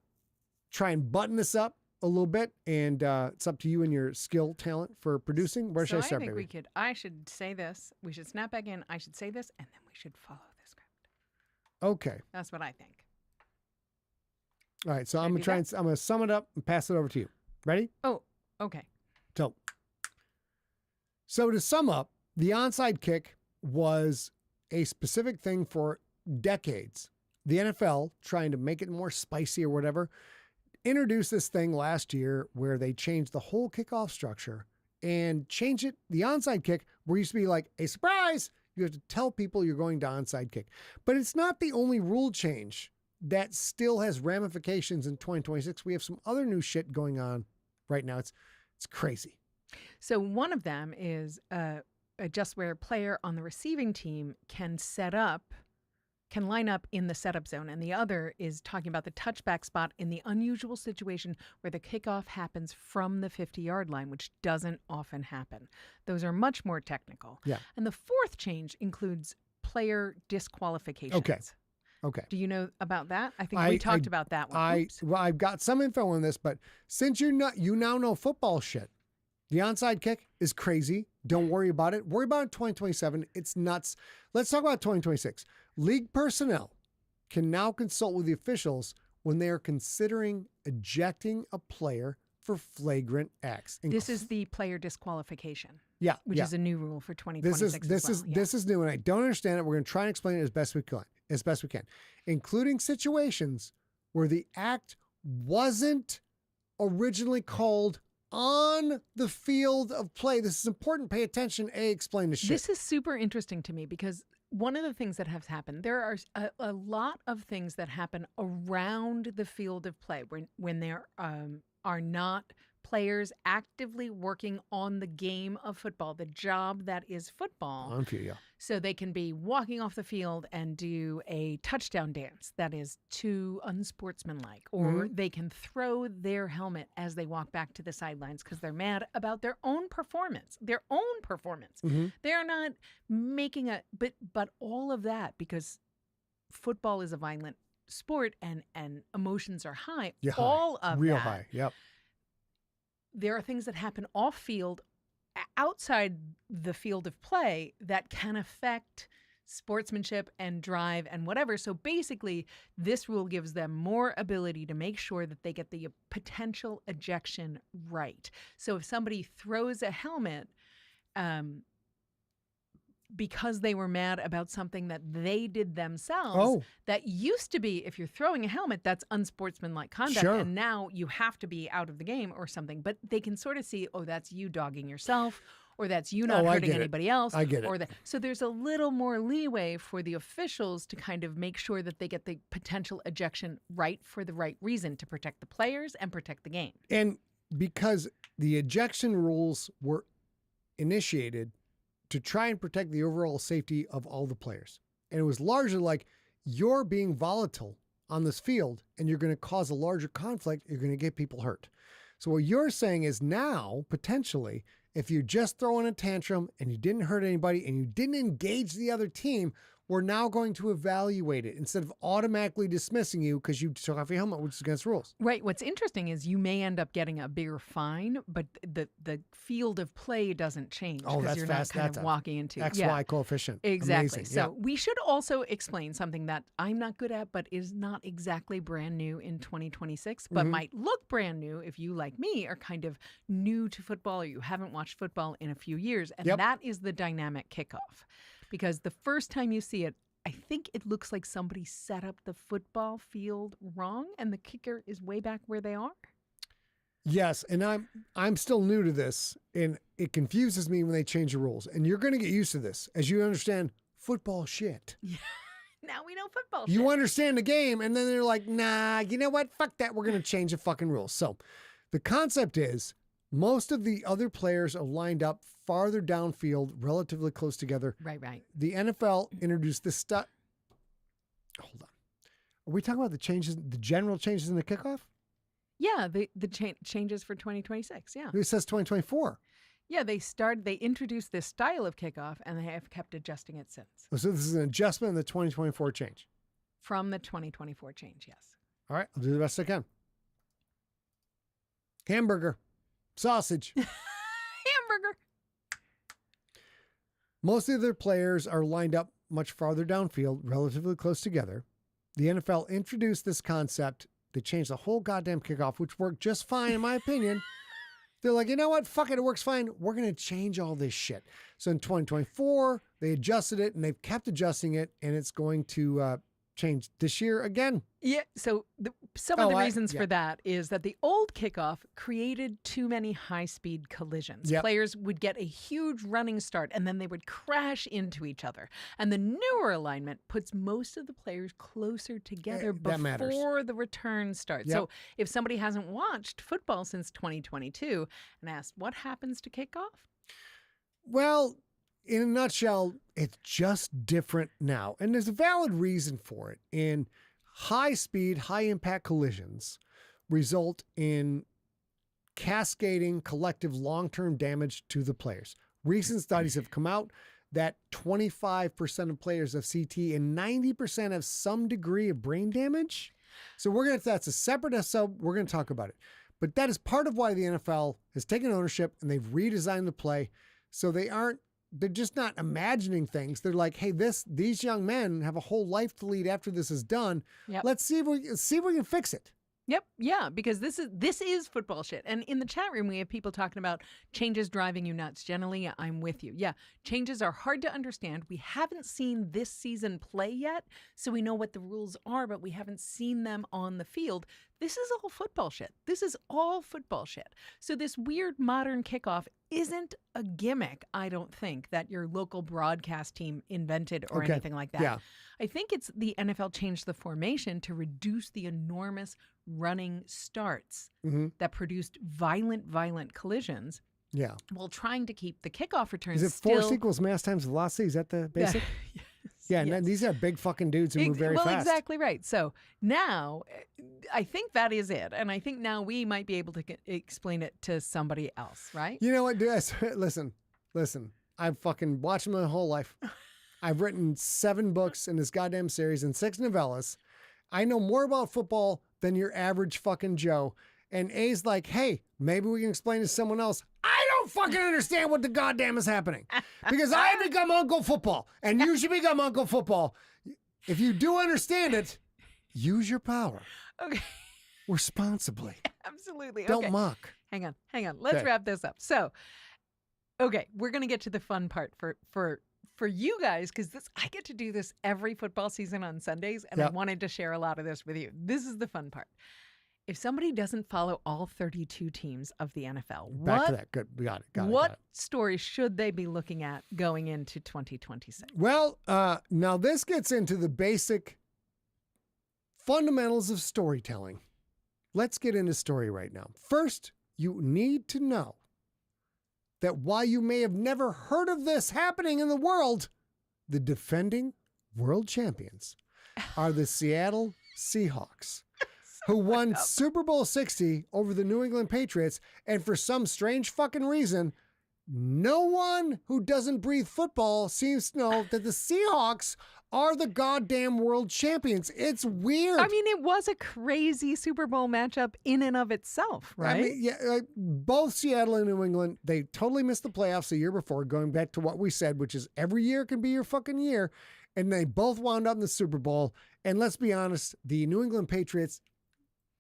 try and button this up a little bit, and it's up to you and your skill talent for producing. Where should I start, I think baby? I should say this. We should snap back in. I should say this, and then we should follow the script. Okay. That's what I think. All right. So Should I I'm do gonna that? I'm gonna sum it up and pass it over to you. Ready? Oh, okay. So to sum up, the onside kick was a specific thing for decades. The NFL, trying to make it more spicy or whatever, introduced this thing last year where they changed the whole kickoff structure and changed it. The onside kick, where it used to be like a surprise, you have to tell people you're going to onside kick. But it's not the only rule change that still has ramifications in 2026. We have some other new shit going on right now. It's crazy. So one of them is just where a player on the receiving team can line up in the setup zone. And the other is talking about the touchback spot in the unusual situation where the kickoff happens from the 50-yard line, which doesn't often happen. Those are much more technical. Yeah. And the fourth change includes player disqualifications. Okay. Do you know about that? I think we talked about that one. Oops. Well, I've got some info on this, but since you now know football shit, the onside kick is crazy. Don't worry about it. Worry about it 2027. It's nuts. Let's talk about 2026. League personnel can now consult with the officials when they are considering ejecting a player for flagrant acts. This is the player disqualification. Yeah, which is a new rule for 2026. This is new, and I don't understand it. We're going to try and explain it as best we can, including situations where the act wasn't originally called on the field of play. This is important. Pay attention. Explain the shit. This is super interesting to me because one of the things that has happened, there are a lot of things that happen around the field of play when there are not players actively working on the game of football, the job that is football. On for you. So they can be walking off the field and do a touchdown dance that is too unsportsmanlike, or they can throw their helmet as they walk back to the sidelines because they're mad about their own performance. They're not making but all of that because football is a violent sport and emotions are high. Yeah, all of real that. high. Yep. There are things that happen off field, outside the field of play, that can affect sportsmanship and drive and whatever. So basically, this rule gives them more ability to make sure that they get the potential ejection right. So if somebody throws a helmet, because they were mad about something that they did themselves, that used to be, if you're throwing a helmet, that's unsportsmanlike conduct. Sure. And now you have to be out of the game or something. But they can sort of see, oh, that's you dogging yourself, or that's you not hurting anybody else. I get it. So there's a little more leeway for the officials to kind of make sure that they get the potential ejection right for the right reason, to protect the players and protect the game. And because the ejection rules were initiated to try and protect the overall safety of all the players. And it was largely like, you're being volatile on this field and you're going to cause a larger conflict. You're going to get people hurt. So what you're saying is now, potentially, if you're just throwing a tantrum and you didn't hurt anybody and you didn't engage the other team, we're now going to evaluate it instead of automatically dismissing you because you took off your helmet, which is against rules. Right. What's interesting is you may end up getting a bigger fine, but the field of play doesn't change because you're not kind of walking into XY coefficient. Exactly. Amazing. So we should also explain something that I'm not good at, but is not exactly brand new in 2026, but might look brand new if you, like me, are kind of new to football or you haven't watched football in a few years. And that is the dynamic kickoff. Because the first time you see it, I think it looks like somebody set up the football field wrong and the kicker is way back where they are. Yes, and I'm still new to this, and it confuses me when they change the rules. And you're going to get used to this as you understand football shit. Yeah. Now we know football You shit. understand the game, and then they're like, nah, you know what? Fuck that. We're going to change the fucking rules. So the concept is most of the other players are lined up farther downfield, relatively close together. Right, right. The NFL introduced this stuff. Hold on. Are we talking about the changes, the general changes in the kickoff? Yeah, the changes for 2026. Yeah. It says 2024. Yeah, they introduced this style of kickoff, and they have kept adjusting it since. So this is an adjustment in the 2024 change. From the 2024 change, yes. All right, I'll do the best I can. Hamburger, sausage. Hamburger. Most of their players are lined up much farther downfield, relatively close together. The NFL introduced this concept. They changed the whole goddamn kickoff, which worked just fine, in my opinion. They're like, you know what? Fuck it. It works fine. We're going to change all this shit. So in 2024, they adjusted it, and they've kept adjusting it, and it's going to change this year again. Yeah, so some of the reasons for that is that the old kickoff created too many high-speed collisions. Yep. Players would get a huge running start, and then they would crash into each other. And the newer alignment puts most of the players closer together before the return starts. Yep. So if somebody hasn't watched football since 2022 and asked, what happens to kickoff? Well, in a nutshell, it's just different now. And there's a valid reason for it. In high speed, high impact collisions result in cascading collective long-term damage to the players. Recent studies have come out that 25% of players have CT and 90% have some degree of brain damage. So that's a separate episode. We're going to talk about it. But that is part of why the NFL has taken ownership and they've redesigned the play. So they're just not imagining things. They're like, hey, these young men have a whole life to lead after this is done. Yep. Let's see if we can fix it. Yep. Yeah, because this is football shit. And in the chat room, we have people talking about changes driving you nuts. Generally, I'm with you. Yeah, changes are hard to understand. We haven't seen this season play yet, so we know what the rules are, but we haven't seen them on the field. This is all football shit. This is all football shit. So this weird modern kickoff isn't a gimmick, I don't think, that your local broadcast team invented or anything like that. Yeah. I think it's the NFL changed the formation to reduce the enormous running starts that produced violent collisions. Yeah. While trying to keep the kickoff returns Is it force equals mass times velocity? Is that the basic? Yes. Yeah, and then these are big fucking dudes who move very fast. Well, exactly right. So now I think that is it. And I think now we might be able to explain it to somebody else, right? You know what, dude? Listen. I've fucking watched them my whole life. I've written 7 books in this goddamn series and 6 novellas. I know more about football than your average fucking Joe. And A's like, hey, maybe we can explain to someone else. I don't fucking understand what the goddamn is happening because I become Uncle Football and you should become Uncle Football. If you do understand it, use your power. Okay. Responsibly. Absolutely. Don't mock. Hang on. Let's wrap this up. So, okay, we're going to get to the fun part for you guys, because I get to do this every football season on Sundays, and I wanted to share a lot of this with you. This is the fun part. If somebody doesn't follow all 32 teams of the NFL, Back to that. Good. We got it. What stories should they be looking at going into 2026? Well, now this gets into the basic fundamentals of storytelling. Let's get into story right now. First, you need to know that while you may have never heard of this happening in the world, the defending world champions are the Seattle Seahawks, who won Super Bowl 60 over the New England Patriots. And for some strange fucking reason, no one who doesn't breathe football seems to know that the Seahawks are the goddamn world champions. It's weird. I mean, it was a crazy Super Bowl matchup in and of itself, right? I mean, yeah, both Seattle and New England, they totally missed the playoffs the year before, going back to what we said, which is every year can be your fucking year. And they both wound up in the Super Bowl. And let's be honest, the New England Patriots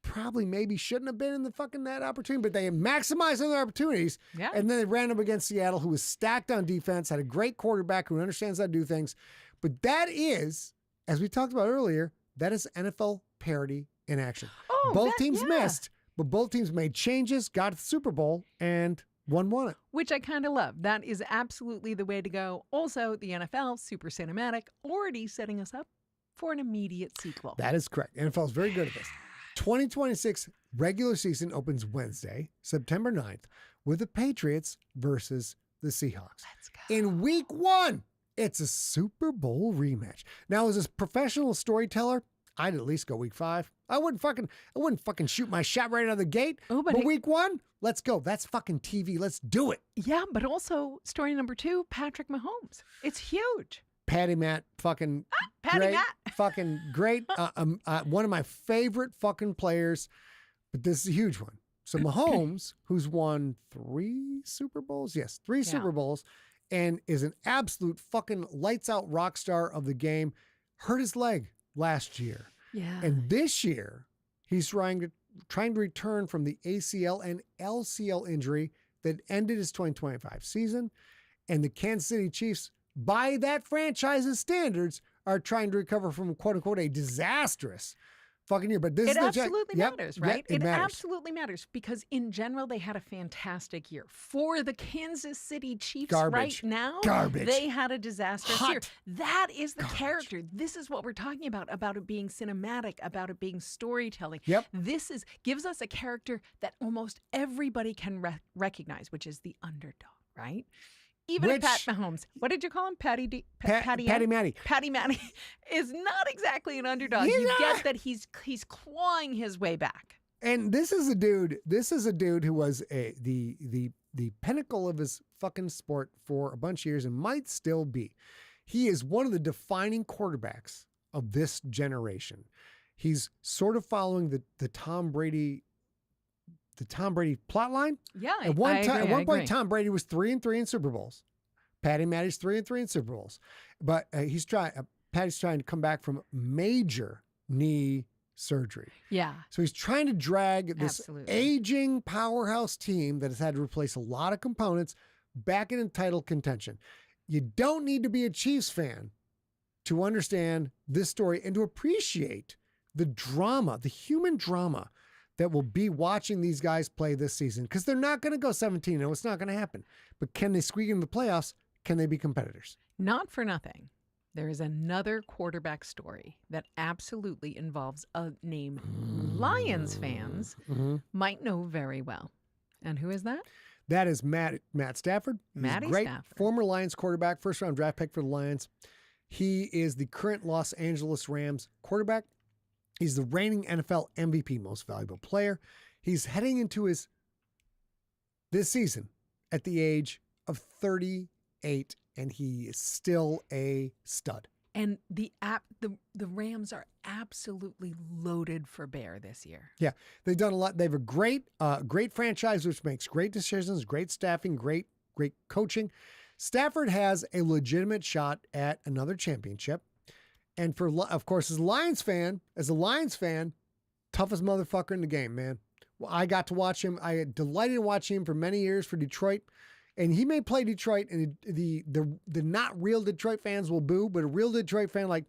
probably maybe shouldn't have been in the fucking that opportunity, but they maximized on their opportunities. Yeah. And then they ran up against Seattle, who was stacked on defense, had a great quarterback who understands how to do things. But that is, as we talked about earlier, that is NFL parity in action. Oh, both teams missed, but both teams made changes, got to the Super Bowl, and won it. Which I kind of love. That is absolutely the way to go. Also, the NFL, super cinematic, already setting us up for an immediate sequel. That is correct. NFL is very good at this. 2026 regular season opens Wednesday, September 9th, with the Patriots versus the Seahawks. Let's go. In week 1, it's a Super Bowl rematch. Now, as a professional storyteller, I'd at least go week 5. I wouldn't fucking shoot my shot right out of the gate. Oh, but week 1, let's go. That's fucking TV. Let's do it. Yeah, but also story number 2, Patrick Mahomes. It's huge. Patty Matt, fucking Patty great, Matt. fucking great. One of my favorite fucking players, but this is a huge one. So Mahomes, who's won 3 Super Bowls, yes, 3 Super Bowls, and is an absolute fucking lights out rock star of the game, hurt his leg last year. Yeah. And this year, he's trying to return from the ACL and LCL injury that ended his 2025 season. And the Kansas City Chiefs, by that franchise's standards, are trying to recover from, quote unquote, a disastrous fucking year. But this is absolutely matters, right? It matters. Absolutely matters because in general, they had a fantastic year. For the Kansas City Chiefs Garbage. right now, they had a disastrous year. That is the character. This is what we're talking about it being cinematic, about it being storytelling. Yep. This gives us a character that almost everybody can recognize, which is the underdog, right? Even if Pat Mahomes, what did you call him? Patty Matty. Patty Matty is not exactly an underdog. You get that he's clawing his way back. And this is a dude who was the pinnacle of his fucking sport for a bunch of years and might still be. He is one of the defining quarterbacks of this generation. He's sort of following the Tom Brady plot line. Yeah, At one point, Tom Brady was 3-3 in Super Bowls. Patty Matty's 3-3 in Super Bowls. But Patty's trying to come back from major knee surgery. Yeah. So he's trying to drag this aging powerhouse team that has had to replace a lot of components back in title contention. You don't need to be a Chiefs fan to understand this story and to appreciate the drama, the human drama that will be watching these guys play this season, because they're not going to go 17-0. It's not going to happen. But can they squeak in the playoffs? Can they be competitors? Not for nothing. There is another quarterback story that absolutely involves a name Lions fans might know very well. And who is that? That is Matt Stafford. Matty great Stafford. Former Lions quarterback, first-round draft pick for the Lions. He is the current Los Angeles Rams quarterback. He's the reigning NFL MVP, most valuable player. He's heading into this season at the age of 38, and he is still a stud. And the Rams are absolutely loaded for bear this year. Yeah, they've done a lot. They have a great franchise, which makes great decisions, great staffing, great coaching. Stafford has a legitimate shot at another championship. And of course, as a Lions fan, toughest motherfucker in the game, man. Well, I got to watch him. I had delighted in watching him for many years for Detroit. And he may play Detroit, and the not real Detroit fans will boo, but a real Detroit fan, like,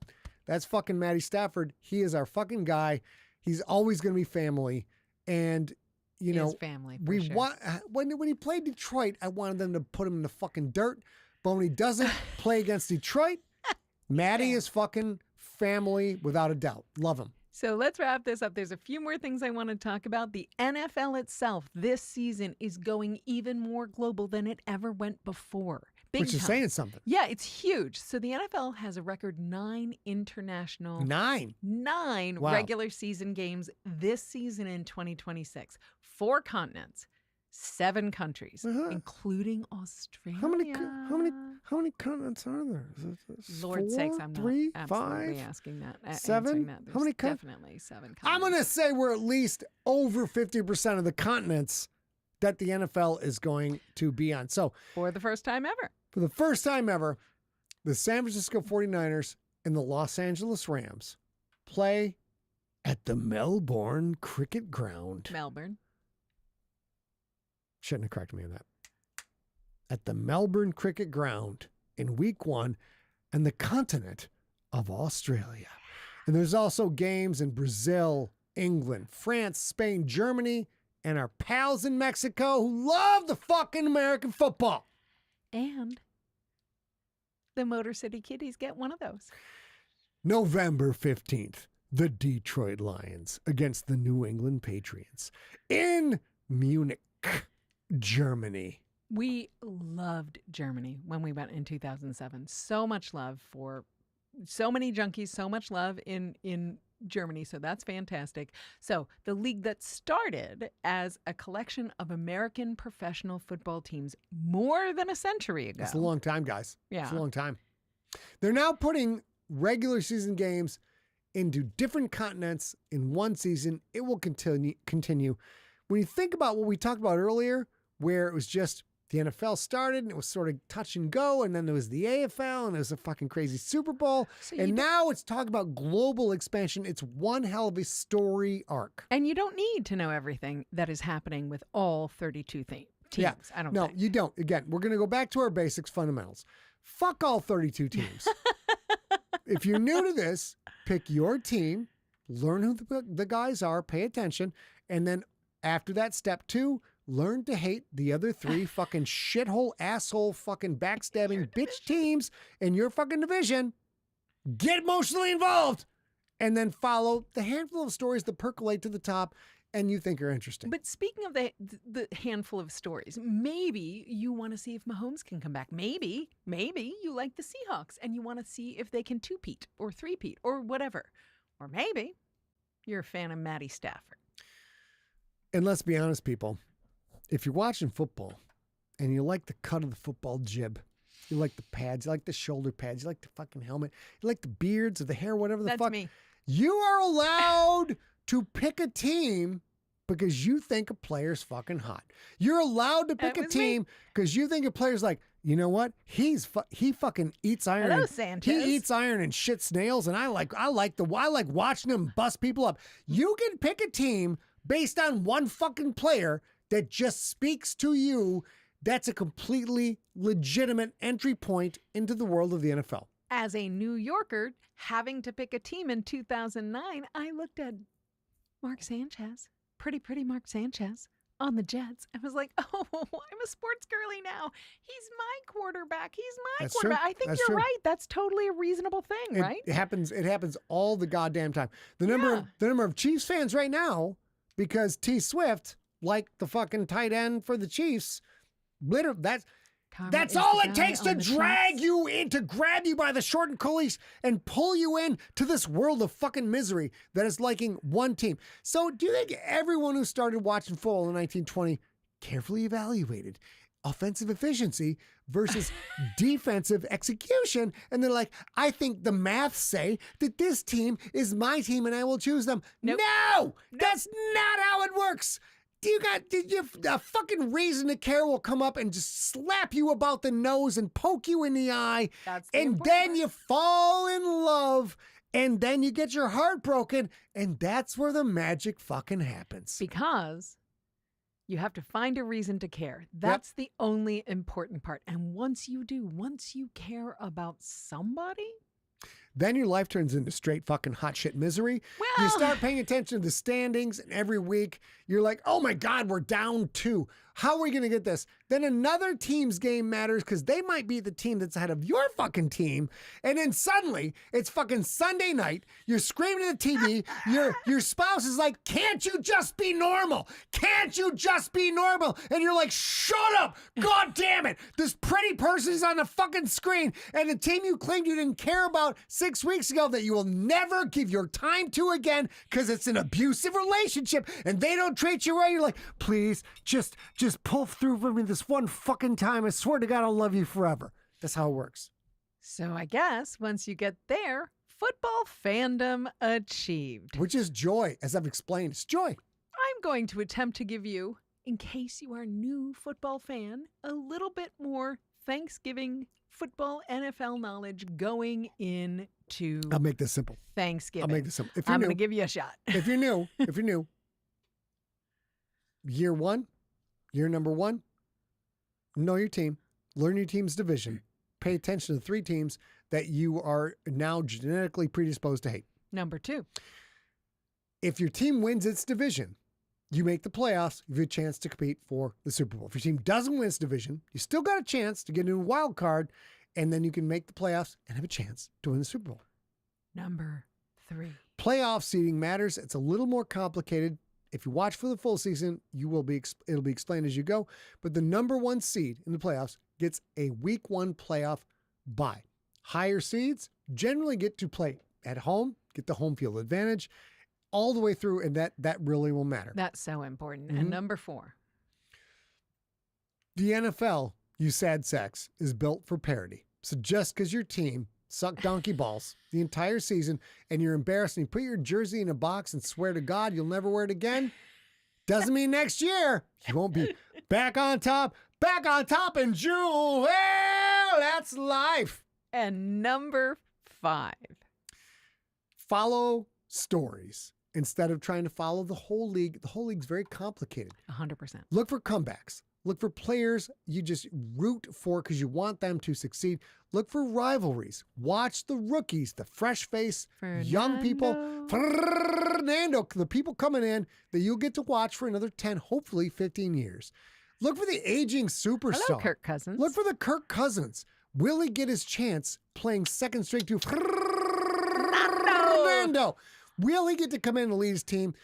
that's fucking Matty Stafford. He is our fucking guy. He's always going to be family. And, you know, family, when he played Detroit, I wanted them to put him in the fucking dirt. But when he doesn't play against Detroit, Matty is fucking family without a doubt. Love him. So let's wrap this up. There's a few more things I want to talk about. The NFL itself this season is going even more global than it ever went before. Which is saying something. Yeah, it's huge. So the NFL has a record 9 international. 9 regular season games this season in 2026. 4 continents. 7 countries, including Australia. How many continents are there? Lord sakes, I'm three, not five, asking that. 7? That. How many definitely 7 continents. I'm going to say we're at least over 50% of the continents that the NFL is going to be on. So for the first time ever, the San Francisco 49ers and the Los Angeles Rams play at the Melbourne Cricket Ground. Melbourne. Shouldn't have corrected me on that. At the Melbourne Cricket Ground in week 1 and the continent of Australia. And there's also games in Brazil, England, France, Spain, Germany, and our pals in Mexico who love the fucking American football. And the Motor City Kitties get one of those. November 15th, the Detroit Lions against the New England Patriots in Munich, Germany. We loved Germany when we went in 2007. So much love for so many junkies, so much love in Germany. So that's fantastic. So the league that started as a collection of American professional football teams more than a century ago. It's a long time, guys. Yeah. It's a long time. They're now putting regular season games into different continents in one season. It will continue. When you think about what we talked about earlier, where it was just the NFL started and it was sort of touch and go, and then there was the AFL and it was a fucking crazy Super Bowl. So and now it's talking about global expansion. It's one hell of a story arc. And you don't need to know everything that is happening with all 32 teams. Yeah. I don't No, think. you don't. Again, we're going to go back to our basics, fundamentals. Fuck all 32 teams. If you're new to this, pick your team, learn who the guys are, pay attention, and then after that, step 2, learn to hate the other 3 fucking shithole, asshole, fucking backstabbing bitch teams in your fucking division. Get emotionally involved, and then follow the handful of stories that percolate to the top and you think are interesting. But speaking of the handful of stories, maybe you want to see if Mahomes can come back. Maybe you like the Seahawks and you want to see if they can two-peat or three-peat or whatever. Or maybe you're a fan of Matty Stafford. And let's be honest, people. If you're watching football and you like the cut of the football jib, you like the pads, you like the shoulder pads, you like the fucking helmet, you like the beards or the hair, whatever the That's fuck. me. You are allowed to pick a team because you think a player's fucking hot. You're allowed to pick That a was team because you think a player's like, you know what? He fucking eats iron. Hello, Sanchez. He eats iron and shit snails, and I like watching him bust people up. You can pick a team based on one fucking player that just speaks to you. That's a completely legitimate entry point into the world of the NFL. As a New Yorker, having to pick a team in 2009, I looked at Mark Sanchez, pretty Mark Sanchez on the Jets. I was like, oh, I'm a sports girly now. He's my quarterback. He's my That's quarterback. true. I think That's you're true. right. That's totally a reasonable thing, right? It happens all the goddamn time. The number of Chiefs fans right now, because T Swift, like the fucking tight end for the Chiefs, literally that's all it takes to drag you in, to grab you by the short and coolies and pull you in to this world of fucking misery that is liking one team. So do you think everyone who started watching football in 1920 carefully evaluated offensive efficiency versus defensive execution? And they're like, I think the math say that this team is my team and I will choose them. Nope. No, that's not how it works. A fucking reason to care will come up and just slap you about the nose and poke you in the eye. And then you fall in love and then you get your heart broken. And that's where the magic fucking happens. Because you have to find a reason to care. That's the only important part. And once you care about somebody, then your life turns into straight fucking hot shit misery. Well, you start paying attention to the standings, and every week you're like, oh my God, we're down 2. How are we going to get this? Then another team's game matters because they might be the team that's ahead of your fucking team. And then suddenly it's fucking Sunday night. You're screaming at the TV. Your spouse is like, can't you just be normal? Can't you just be normal? And you're like, shut up. God damn it. This pretty person is on the fucking screen. And the team you claimed you didn't care about 6 weeks ago that you will never give your time to again because it's an abusive relationship and they don't treat you right. You're like, please, just pull through for me this one fucking time. I swear to God, I'll love you forever. That's how it works. So I guess once you get there, football fandom achieved. Which is joy. As I've explained, it's joy. I'm going to attempt to give you, in case you are a new football fan, a little bit more Thanksgiving football NFL knowledge going into I'll make this simple. Thanksgiving. I'll make this simple. If you're I'm new, going to give you a shot. if you're new, year one, year number 1, know your team, learn your team's division, pay attention to 3 teams that you are now genetically predisposed to hate. Number 2. If your team wins its division, you make the playoffs, you have a chance to compete for the Super Bowl. If your team doesn't win its division, you still got a chance to get into a wild card, and then you can make the playoffs and have a chance to win the Super Bowl. Number 3. Playoff seeding matters. It's a little more complicated. If you watch for the full season, it'll be explained as you go. But the number 1 seed in the playoffs gets a week 1 playoff bye. Higher seeds generally get to play at home, get the home field advantage all the way through, and that really will matter. That's so important. And number 4. The NFL, you sad sacks, is built for parity. So just because your team sucked donkey balls the entire season and you're embarrassed and you put your jersey in a box and swear to God you'll never wear it again, doesn't mean next year you won't be back on top in June. Well, that's life. And number 5. Follow stories instead of trying to follow the whole league. The whole league's very complicated. 100%. Look for comebacks. Look for players you just root for because you want them to succeed. Look for rivalries. Watch the rookies, the fresh face, young people. Fernando, the people coming in that you'll get to watch for another 10, hopefully 15 years. Look for the aging superstar. Hello, Kirk Cousins. Look for the Kirk Cousins. Will he get his chance playing second straight to Fernando? Will he get to come in and lead his team?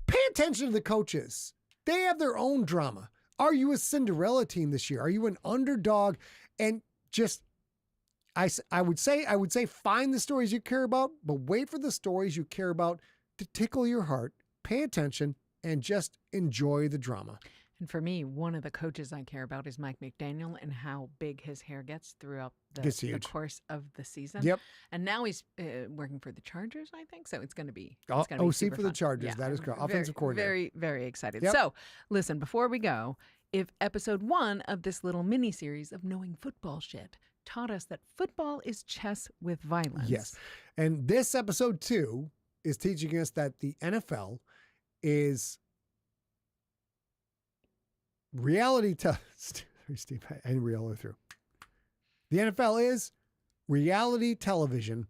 Pay attention to the coaches. They have their own drama. Are you a Cinderella team this year? Are you an underdog? And just, I would say find the stories you care about, but wait for the stories you care about to tickle your heart. Pay attention and just enjoy the drama. And for me, one of the coaches I care about is Mike McDaniel and how big his hair gets throughout the course of the season. Yep. And now he's working for the Chargers, I think. So it's going to be OC for fun. the Chargers. Yeah, that is correct. Offensive coordinator. Very, very excited. Yep. So listen, before we go, if episode 1 of this little mini series of Knowing Football Shit taught us that football is chess with violence. Yes. And this episode 2 is teaching us that the NFL is reality Steve, I didn't reel her through. The NFL is reality television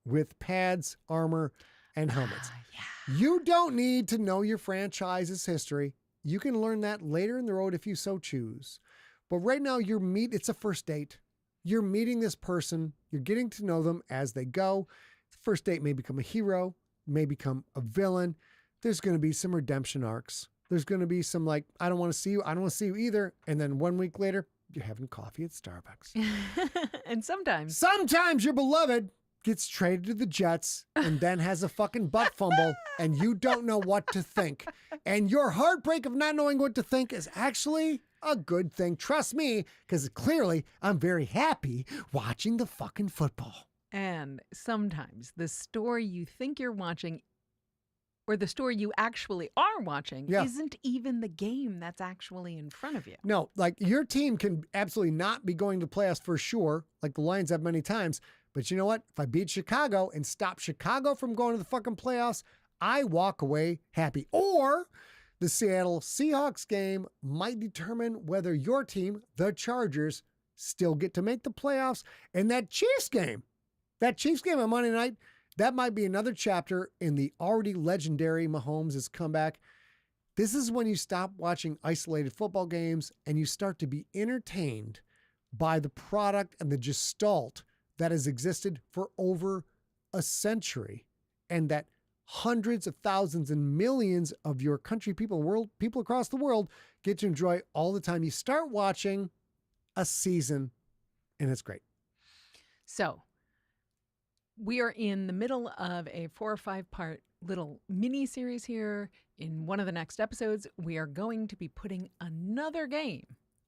with pads, armor, and helmets. Yeah. You don't need to know your franchise's history. You can learn that later in the road if you so choose. But right now, it's a first date. You're meeting this person. You're getting to know them as they go. The first date may become a hero, may become a villain. There's going to be some redemption arcs. There's going to be some I don't want to see you. I don't want to see you either. And then 1 week later, you're having coffee at Starbucks. And sometimes your beloved gets traded to the Jets and then has a fucking butt fumble and you don't know what to think. And your heartbreak of not knowing what to think is actually a good thing. Trust me, because clearly I'm very happy watching the fucking football. And sometimes the story you think you're watching or the story you actually are watching isn't even the game that's actually in front of you. No, your team can absolutely not be going to playoffs for sure, like the Lions have many times. But you know what? If I beat Chicago and stop Chicago from going to the fucking playoffs, I walk away happy. Or the Seattle Seahawks game might determine whether your team, the Chargers, still get to make the playoffs. And that Chiefs game on Monday night, that might be another chapter in the already legendary Mahomes' comeback. This is when you stop watching isolated football games and you start to be entertained by the product and the gestalt that has existed for over a century, and that hundreds of thousands and millions of your country people across the world get to enjoy all the time. You start watching a season and it's great. So we are in the middle of a 4 or 5 part little mini series here. In one of the next episodes, we are going to be putting another game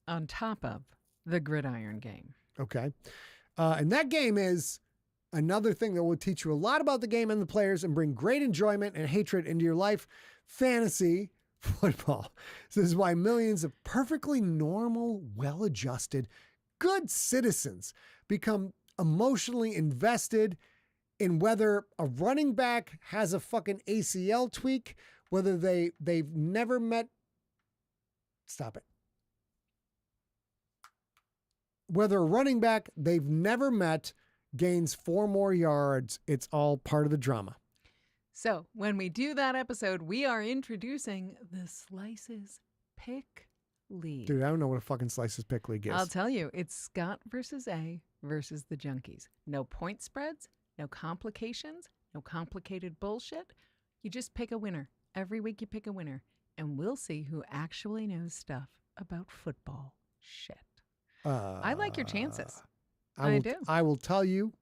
on top of the Gridiron game. Okay. And that game is another thing that will teach you a lot about the game and the players and bring great enjoyment and hatred into your life. Fantasy football. So this is why millions of perfectly normal, well-adjusted, good citizens become emotionally invested in whether a running back has a fucking ACL tweak, whether they've never met. Stop it. Whether a running back they've never met gains 4 more yards, it's all part of the drama. So when we do that episode, we are introducing the Slices Pick League. Dude, I don't know what a fucking Slices Pick League is. I'll tell you, it's Scott versus A versus the Junkies. No point spreads, no complications, no complicated bullshit. You just pick a winner. Every week you pick a winner, and we'll see who actually knows stuff about football shit. I like your chances. I do. I will tell you,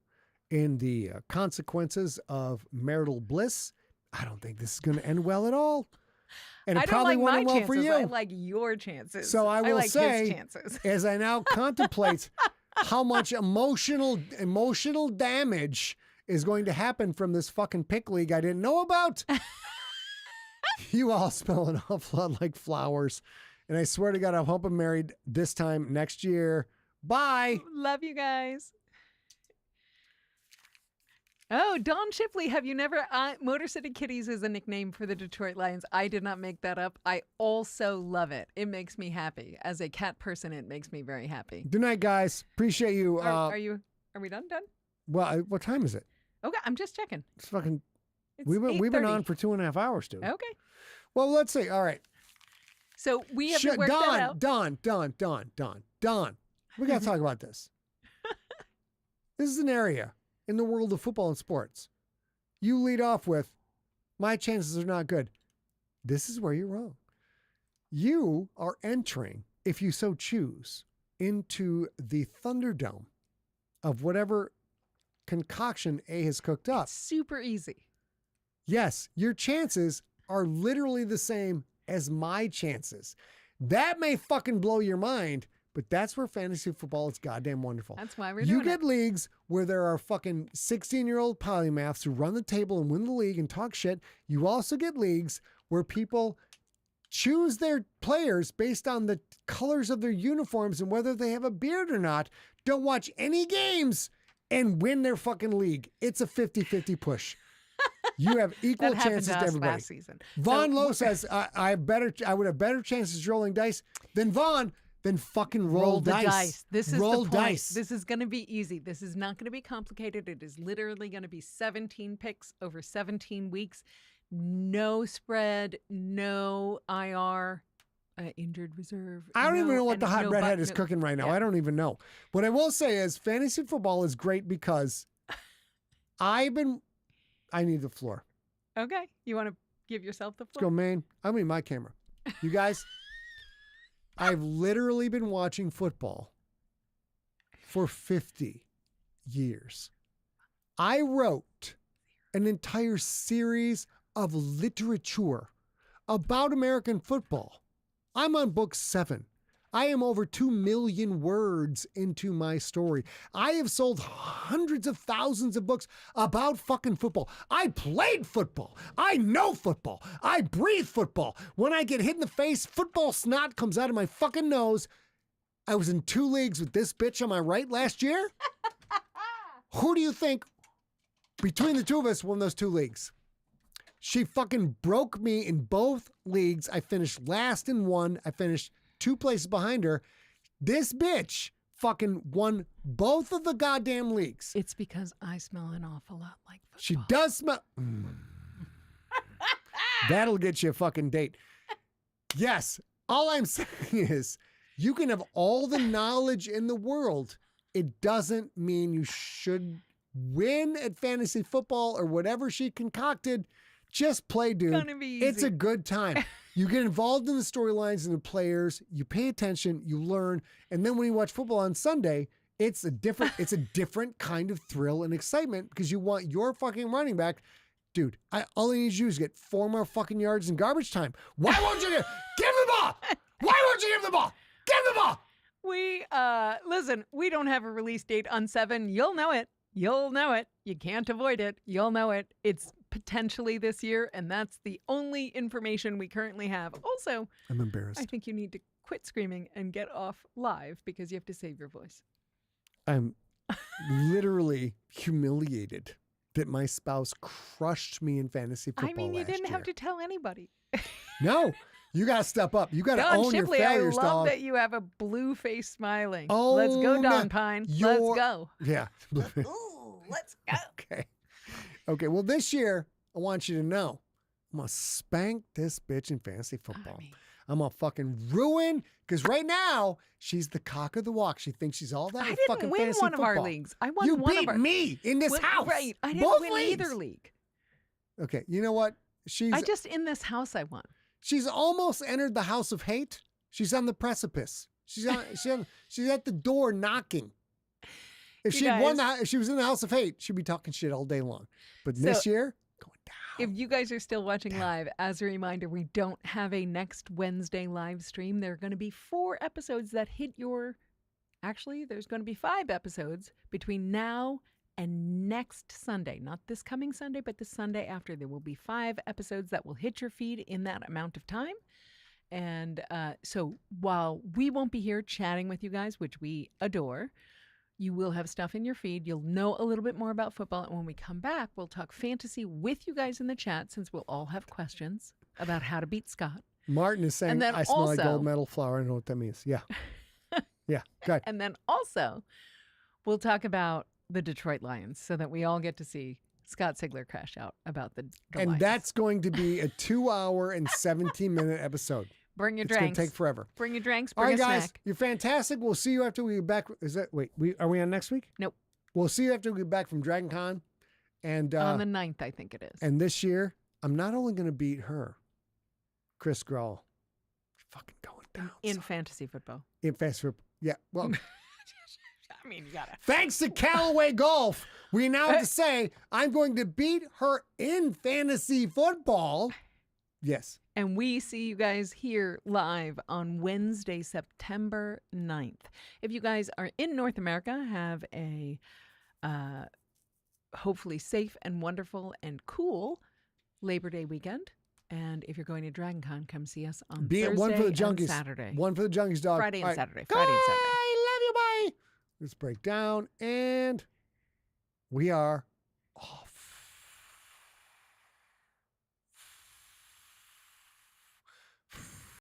in the consequences of marital bliss, I don't think this is going to end well at all. And it I don't probably like won't my end well chances. for you. I like your chances. So I will like say, his chances. as I now contemplate how much emotional damage is going to happen from this fucking pick league I didn't know about. You all smell an awful lot like flowers. And I swear to God, I hope I'm married this time next year. Bye. Love you guys. Oh, Don Shipley, have you never... Motor City Kitties is a nickname for the Detroit Lions. I did not make that up. I also love it. It makes me happy. As a cat person, it makes me very happy. Good night, guys. Appreciate you. Are we done? Well, what time is it? Okay, I'm just checking. It's fucking... It's We've been 8:30. on for 2.5 hours, dude. Okay. Well, let's see. All right. So we have to work that out. Don. We got to talk about this. This is an area in the world of football and sports. You lead off with, my chances are not good. This is where you're wrong. You are entering, if you so choose, into the Thunderdome of whatever concoction A has cooked up. Super easy. Yes, your chances are literally the same as my chances. That may fucking blow your mind, but that's where fantasy football is goddamn wonderful. That's why we're doing You get leagues where there are fucking 16-year-old polymaths who run the table and win the league and talk shit. You also get leagues where people choose their players based on the colors of their uniforms and whether they have a beard or not, don't watch any games and win their fucking league. It's a 50-50 push. You have equal chances to everybody. Last season. Vaughn Lowe says, I would have better chances rolling dice than Vaughn. Then fucking roll the dice. dice. This is roll the point. dice. This is going to be easy. This is not going to be complicated. It is literally going to be 17 picks over 17 weeks. No spread, no IR, injured reserve. I don't even know what the hot redhead is no, cooking right now. yeah. I don't even know. What I will say is fantasy football is great because I need the floor. Okay. You want to give yourself the Let's go, floor? man. I mean, my camera. You guys, I've literally been watching football for 50 years. I wrote an entire series of literature about American football. I'm on book 7. I am over 2 million words into my story. I have sold hundreds of thousands of books about fucking football. I played football. I know football. I breathe football. When I get hit in the face, football snot comes out of my fucking nose. I was in 2 leagues with this bitch on my right last year. Who do you think between the two of us won those 2 leagues? She fucking broke me in both leagues. I finished last in one. I finished 2 places behind her. This bitch fucking won both of the goddamn leagues. It's because I smell an awful lot like football. She does smell. That'll get you a fucking date. Yes. All I'm saying is you can have all the knowledge in the world. It doesn't mean you should win at fantasy football or whatever she concocted. Just play, dude. It's gonna be easy. It's a good time. You get involved in the storylines and the players. You pay attention. You learn. And then when you watch football on Sunday, it's a different kind of thrill and excitement because you want your fucking running back. Dude, all I need you to do is get 4 more fucking yards in garbage time. Why won't you give the ball? Why won't you give the ball? Give the ball. Listen, we don't have a release date on 7. You'll know it. You'll know it. You can't avoid it. You'll know it. It's potentially this year, and that's the only information we currently have. Also, I'm embarrassed. I think you need to quit screaming and get off live because you have to save your voice. I'm literally humiliated that my spouse crushed me in fantasy football. I mean, you didn't last have year. to tell anybody. No, you got to step up. You got to Don own Shipley, your I failures, love dog. that you have a blue face smiling. Own Let's go, Don Pine. Let's go. Yeah. Ooh, let's go. Okay. Okay. Well, this year, I want you to know I'm going to spank this bitch in fantasy football. I'm gonna fucking ruin, because right now she's the cock of the walk. She thinks she's all that. I with didn't fucking win fantasy one of our football. leagues. I won You one beat of our me in this Well, house. Right. I didn't Both win leagues. either league. Okay, you know what? I just in this house I won. She's almost entered the house of hate. She's on the precipice. She's at the door knocking. If You she guys- if she was in the house of hate, she'd be talking shit all day long. But So- this year, going down. If you guys are still watching live, as a reminder, we don't have a next Wednesday live stream. There are going to be 4 episodes that hit your. Actually, there's going to be 5 episodes between now and next Sunday. Not this coming Sunday, but the Sunday after. There will be 5 episodes that will hit your feed in that amount of time. And so while we won't be here chatting with you guys, which we adore, you will have stuff in your feed. You'll know a little bit more about football. And when we come back, we'll talk fantasy with you guys in the chat, since we'll all have questions about how to beat Scott. Martin is saying, And then I smell like also- gold medal flour. I don't know what that means. Yeah. Yeah. Good. And then also, we'll talk about the Detroit Lions so that we all get to see Scott Sigler crash out about the And Lions. that's going to be a 2-hour and 17-minute episode. Bring your It's going drinks. to take forever. Bring your drinks. All Bring right, a guys, snack. you're fantastic. We'll see you after we get back. Are we on next week? Nope. We'll see you after we get back from Dragon Con. And, On the 9th, I think it is. and this year, I'm not only going to beat her, Chris Grohl. Fucking going down. in son. fantasy football. In fast food. Yeah. Well, I mean, you gotta. thanks to Callaway Golf, we now have to say I'm going to beat her in fantasy football. Yes. And we see you guys here live on Wednesday, September 9th. If you guys are in North America, have a hopefully safe and wonderful and cool Labor Day weekend. And if you're going to Dragon Con, come see us on Be it Thursday one for the and junkies. Saturday. One for the junkies, dog. Friday and All right. Saturday. Friday and Saturday. I love you. Bye. Let's break down. And we are off.